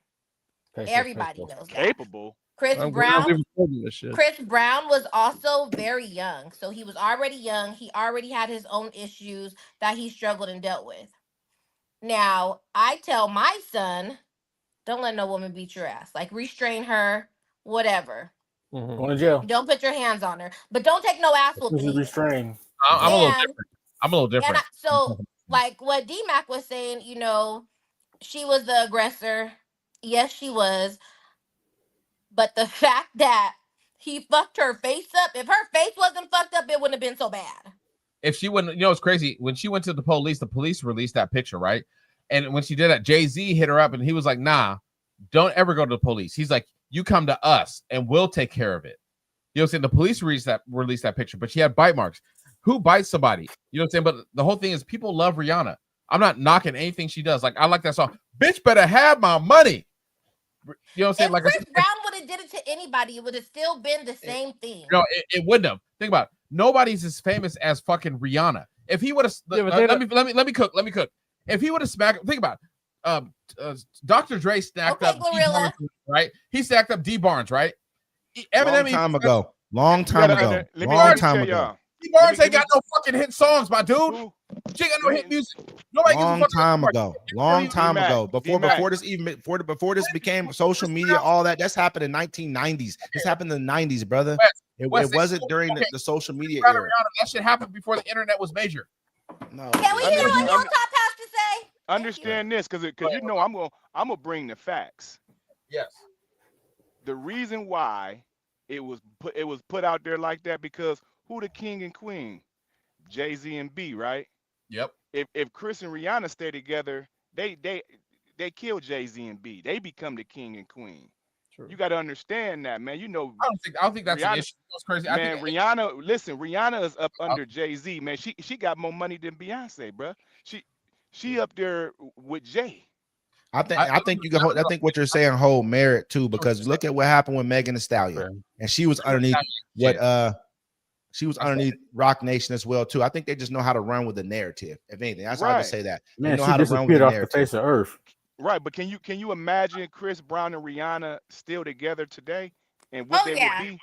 Everybody knows that. Capable. Chris Brown was also very young. So he was already young. He already had his own issues that he struggled and dealt with. Now, I tell my son, don't let no woman beat your ass. Like, restrain her, whatever. Going to jail. Don't put your hands on her. But don't take no ass whooping. Restrain. I'm a little different. So, like what D-Mac was saying, you know, she was the aggressor. Yes, she was. But the fact that he fucked her face up, if her face wasn't fucked up, it wouldn't have been so bad. If she wouldn't, you know, it's crazy. When she went to the police released that picture, right? And when she did that, Jay-Z hit her up and he was like, nah, don't ever go to the police. He's like, you come to us and we'll take care of it. You know what I'm saying? The police released that picture, but she had bite marks. Who bites somebody? You know what I'm saying? But the whole thing is people love Rihanna. I'm not knocking anything she does. Like, I like that song. Bitch better have my money. You know what I'm saying? If like Chris Brown would have did it to anybody, it would have still been the same thing. No, it wouldn't have. Think about it. Nobody's as famous as fucking Rihanna. If he would have, let me cook. If he would have smacked, think about it. Dr. Dre stacked up D Barnes, right? He stacked up D Barnes, right? Eminem long time ago. D Barnes ain't got no fucking hit songs, my dude. She ain't got no hit music. Nobody long time ago. Before this became social media, all that. That's happened in 1990s. This happened in the 90s, brother. It wasn't during the social media era. That shit happened before the internet was major. No. Can we hear what Hilltop has to say? Understand this, because you know I'm gonna bring the facts. Yes. The reason why it was put out there like that, because who the king and queen? Jay-Z and B, right? Yep. If Chris and Rihanna stay together, they kill Jay-Z and B. They become the king and queen. True. You got to understand that, man. You know, I don't think that's Rihanna, an issue. That's crazy. Man, Rihanna is up under Jay-Z, man. She got more money than Beyonce, bro. She up there with Jay. I think what you're saying hold merit too, because look at what happened with Megan Thee Stallion, and she was underneath underneath Rock Nation as well too. I think they just know how to run with the narrative. If anything, that's how I would say that. Man, they know how to run with the narrative. Off the face of earth. Right, but can you imagine Chris Brown and Rihanna still together today, and what would be?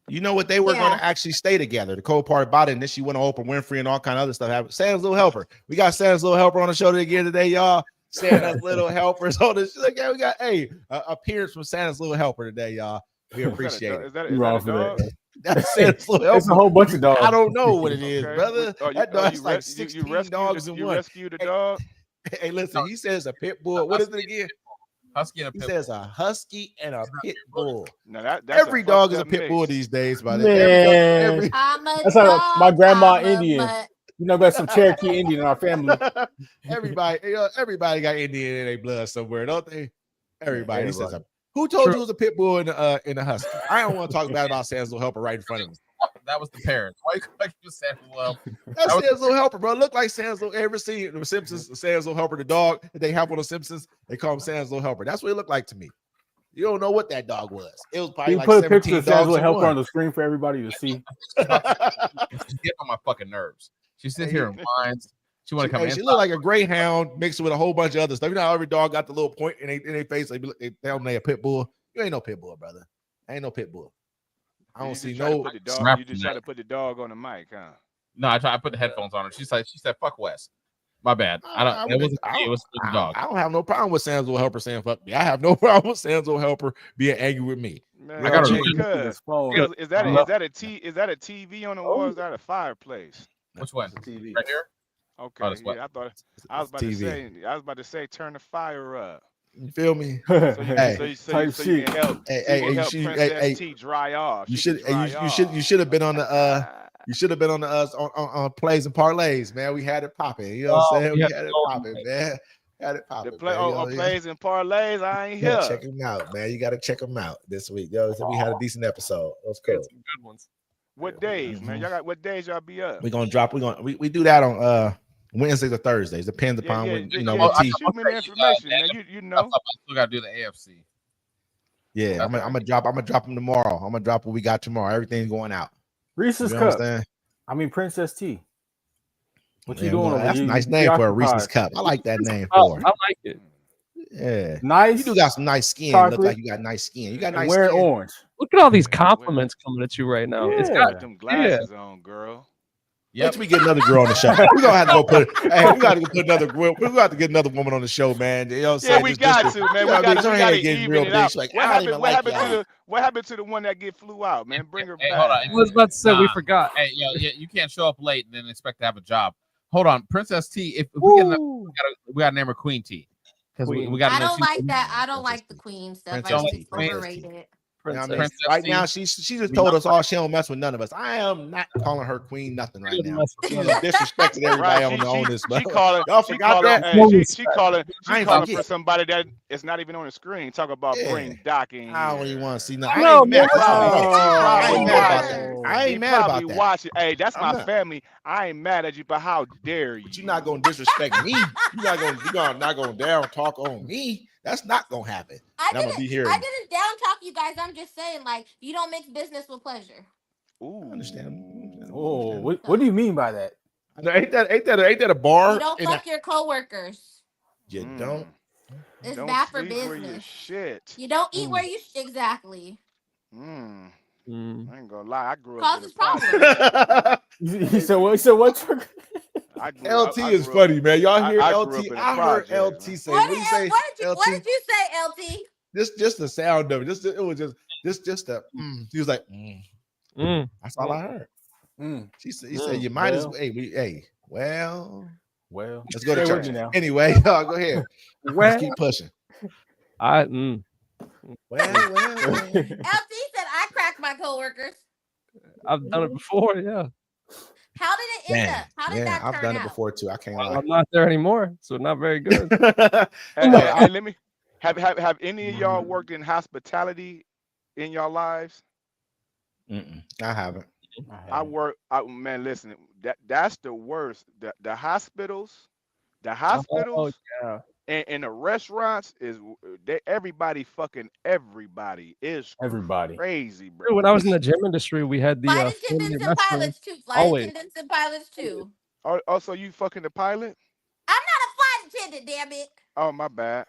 You know what, they were going to actually stay together. The cold part about it, and then she went on Oprah Winfrey and all kind of other stuff. Santa's Little Helper. We got Santa's Little Helper on the show again today, y'all. Santa's Little Helpers on this. Like, we got appearance from Santa's Little Helper today, y'all. We appreciate it. Is that a dog? That's Santa's Little Helper. It's a whole bunch of dogs. I don't know what it is, brother. That dog's like 16 dogs in one. You rescued a dog? Hey, listen, he says a pit bull. What is it again? Husky and a pit bull. He says a husky and a pit bull. Now that's every dog is a pit bull these days, by the way. That's how my grandma Indian. You know, got some Cherokee Indian in our family. Everybody got Indian in their blood somewhere, don't they? Everybody. He says, who told you it was a pit bull in a husky? I don't want to talk about Santa's Little Helper right in front of me. That was the parents. Why you Santa's Little Helper? That's Santa's Little Helper, bro. Look like Santa's Little. Ever seen the Simpsons? Santa's Little Helper, the dog that they have on the Simpsons, they call him Santa's Little Helper. That's what it looked like to me. You don't know what that dog was. It was probably You like put a picture 17 of Sands dogs with helper in on the screen for everybody to see. She's getting on my fucking nerves. She sits here and whines. She want to come in. She look like a greyhound mixed with a whole bunch of other stuff. You know how every dog got the little point in their face. They tell them they a pit bull. You ain't no pit bull, brother. Ain't no pit bull. I don't see no. You just try to put the dog on the mic, huh? No, I put the headphones on her. She said, "Fuck Wes." My bad. It wasn't me. It was the dog. I don't have no problem with Sam's little helper saying "fuck me." I have no problem with Sam's little helper being angry with me. Man, I got is that a TV on the wall? Or is that a fireplace? Which one? TV right here. Okay, I was about to say, turn the fire up. You feel me? So you can help. Princess T dry off. You should have been on the You should have been on the on plays and parlays, man. We had it popping. You know what I'm saying? We had it popping, man. Had it popping. On plays and parlays, I ain't here. Check them out, man. You got to check them out this week. Yo, so we had a decent episode. That was cool. Some good ones. What days, man? Y'all got what days y'all be up? We're gonna drop. We do that on Wednesdays or Thursdays. Depends upon when shoot me the information, man. You know. I still gotta do the AFC. Yeah, I'm gonna drop them tomorrow. I'm gonna drop what we got tomorrow. Everything's going out. Reese's Cup. I mean Princess T. What you doing? That's a nice name for a Reese's Cup. I like that name for it. I like it. Yeah, nice. You do got some nice skin. Chocolate. Look like you got nice skin. You got nice wearing skin. Orange. Look at all these compliments coming at you right now. Yeah. It's got them glasses on, girl. Wait till we get another girl on the show. We're gonna have to go put. Hey, we got to put another. We got to get another woman on the show, man. You know what I'm saying? Yeah, we got to, man. We got to even it out. Like, what happened to the one that flew out, man? Bring her back. Hold on. I was about to say we forgot. Hey, you can't show up late and then expect to have a job. Hold on, Princess T. If we get we got to name her Queen T. Because we got. I don't like that. I don't like the Queen stuff. I think it's overrated. Right now, she just told us all she don't mess with none of us. I am not calling her queen nothing right now. She's disrespecting everybody on this. Y'all forgot that. She calling for somebody that is not even on the screen. Talk about brain docking. I don't even want to see nothing. I ain't mad about that. Watching. Hey, that's my family. I ain't mad at you, but how dare you? But you're not gonna disrespect me. You're not gonna down talk on me. That's not gonna happen. I didn't down talk you guys. I'm just saying, like, you don't mix business with pleasure. Ooh, I understand. Oh, what do you mean by that? Ain't that a bar? You don't fuck your coworkers. You don't. It's bad for business. Shit. You don't eat where you exactly. I ain't gonna lie. I grew up. Causes problems. He said what? LT is funny, man. Y'all hear LT? I heard LT say. What did you say, LT? Just the sound of it. It was just a. He was like, That's all I heard. He said, you might as well. Well, let's go to church now. Anyway, go ahead. Let's keep pushing. LT said I cracked my coworkers. I've done it before, yeah. How did it end up? How did that turn out? I've done it before too. I can't lie. I'm not there anymore, so not very good. Hey, let me have any of y'all worked in hospitality in your lives? I haven't. Man, listen, that's the worst. The hospitals, and the restaurants everybody fucking everybody is crazy, bro. Dude, when I was in the gym industry, we had the flight attendants and pilots too. Flight attendants and pilots too. Oh, so you fucking the pilot? I'm not a flight attendant, damn it. Oh, my bad.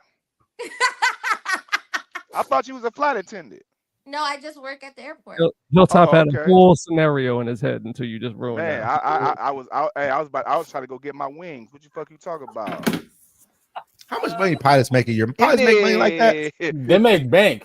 I thought you was a flight attendant. No, I just work at the airport. Hilltop had a whole scenario in his head until you just ruined it. Man, I was trying to go get my wings. What you talking about? How much money pilots make a year? Pilots make money like that? They make bank.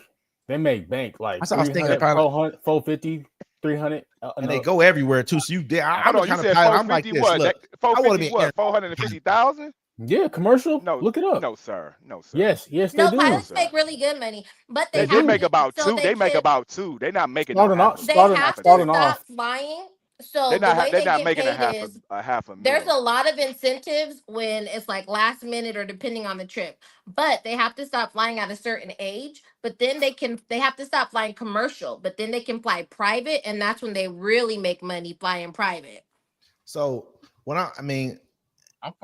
Like I was thinking 450, 300. And they go everywhere too. So I'm the kind of pilot. I'm like this. Look, I want to be 450,000. Yeah, commercial. No, look it up. No, sir. Yes, they do. Pilots make really good money, but they make about two. They make about two. They're not making. They have to stop flying. So they're not making a half a million. There's a lot of incentives when it's like last minute or depending on the trip, but they have to stop flying at a certain age. But then they have to stop flying commercial, but then they can fly private, and that's when they really make money flying private. So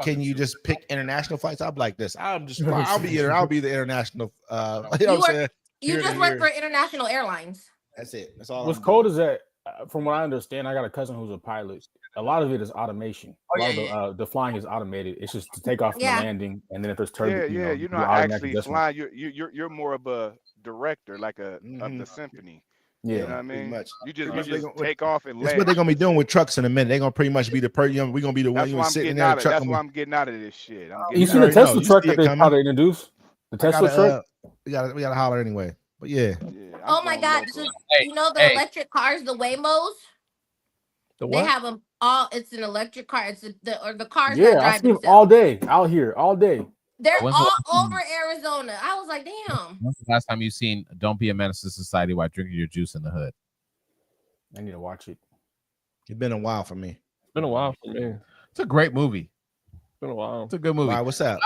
can you just pick international flights? I'm like this. I'll be the international. You know what I'm saying? You just work for International Airlines. That's it. That's all. What's cold is that, from what I understand, I got a cousin who's a pilot. A lot of it is automation. The flying is automated. It's just to take off from the landing, and then if there's turbulence, you're not actually flying. You're more of a director, like of the symphony. Yeah, you know what I mean. Much. You just take off and land. That's what they're gonna be doing with trucks in a minute. They're gonna pretty much be the we're gonna be the one you sitting there. That's why I'm getting out of this shit. You see the Tesla truck that they probably introduced? The Tesla truck. We gotta holler anyway. But yeah. Oh my God! So, you know the electric cars, the Waymos. The what? They have them all. It's an electric car. It's the cars. Yeah, that drive I see them all day out here, all day. They're all over Arizona. I was like, damn. When's the last time you seen "Don't Be a Menace to Society" while drinking your juice in the hood? I need to watch it. It's been a while for me. It's been a while for me. It's a great movie. It's been a while. It's a good movie. Wow, what's up?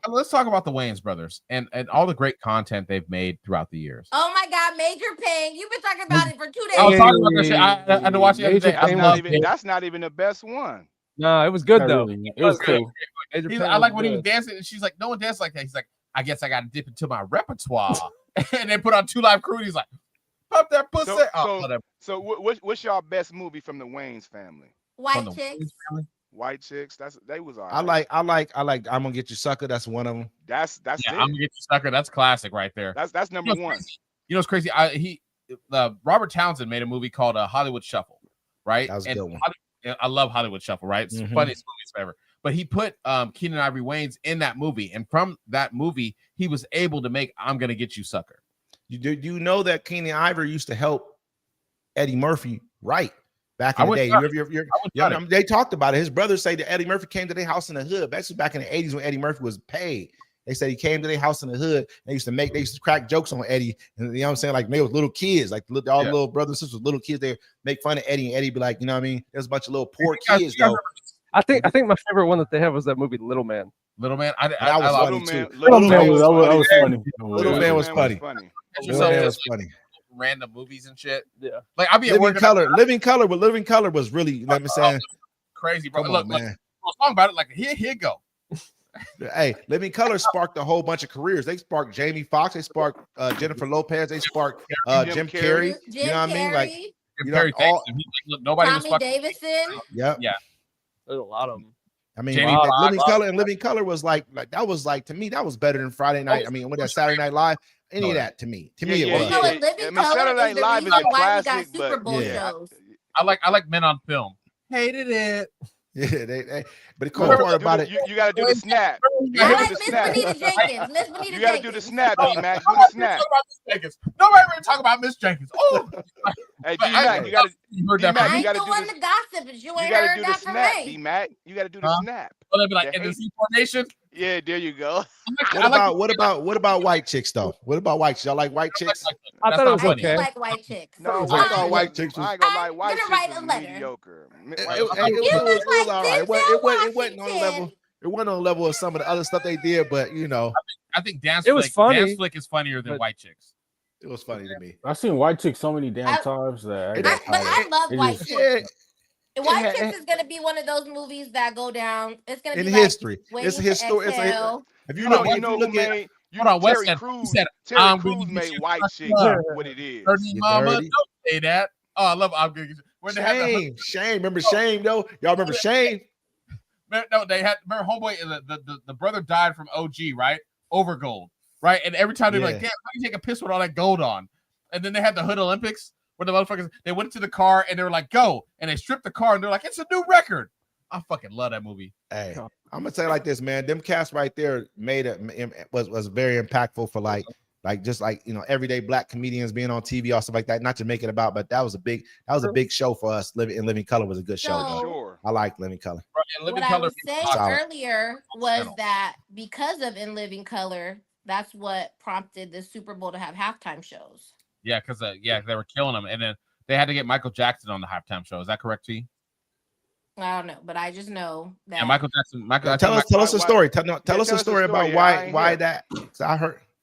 Let's talk about the Wayans brothers and all the great content they've made throughout the years. Oh my God, Major Payne. You've been talking about it for 2 days. I was talking about this shit. I had to watch it the other day. That's not even the best one. No, it was good though. Really. It was cool. I like when he was dancing, and she's like, "No one dances like that." He's like, "I guess I got to dip into my repertoire." And they put on 2 Live Crew. And he's like, "Pop that pussy." So what's y'all best movie from the Wayans family? White Chicks. White Chicks. They was all right. I like. I'm Gonna Get You Sucker. That's one of them. That's it. I'm Gonna Get You Sucker. That's classic right there. That's number one. You know what's crazy? Robert Townsend made a movie called Hollywood Shuffle, right? That was a good one. I love Hollywood Shuffle, right? It's the funniest movies ever. But he put Keenen Ivory Wayans in that movie, and from that movie, he was able to make "I'm Gonna Get You Sucker." You know that Keenen Ivory used to help Eddie Murphy write back in the day. They talked about it. His brothers say that Eddie Murphy came to their house in the hood. That's back in the 80s when Eddie Murphy was paid. They said he came to their house in the hood. They used to crack jokes on Eddie. And you know what I'm saying? Like they were little kids, like all the little brothers and sisters, little kids. They make fun of Eddie, and Eddie be like, you know what I mean? There's a bunch of little poor kids though. I think my favorite one that they have was that movie Little Man. Little Man, that was funny too. Little Man was funny. Little Man was funny. Little Man was funny. Random movies and shit. Yeah, like I'll be at work. Living Color was really. Let me say, crazy, bro. Come Look, on, man. I was talking about it. Like here go. Hey, Living Color sparked a whole bunch of careers. They sparked Jamie Foxx. They sparked Jennifer Lopez. They sparked Jim Carrey. You know what I mean? Like Jim Carrey. Nobody Tommy was Davidson. Yeah. There's a lot of them. I mean, Living Color was like that was like to me that was better than Friday Night. I mean, with that Saturday Night Live, any of that to me. To me, it was. Living Color Saturday is the Live reason is a why we got classic, Super Bowl shows. I like Men on Film. Hated it. Yeah, but the cool part about it, you got to do the snap. I like Miss Bonita Jenkins. Miss Bonita Jenkins. You got to do the snap, D-Mac. Do the snap. Nobody ever talk about Miss Jenkins. Oh, hey, D-Mac, you got to. I ain't the one to gossip, but you ain't heard that from me. D-Mac, you got to do the snap. Oh, they'd be like, in the Z formation. Yeah, there you go. What about white chicks though? What about white chicks? Y'all like white chicks? I thought it was okay. I like white chicks. No, I thought white chicks. I ain't gonna lie, white chicks write a was letter. mediocre. It was all right. It wasn't on the level. It wasn't on the level of some of the other stuff they did, but you know, I think Dance was funny. Dance Flick is funnier than White Chicks. It was funny to me. I've seen White Chicks so many damn times that I love White Chicks. White Chicks is gonna be one of those movies that go down. It's gonna be in history. It's a history. If you look at Terry Crews made White Chicks what it is. Mama, don't say that. Oh, I love it. Shame. Remember Shame though? Y'all remember Shame? No, they had. Remember Homeboy? The brother died from OG, right? Over gold, right? And every time they're like, "Damn, how do you take a piss with all that gold on?" And then they had the Hood Olympics where the motherfuckers they went to the car and they were like, "Go!" And they stripped the car and they're like, "It's a new record." I fucking love that movie. Hey, I'm gonna say it like this, man. Them cats right there was very impactful for like just like you know everyday black comedians being on TV or stuff like that. Not to make it about, but that was a big show for us. Living Color was a good show. So, sure. I like Living Color. What I was saying earlier was that because of In Living Color, that's what prompted the Super Bowl to have halftime shows. Yeah, because they were killing them, and then they had to get Michael Jackson on the halftime show. Is that correct, T? I don't know, but I just know that Michael Jackson. Tell us a story. Tell us a story about why that.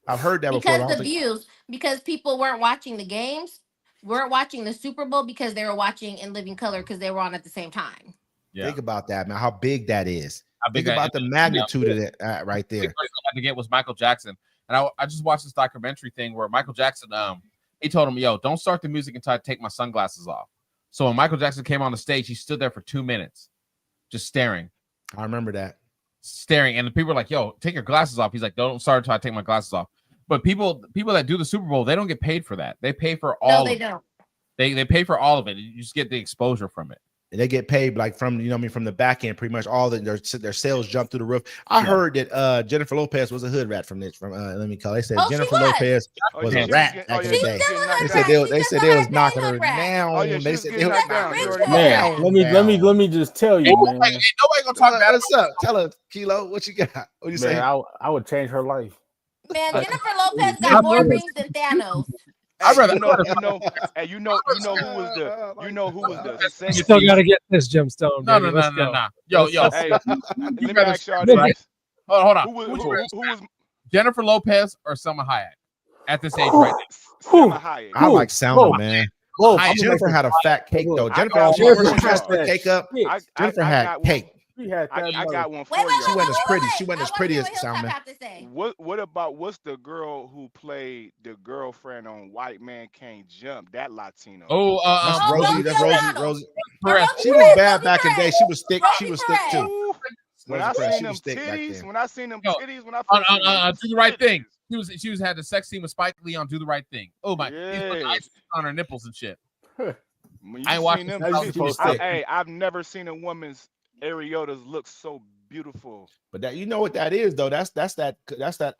I've heard that before. Because the views, because people weren't watching the games, weren't watching the Super Bowl because they were watching In Living Color because they were on at the same time. Yeah. Think about that, man. How big that is. Think about the magnitude of that right there. The first I had to get was Michael Jackson, And I just watched this documentary thing where Michael Jackson, he told him, yo, don't start the music until I take my sunglasses off. So when Michael Jackson came on the stage, he stood there for 2 minutes, just staring. I remember that. Staring. And the people were like, yo, take your glasses off. He's like, don't start until I take my glasses off. But people that do the Super Bowl, they don't get paid for that. They pay for all. No, they don't. They pay for all of it. You just get the exposure from it. They get paid like from, you know what I mean, from the back end, pretty much all their sales jump through the roof. I heard that Jennifer Lopez was a hood rat from let me call. They said Jennifer Lopez was a rat back in the day. They said they was knocking her down. They said they was knocking her down. Man, let me just tell you, man. Nobody gonna talk about us up. Tell her, Kilo, what you got? What you say? I would change her life. Man, Jennifer Lopez got more rings than Thanos. I'd rather you know who was the you still gotta get this gemstone. No. Yo. Hey, let me ask y'all this. Hold on. Who was Jennifer Lopez or Selma Hayek at this age right now? Selma Hayek. I like Selma, man. Jennifer had a fat cake though. Jennifer dressed the cake up. Jennifer had cake. I got one for you. She wasn't as pretty. She wasn't as pretty as Selma. What's the girl who played the girlfriend on White Man Can't Jump? That Latino. That's Rosie. She was bad back in the day. She was thick. She was thick too. When I seen them titties, when I Do the Right Thing. She was had the sex scene with Spike Lee on Do the Right Thing. Oh my, he's putting ice on her nipples and shit. I ain't watching them. Hey, I've never seen a woman's areolas look so beautiful. But that, you know what that is though? That's that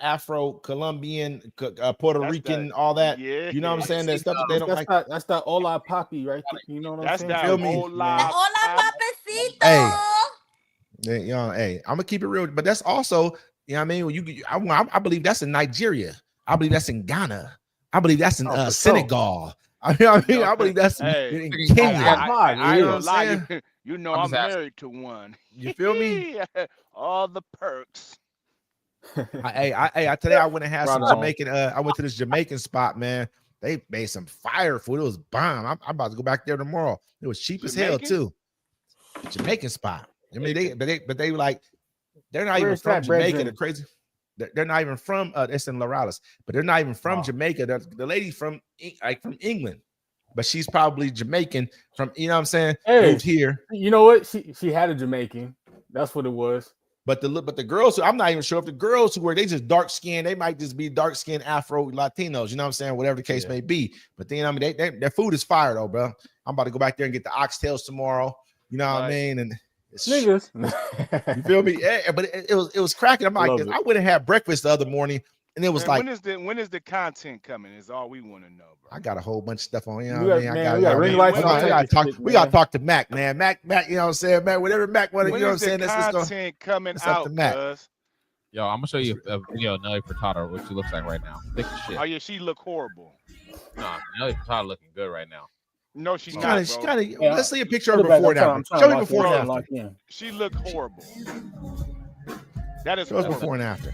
Afro-Colombian, Puerto Rican, all that. Yeah, you know what I'm saying? That stuff that they don't like. That's that Hola Papi, right? You know what I'm saying? That's that Hola Papacito. Hey, I'm gonna keep it real, but that's also, you know what I mean? I believe that's in Nigeria. I believe that's in Ghana. I believe that's in Senegal. I believe that's in Kenya. I don't lie. You know, I'm married to one. You feel me? All the perks. I today I went and had some Jamaican. I went to this Jamaican spot, man. They made some fire food. It was bomb. I'm about to go back there tomorrow. It was cheap as hell too. Jamaican spot. I mean, they like, they're not even from Jamaica. They're crazy. They're not even from. It's in Laurales, but they're not even from Jamaica. The lady from England. But she's probably Jamaican from, you know what I'm saying? Moved here. You know what? She had a Jamaican. That's what it was. But the girls, I'm not even sure if the girls who were, they just dark skinned, they might just be dark skinned Afro Latinos, you know what I'm saying? Whatever the case may be. But then, I mean, their food is fire though, bro. I'm about to go back there and get the oxtails tomorrow. You know what I mean? And it's niggas. You feel me? Yeah, but it was cracking. I'm like, I went and had breakfast the other morning. And it was like, when is the content coming? Is all we want to know, bro. I got a whole bunch of stuff on. You know what I mean? We got to talk to Mac, man. Mac, you know what I'm saying? Mac, whatever Mac wanted, you know what I'm saying? When is the content coming out, Mac? Yo, I'm gonna show you a video of Nelly Furtado, what she looks like right now. Thick as shit. Oh yeah, she look horrible. Nah, Nelly Furtado looking good right now. No, she's not. Let's see a picture of her before and after. Show me before and after. She look horrible. That is before and after.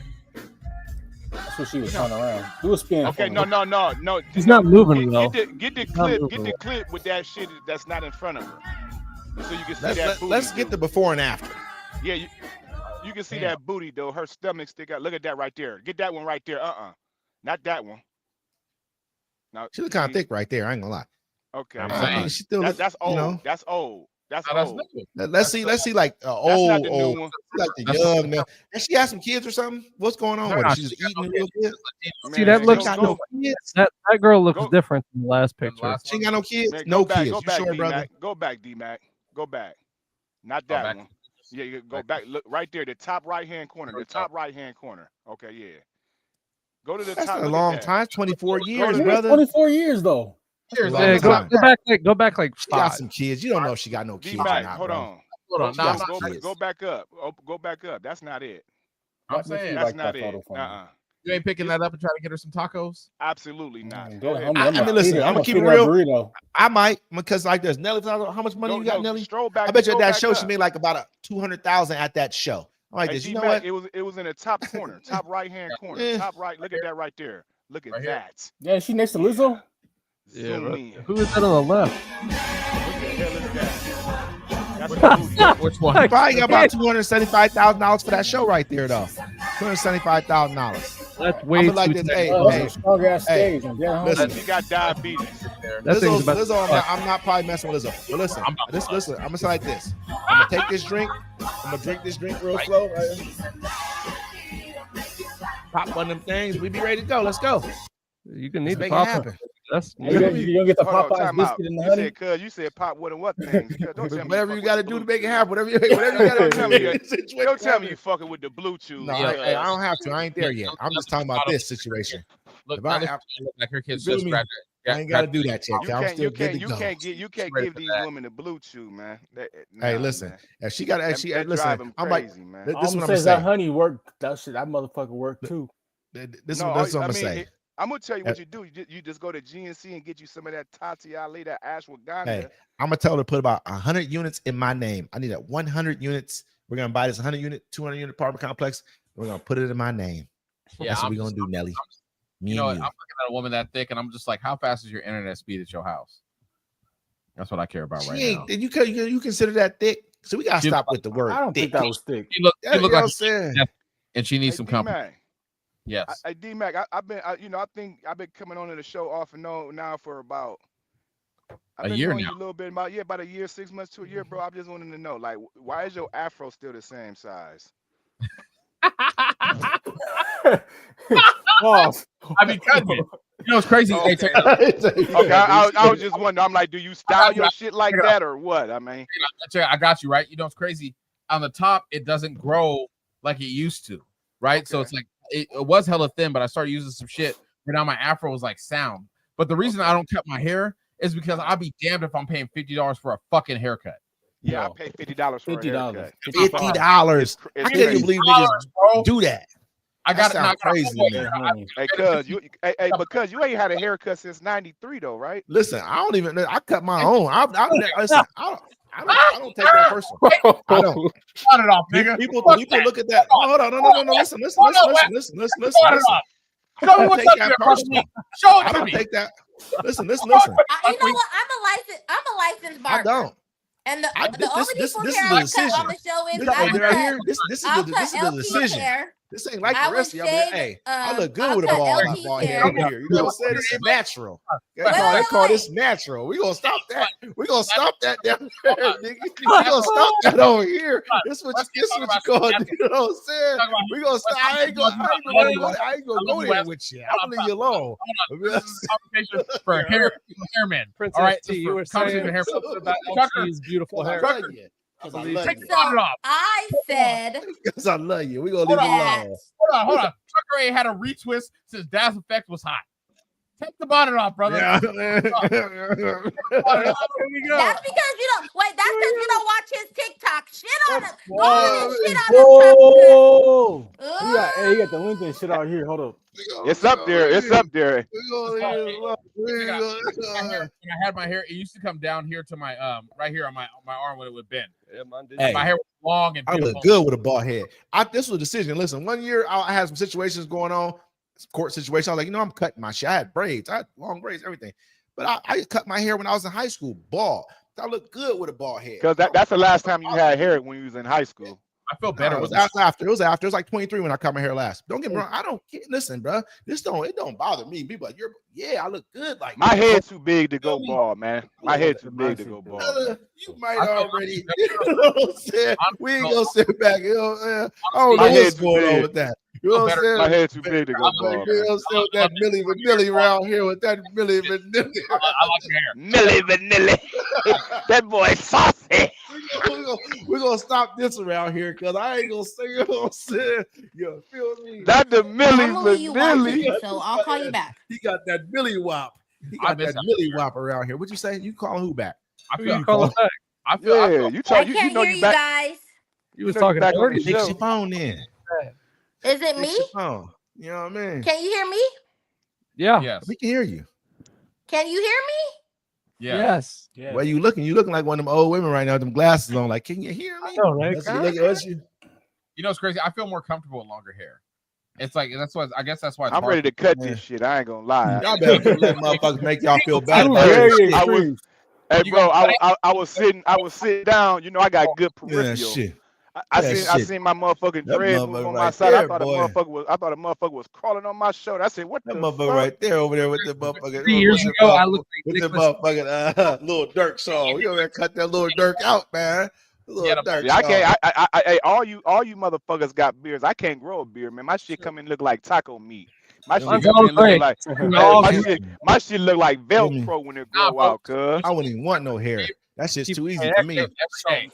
That's what she was turning around. Do a spin. Okay, no. He's not moving though. Get the clip with that shit that's not in front of her, so you can see that. Let's get the before and after. Yeah, you can see that booty though. Her stomach stick out. Look at that right there. Get that one right there. Not that one. Now she look kind of thick right there. I ain't gonna lie. Okay, she still that's old. You know? That's old. That's old. Let's see like old, like the young. And she has some kids or something. What's going on with her? She's eating real good. See, that looks that girl looks different than the last picture. She ain't got no kids. No kids. Go back, sure, brother? Go back, D-Mac. Go back. Not that one. Yeah, you go back. Look right there, the top right hand corner. The top right hand corner. Okay, yeah. Go to the top. That's a long time. 24 years, brother. 24 years though. Yeah, go back like 5. She got some kids. You don't know if she got no kids. Hold on. Go back up. Go back up. That's not it. I'm saying that's not it. You ain't picking that up and trying to get her some tacos? Absolutely not. I mean, listen, I'm gonna keep it real. I might, because like there's Nelly. How much money you got, Nelly? I bet you at that show she made like about 200,000 at that show. I'm like this. You know what? It was in the top corner, top right hand corner, top right. Look at that right there. Look at that. Yeah, she next to Lizzo. Yeah, who is that on the left? Which one? You probably got about $275,000 for that show right there, though. $275,000. That's way like too this. tight. Hey, strong ass stage. listen. You got diabetes. Lizzo, I'm not probably messing with Lizzo. But listen, listen. I'm gonna say like this. I'm gonna take this drink. I'm gonna drink this drink real slow. Right? Pop one of them things. We be ready to go. Let's go. You can need to Make it pop happen. That's You gonna get the Hold on, Popeyes time out. biscuit and the You honey? said, cuz you said pop what and what things. Don't tell me Whatever you fuck got to with do the to blue make it happen. Whatever you got to do. Don't tell me you fucking with the blue chew. No, I don't have to. I ain't there yet. I'm just talking about this situation. Look, If I- like her kids feel just me? graduated. I ain't got to do that yet. You I'm can't, still you good can't, to go. you can't Ready give for these that. women the blue chew, man. Hey, listen. If she got, that listen. drive them I'm like, crazy, man. this is what I'm says gonna that say. honey work. That shit, that motherfucker work too. This is what I'm gonna say. I'm gonna tell you what you do. You just go to GNC and get you some of that Tati Ali, that ashwagandha. Hey, I'm gonna tell her to put about 100 units in my name. I need that 100 units. We're gonna buy this 100 unit, 200 unit apartment complex. We're gonna put it in my name. Yeah, That's what we're gonna do, Nelly. Me I'm and you. looking at a woman that thick, and I'm just like, how fast is your internet speed at your house? That's what I care about right now. You consider that thick? So we gotta stop with the word. I don't think that was thick. You look like I'm saying. and she needs some company. Yes. D-Mac, I've been, I think I've been coming on to the show off and on now for about a year now. A little bit about a year, 6 months to a year, bro. I just wanted to know, like, why is your afro still the same size? Pause. I mean, cut me. You know, it's crazy. Okay, I was just wondering. I'm like, do you style your shit like that or what? I mean, I got you right. You know, it's crazy. On the top, it doesn't grow like it used to, right? Okay. So it's like it was hella thin, but I started using some shit. And now my afro is like sound. But the reason I don't cut my hair is because I'll be damned if I'm paying $50 for a fucking haircut. Yeah, I pay $50 for a haircut. $50. I can't even believe niggas do that. I got it crazy, man. Hey, because you ain't had a haircut since '93 though, right? Listen, I don't even. I cut my own. Listen, I don't take that personal. I don't. Cut it off, nigga. People look at that. Oh, hold on, no. Listen. Show me what's up there. Show it to me. Take that. Listen. You know what? I'm a licensed barber. I don't. And the only people here I cut on the show is this is the decision. This ain't like the rest of y'all. Hey, I look good with a ball hair over here. You know what I'm saying? This is natural. They call this natural. We're gonna stop that. We're gonna stop that down there, nigga. We're gonna stop that over here. This is what you call it. You know what I'm saying? We're gonna stop. I ain't gonna go there with you. I'm gonna leave you alone. This is a conversation for hairmen. All right, you were saying about LT's beautiful hair. I said because I love you. We're gonna leave it alone. Hold on. Trucker ain't had a retwist since Das Effect was hot. Take the bonnet off, brother. Yeah. That's because you don't wait. That's because you don't watch his TikTok. Shit on him. Go on and shit on him. Hey, you got the link and shit out here. Hold up. It's up there. It's up there. When I had my hair, it used to come down here to my right here on my arm when it would bend. Hey, my hair was long and beautiful. I look good with a bald head. This was a decision. Listen, one year I had some situations going on, court situation. I was like, I'm cutting my shit. I had braids. I had long braids, everything. But I cut my hair when I was in high school, bald. I look good with a bald head. Because that's the last time you had hair when you was in high school. I feel better. It was after. It was like 23 when I cut my hair last. Don't get me wrong. I don't listen, bro. It don't bother me. People like, I look good. Like my head's too big to go bald, man. My head's too big to go bald. You might already. You know what I'm saying? We ain't gonna sit back. You know what I'm saying? I don't know what's going on with that. You know what I'm saying? My head's too big to go bald. You know what I'm saying? That Milli Vanilli around here with that Milli Vanilli. I like your hair. Milli Vanilli. That boy saucy. We're gonna stop this around here because I ain't gonna say what I'm saying. You feel me? That the Milli Vanilli. So I'll call you back. He got that Milli Wop. He got that Milli Wop around here. What you say? You calling who back? I feel calling back. I can't hear you guys. You was talking back on Fix your phone in. Is it me? You know what I mean? Can you hear me? Yeah. Yes. We can hear you. Can you hear me? Yeah. Yes. Yeah. Well, you looking like one of them old women right now with them glasses on. Like, can you hear me? I know, right? You know, it's crazy. I feel more comfortable with longer hair. It's like that's why I guess that's why I'm ready to cut this shit. I ain't gonna lie. Y'all better let motherfuckers make y'all feel bad. Hey, bro, I was sitting down. I got good peripheral. Yeah, shit. I seen my motherfucking dread move on my side. I thought a motherfucker was crawling on my shoulder. I said, "What the motherfucker fuck?" right there over there with the motherfucker. 3 years ago, I looked with the motherfucking Lil Durk song. We gonna cut that Lil Durk out, man. Yeah, I can't. I all you motherfuckers got beards. I can't grow a beard, man. My shit come and look like taco meat. My shit come and look like my shit look like Velcro when it grow out. Cuz I wouldn't even want no hair. That shit's too easy for me.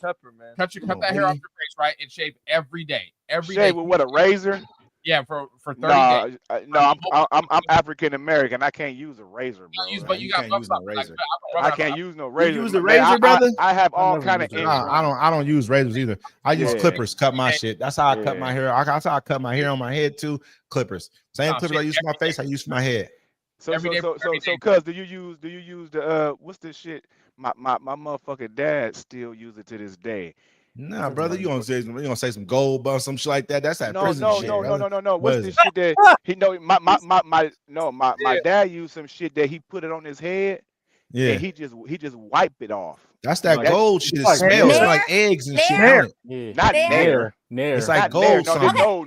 Pepper, man. Cut that hair off your face, right, and shave every day. Every day day with what, a razor? Yeah, for 30 days. No, I'm African American. I can't use a razor, bro. But you can't use no razor. I can't use no razor. You use the razor, brother? I have all kind of. I don't use razors either. I use clippers. Cut my shit. That's how I cut my hair. That's how I cut my hair on my head too. Clippers. Same clippers I use for my face. I use for my head. So, cuz, do you use the what's this shit? My motherfucking dad still use it to this day. Nah, brother, you gonna say some gold bun, some shit like that? That's that prison shit. No. What's this shit that he know? My dad used some shit that he put it on his head. Yeah, and he just wiped it off. That's that gold shit. It smells like eggs and shit. Not nair. It's like gold. No.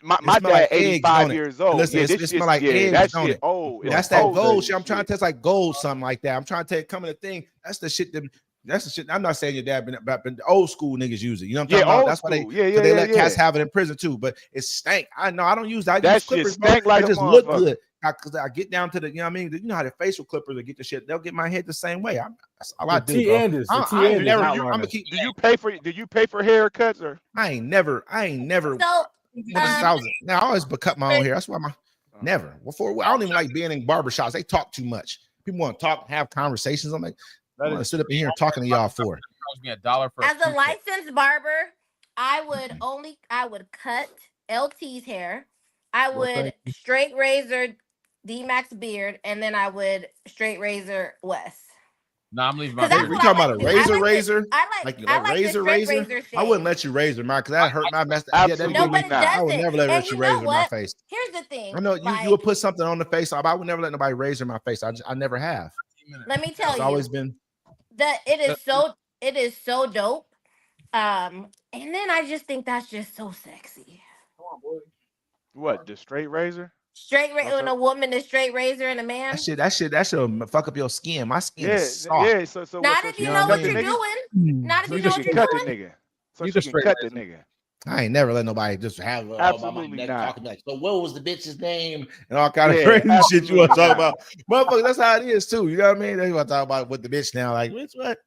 My dad 85 years old. Listen, it smells like eggs. That shit old. That's that gold shit. I'm trying to taste like gold, something like that. I'm trying to come in a thing. That's the shit that. That's the shit. I'm not saying your dad, but the old school niggas use it. You know what I'm talking about? That's why they let cats have it in prison too. But it stank. I know. I don't use that. That shit stank like it just look good. Because I get down to the, you know what I mean? You know how the facial clippers will get the shit. They'll get my head the same way. That's all I do. Do you pay for haircuts or? I ain't never. So, now I always cut my own hair. That's why never. Before I don't even like being in barbershops. They talk too much. People want to talk, have conversations. I'm like, I want to sit up in here and talking to y'all for. As a licensed barber, I would cut LT's hair. I would straight razor D-Max beard, and then I would straight razor Wes. No, I'm leaving my beard. We talking about a razor? I like razor. I wouldn't let you razor mine because that hurt my mess. Absolutely not. I would never let you razor my face. Here's the thing. I know you would put something on the face. I would never let nobody razor my face. I never have. Let me tell you. It's always been. That it is so dope. And then I just think that's just so sexy. Come on, boy. What, the straight razor? Straight razor, when a woman is straight razor and a man. That shit fuck up your skin. My skin is soft. Yeah, so not if you know what you're doing. Not if you know what you're doing. The nigga. So you can cut the nigga. I ain't never let nobody just have absolutely not. Talking like, so what was the bitch's name and all kind of crazy shit you want to talk about. Motherfucker, that's how it is too. You know what I mean? They want to talk about what the bitch now. Like, bitch, what?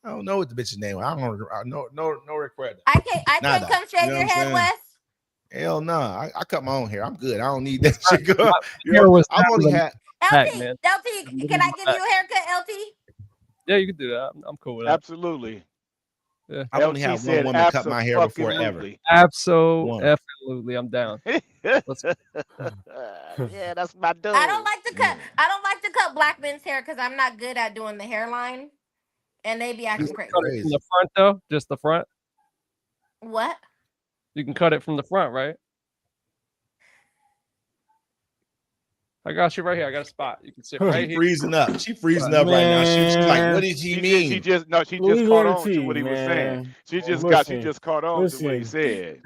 I don't know what the bitch's name. I don't no regret. I can't come shave your head, Wes. Hell no. I cut my own hair. I'm good. I don't need that shit. I've only had LT, can I give you a haircut, LT? Yeah, you can do that. I'm cool with that. Absolutely. Yeah. I've only had one woman cut my hair before ever. Absolutely, I'm down. Yeah, that's my dude. I don't like to cut black men's hair because I'm not good at doing the hairline, and they be acting crazy. Cut it from the front though, just the front. What? You can cut it from the front, right? I got you right here. I got a spot. You can sit right here. Freezing up. She freezing up right now. She's like, what did he mean? She just caught on to what he was saying. She just caught on to what he said.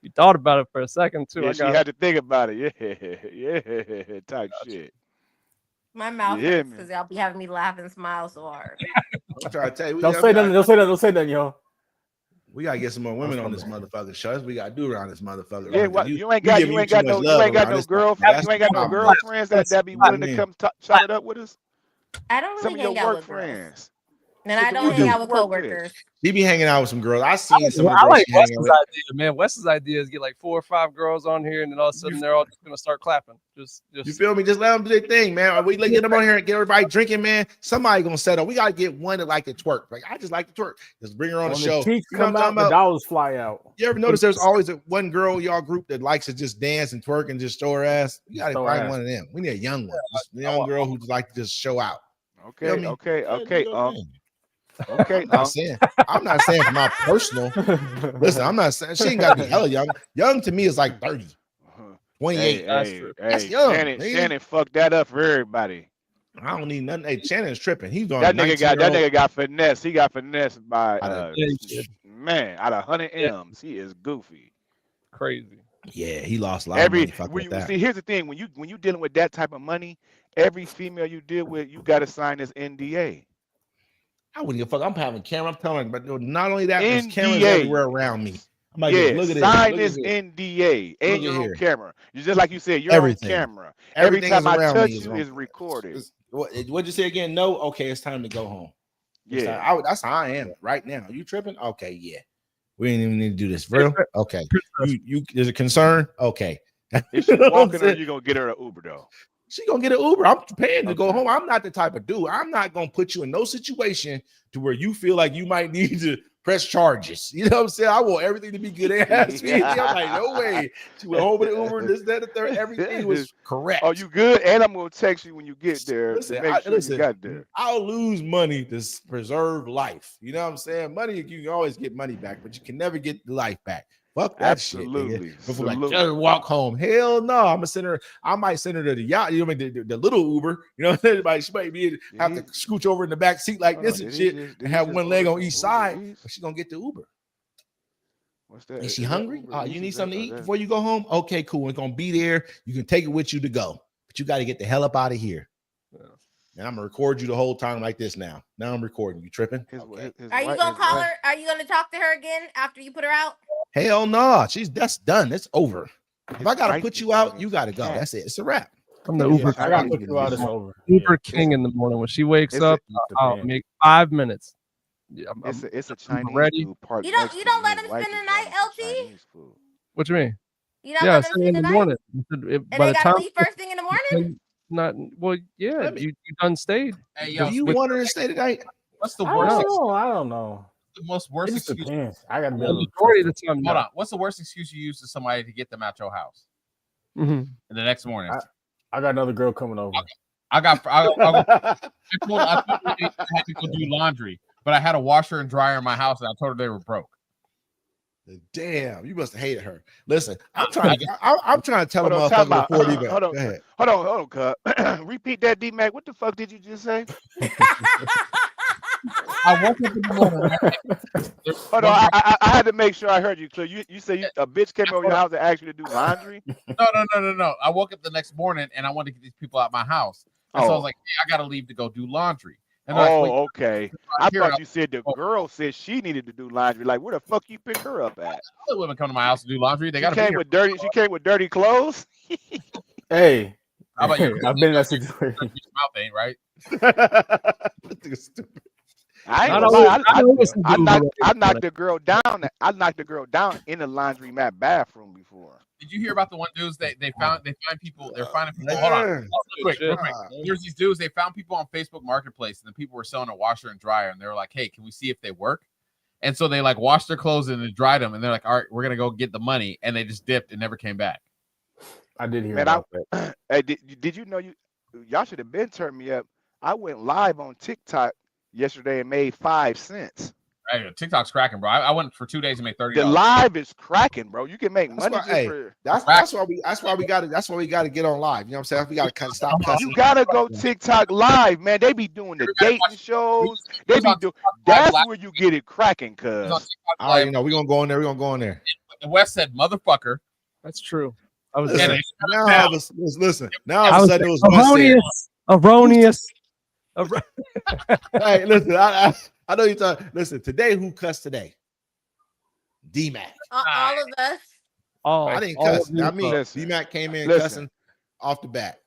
You thought about it for a second too. Yeah, she had to think about it. Yeah, type shit. My mouth hurts because y'all be having me laugh and smile so hard. I'm trying to tell you. Don't say nothing, y'all. We gotta get some more women on this motherfucking show. That's what we gotta do around this motherfucker. Yeah, what, you ain't got no girlfriends. You ain't got no girlfriends that be willing to come chop it up with us. I don't really hang out with friends. And I So don't hang out with coworkers. He be hanging out with some girls. I seen some. I like Wes's idea, man. Wes's idea is get like 4 or 5 girls on here, and then all of a sudden they're all just gonna start clapping. Just you feel me? Just let them do their thing, man. We get them on here and get everybody drinking, man. Somebody gonna settle. We gotta get one that like to twerk. Like I just like to twerk. Just bring her on the show. You know what I'm talking about? Dollars fly out. You ever notice there's always one girl in y'all group that likes to just dance and twerk and just show her ass? You gotta find one of them. We need a young one, a young girl who just like to just show out. Okay. I'm not saying for my personal. Listen, I'm not saying she ain't got to be hella young. Young to me is like 30, 28. That's young. Shannon fucked that up for everybody. I don't need nothing. Hey, Shannon's tripping. He's on that nigga got finessed. He got finessed by man out of 100 M's. He is goofy. Crazy. Yeah, he lost a lot of money. See, here's the thing: when you dealing with that type of money, every female you deal with, you got to sign this NDA. I wouldn't give a fuck. I'm having camera. I'm telling you, but not only that, there's cameras everywhere around me. I'm like, look at sign this NDA and your own camera. You just like you said, your own camera. Every time I touch you is recorded. What'd you say again? No. Okay, it's time to go home. Yeah, that's how I am right now. You tripping? Okay, yeah. We ain't even need to do this. Real? Okay. You there's a concern? Okay. Is she walking or you gonna get her an Uber though? She gonna get an Uber. I'm paying to go home. I'm not the type of dude. I'm not gonna put you in no situation to where you feel like you might need to press charges. You know what I'm saying? I want everything to be good ass. I'm like, no way. She went home with the Uber, this, that, the third. Everything was correct. Oh, you good? And I'm gonna text you when you get there. Listen, you got there. I'll lose money to preserve life. You know what I'm saying? Money, you can always get money back, but you can never get life back. Fuck that shit. Before like, just walk home. Hell no. I'm gonna send her. I might send her to the yacht. You know what I mean? The little Uber. You know what I'm saying? She might be have to scooch over in the back seat like this and shit, and have one leg on each side. But she's gonna get the Uber. What's that? Is she hungry? You need something to eat before you go home? Okay, cool. It's gonna be there. You can take it with you to go, but you got to get the hell up out of here. And I'm gonna record you the whole time like this now. Now I'm recording. You tripping? Are you gonna call her? Are you gonna talk to her again after you put her out? Hell no. That's done. It's over. If I gotta put you out, you gotta go. That's it. It's a wrap. I'm the Uber. I gotta put you out. It's over. Uber king in the morning when she wakes up. I'll make 5 minutes. Yeah, it's a Chinese ready. Food park. You don't let him spend the night, LT. What you mean? You don't let them spend the night? Morning. And they gotta leave first thing in the morning? Not well, yeah. You done stayed. Hey, yo, do you want her to stay tonight? What's the worst? I don't know. The most worst excuse. I got the majority of the time. Hold on. What's the worst excuse you use to somebody to get them out your house? And the next morning, I got another girl coming over. I told her I had to go do laundry, but I had a washer and dryer in my house, and I told her they were broke. Damn, you must have hated her. Listen, I'm trying to tell a motherfucker before you go. Hold on, cuz. Repeat that, D-Mac. What the fuck did you just say? I woke up in the morning. Hold on, I had to make sure I heard you clear. You say a bitch came over your house and asked you to do laundry? No. I woke up the next morning and I wanted to get these people out of my house. And so I was like, hey, I gotta leave to go do laundry. And okay. I thought you said the girl said she needed to do laundry. Like, where the fuck you pick her up at? Other women come to my house to do laundry. They got She came with dirty clothes. Hey, how about you? I've been in that situation. Your mouth ain't right. I knocked the girl down. I knocked the girl down in the laundromat bathroom before. Did you hear about the one dudes they find people? They're finding people. Hold on, real quick. There's these dudes. They found people on Facebook Marketplace, and the people were selling a washer and dryer, and they were like, "Hey, can we see if they work?" And so they like washed their clothes and they dried them, and they're like, "All right, we're gonna go get the money," and they just dipped and never came back. I did hear about that. Hey, did you know y'all should have been turning me up? I went live on TikTok yesterday and made 5 cents. Hey, TikTok's cracking, bro. I went for 2 days and made $30. The live is cracking, bro. You can make money. That's why we got to get on live. You know what I'm saying? We got to stop cussing. You gotta go TikTok live, man. They be doing the dating shows. They be doing. That's where you get it cracking, cuz. I already know. We're gonna go in there. The West said, "Motherfucker." That's true. I was listen. Now all of a sudden it was erroneous. Hey, listen. I know you're talking. Listen, today who cussed today? D-Mac. All of us. I didn't cuss. I mean, D-Mac came in cussing off the bat.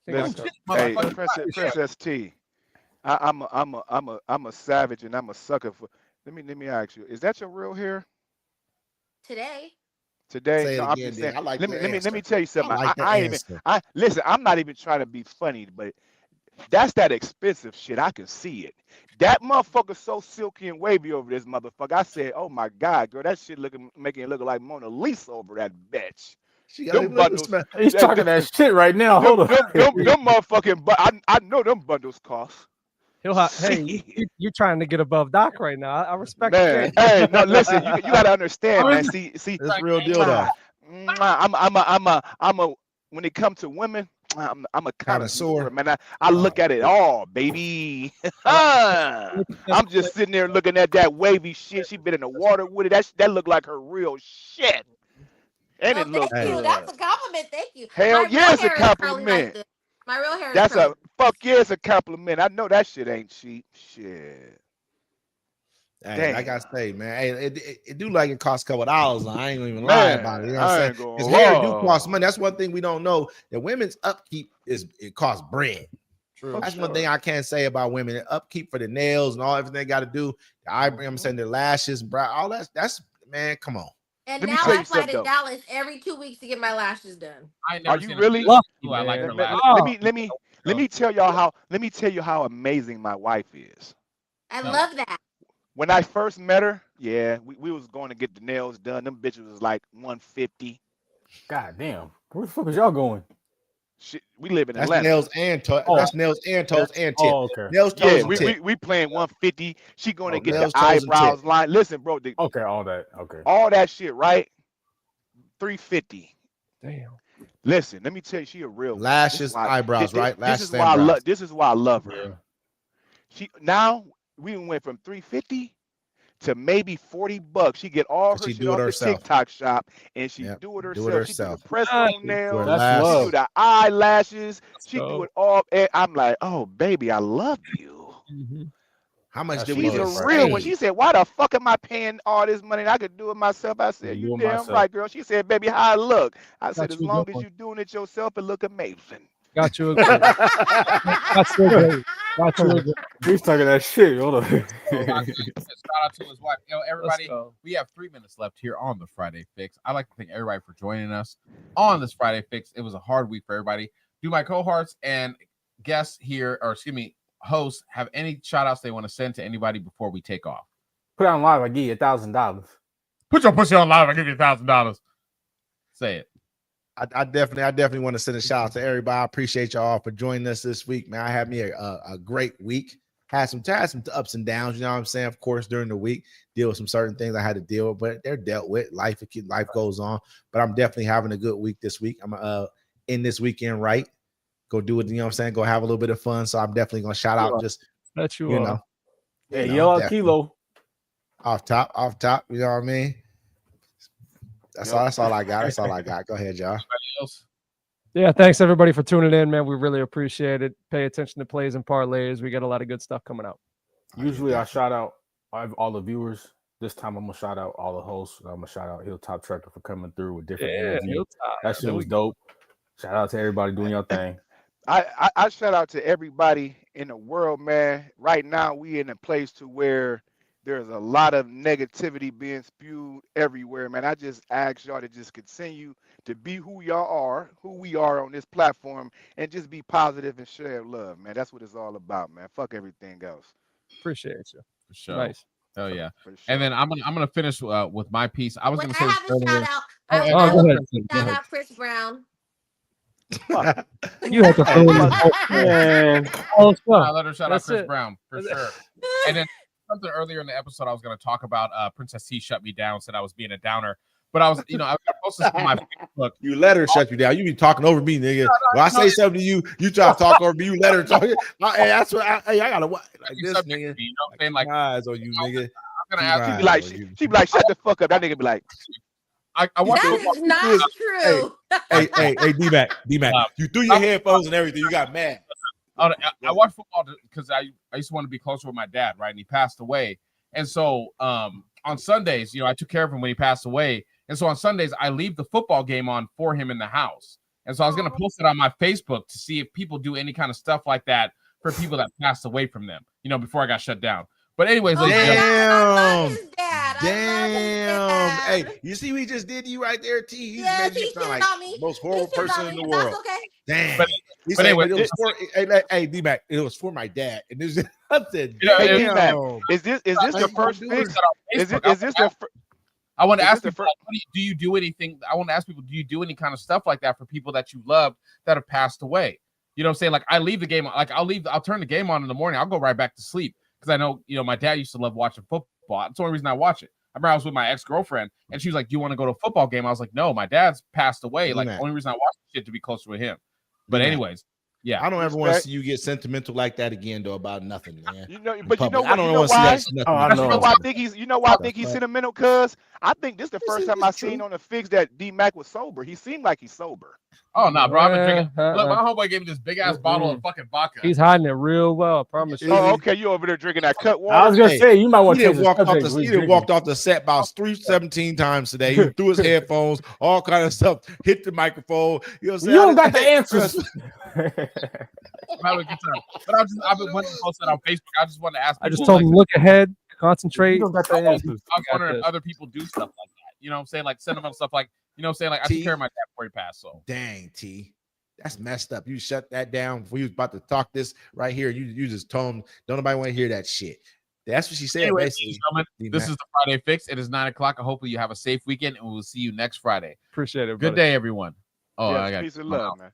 Listen, hey, Princess T. I'm a savage and I'm a sucker for. Let me ask you. Is that your real hair? Today. Say no, it I'm again, just saying. like Let me tell you something. I listen. I'm not even trying to be funny, but that's that expensive shit. I can see it. That motherfucker so silky and wavy over this motherfucker. I said, oh my God, girl, that shit making it look like Mona Lisa over that bitch. He's talking that shit right now. Hold on. Them motherfucking, I know them bundles cost. Hey, you're trying to get above Doc right now. I respect man. Hey, no, listen, you gotta understand, man. See, it's real deal though. I'm a when it comes to women, I'm a Connoisseur. connoisseur, man. I look at it all, baby. I'm just sitting there looking at that wavy shit. She been in the water with it. That look like her real shit. And it look thank you. good. That's a compliment. Thank you. Hell My yeah, real it's a hair is curly like compliment. this. My real hair is That's curly. fuck yeah, it's a compliment. I know that shit ain't cheap. Shit. Hey, like I say, man, hey, it do like it costs a couple dollars. I ain't even Man, lying about it. You know what I I'm ain't saying? gonna Because hair do lie. cost money. That's one thing we don't know. That women's upkeep it costs bread. True. That's one thing I can't say about women. The upkeep for the nails and all everything they got to do. The eyebrow, I'm saying the lashes, brow, all that's man. Come on. And Let me now tell I you fly something, to though. Dallas every 2 weeks to get my lashes done. I ain't Are never you seen really? I like her lash. Let me tell y'all how. Let me tell you how amazing my wife is. I love that. When I first met her, yeah, we was going to get the nails done. Them bitches was like 150. God damn. Where the fuck is y'all going? Shit, we live in That's Atlanta. nails and toes. Oh. That's nails and toes and tip. Oh, okay. Nails, toes, Yeah, and tip. we playing 150. She going to get nails, the toes, and eyebrows tip. line. Listen, bro, Okay, all that. Okay. all that shit, right? 350. Damn. Listen, let me tell you, she a real one. Lashes, eyebrows, right? This is Lashes, why I eyebrows. love. This is why I love her. Yeah. She now we went from 350 to maybe $40. She get all her She shit do it off the herself. TikTok shop, and she Yep, do it do it herself. She do the herself. press Nice. on nails. That's She love. do the eyelashes. She go. do it all. And I'm like, oh baby, I love you. Mhm. How much That's did we She's a just real one. save? She said, why the fuck am I paying all this money? And I could do it myself. I said, you Do it damn myself. right, girl. She said, baby, how I look? I said, Got as you a long good as one. you're doing it yourself, it look amazing. Got you a good one. Got you a good one. Got you a good one. He's talking that shit. Hold on. Shout out to his wife. You know, Let's everybody, go. we have 3 minutes left here on the Friday Fix. I'd like to thank everybody for joining us on this Friday Fix. It was a hard week for everybody. Do my cohorts and guests here, or excuse me, hosts, have any shout outs they want to send to anybody before we take off? Put it on live. I give you $1,000. Put your pussy on live. I'll give you $1,000. Say it. I definitely want to send a shout out to everybody. I appreciate y'all for joining us this week, man. I had me a great week. Had some ups and downs, you know what I'm saying? Of course, during the week, deal with some certain things I had to deal with, but they're dealt with. Life goes on. But I'm definitely having a good week this week. I'm in this weekend right. Go do it, you know what I'm saying? Go have a little bit of fun. So I'm definitely gonna shout out just That you know. Hey, you know, yell out definitely. Kilo. Off top, you know what I mean? That's all I got. That's all I got. Go ahead, y'all. Anybody else? Yeah, thanks everybody for tuning in, man. We really appreciate it. Pay attention to plays and parlays. We got a lot of good stuff coming out. Usually I shout out all the viewers. This time I'm gonna shout out all the hosts. I'm gonna shout out Hilltop Trucker for coming through with different energy. Hilltop. That shit There was we go. dope. Shout out to everybody doing your thing. I shout out to everybody in the world, man. Right now, we in a place to where there's a lot of negativity being spewed everywhere, man. I just ask y'all to just continue to be who we are on this platform, and just be positive and share love, man. That's what it's all about, man. Fuck everything else. Appreciate you. For sure. Nice. Oh yeah. For sure. And then I'm gonna finish with my piece. I was Wait, gonna I say this have a earlier. shout out. Oh, I go have ahead. a Go shout ahead. out Chris Brown. You have to Hey, throw in fuck. Man, all the stuff. I let her shout out That's Chris it. Brown for sure. And then something earlier in the episode, I was going to talk about Princess T shut me down, said I was being a downer. But I was, I was posting on my Facebook. You let her shut you down. You be talking over me, nigga. When I say something to you, you try to talk over me. You let her talk. Hey, that's what I gotta watch like this, Subject nigga. to me, you know what I'm saying? Like, Eyes on you, nigga. I'm gonna ask She you. be like, she be like, shut the fuck up. That nigga be like, I watch That football. is not true. Hey, D-Mac. You threw your headphones and everything. You got mad. I watch football because I used to want to be closer with my dad, right? And he passed away. And so on Sundays, I took care of him when he passed away. And so on Sundays, I leave the football game on for him in the house. And so I was going to post it on my Facebook to see if people do any kind of stuff like that for people that passed away from them, before I got shut down. But anyways, Oh my ladies and God, I love Damn. his dad. I love his Damn. dad. Hey, you see we just did you right there, T. He's Yes, made you he sound shitted like on me. the most He horrible shitted person on in me, the but world. that's okay. Damn. But- He but said, anyway, it was for hey, D-Mac, it was for my dad. And this is I said, hey, damn. D-Mac, is this the first fix? Is this the I want to Is ask this the people, like, do you do anything? I want to ask people, do you do any kind of stuff like that for people that you love that have passed away? You know what I'm saying? Like, I leave the game, like I'll turn the game on in the morning. I'll go right back to sleep because I know, my dad used to love watching football. That's the only reason I watch it. I remember I was with my ex-girlfriend and she was like, do you want to go to a football game? I was like, no, my dad's passed away. Like, the only reason I watch the shit to be closer with him. But anyways, yeah. I don't ever want to see you get sentimental like that again, though, about nothing, man. But you know what? I don't want to see that. I know why I think he's. You know why I think he's sentimental? Cause I think this is the first time I seen on the fix that D-Mac was sober. He seemed like he's sober. Oh no, bro! I've been drinking. Look, my homeboy gave me this big ass bottle of fucking vodka. He's hiding it real well. I promise you. Oh, okay. You over there drinking that cut water? I was gonna say you might want to walked off the set about 317 times today. He threw his headphones, all kind of stuff, hit the microphone. You know what I'm saying? You don't got the answers. But I've been wanting to post that on Facebook. I just wanted to ask. I just told him look ahead, concentrate. I was wondering if other people do stuff like that. You know what I'm saying? Like sentimental stuff. Like you know what I'm saying? Like I took care of my dad before he passed. So dang, T. That's messed up. You shut that down before you was about to talk this right here. You just told him, don't nobody want to hear that shit. That's what she said. Anyway, this is the Friday Fix. It is 9:00. Hopefully you have a safe weekend, and we'll see you next Friday. Appreciate it. Good day, everyone. Oh, yes, I got peace and love, man.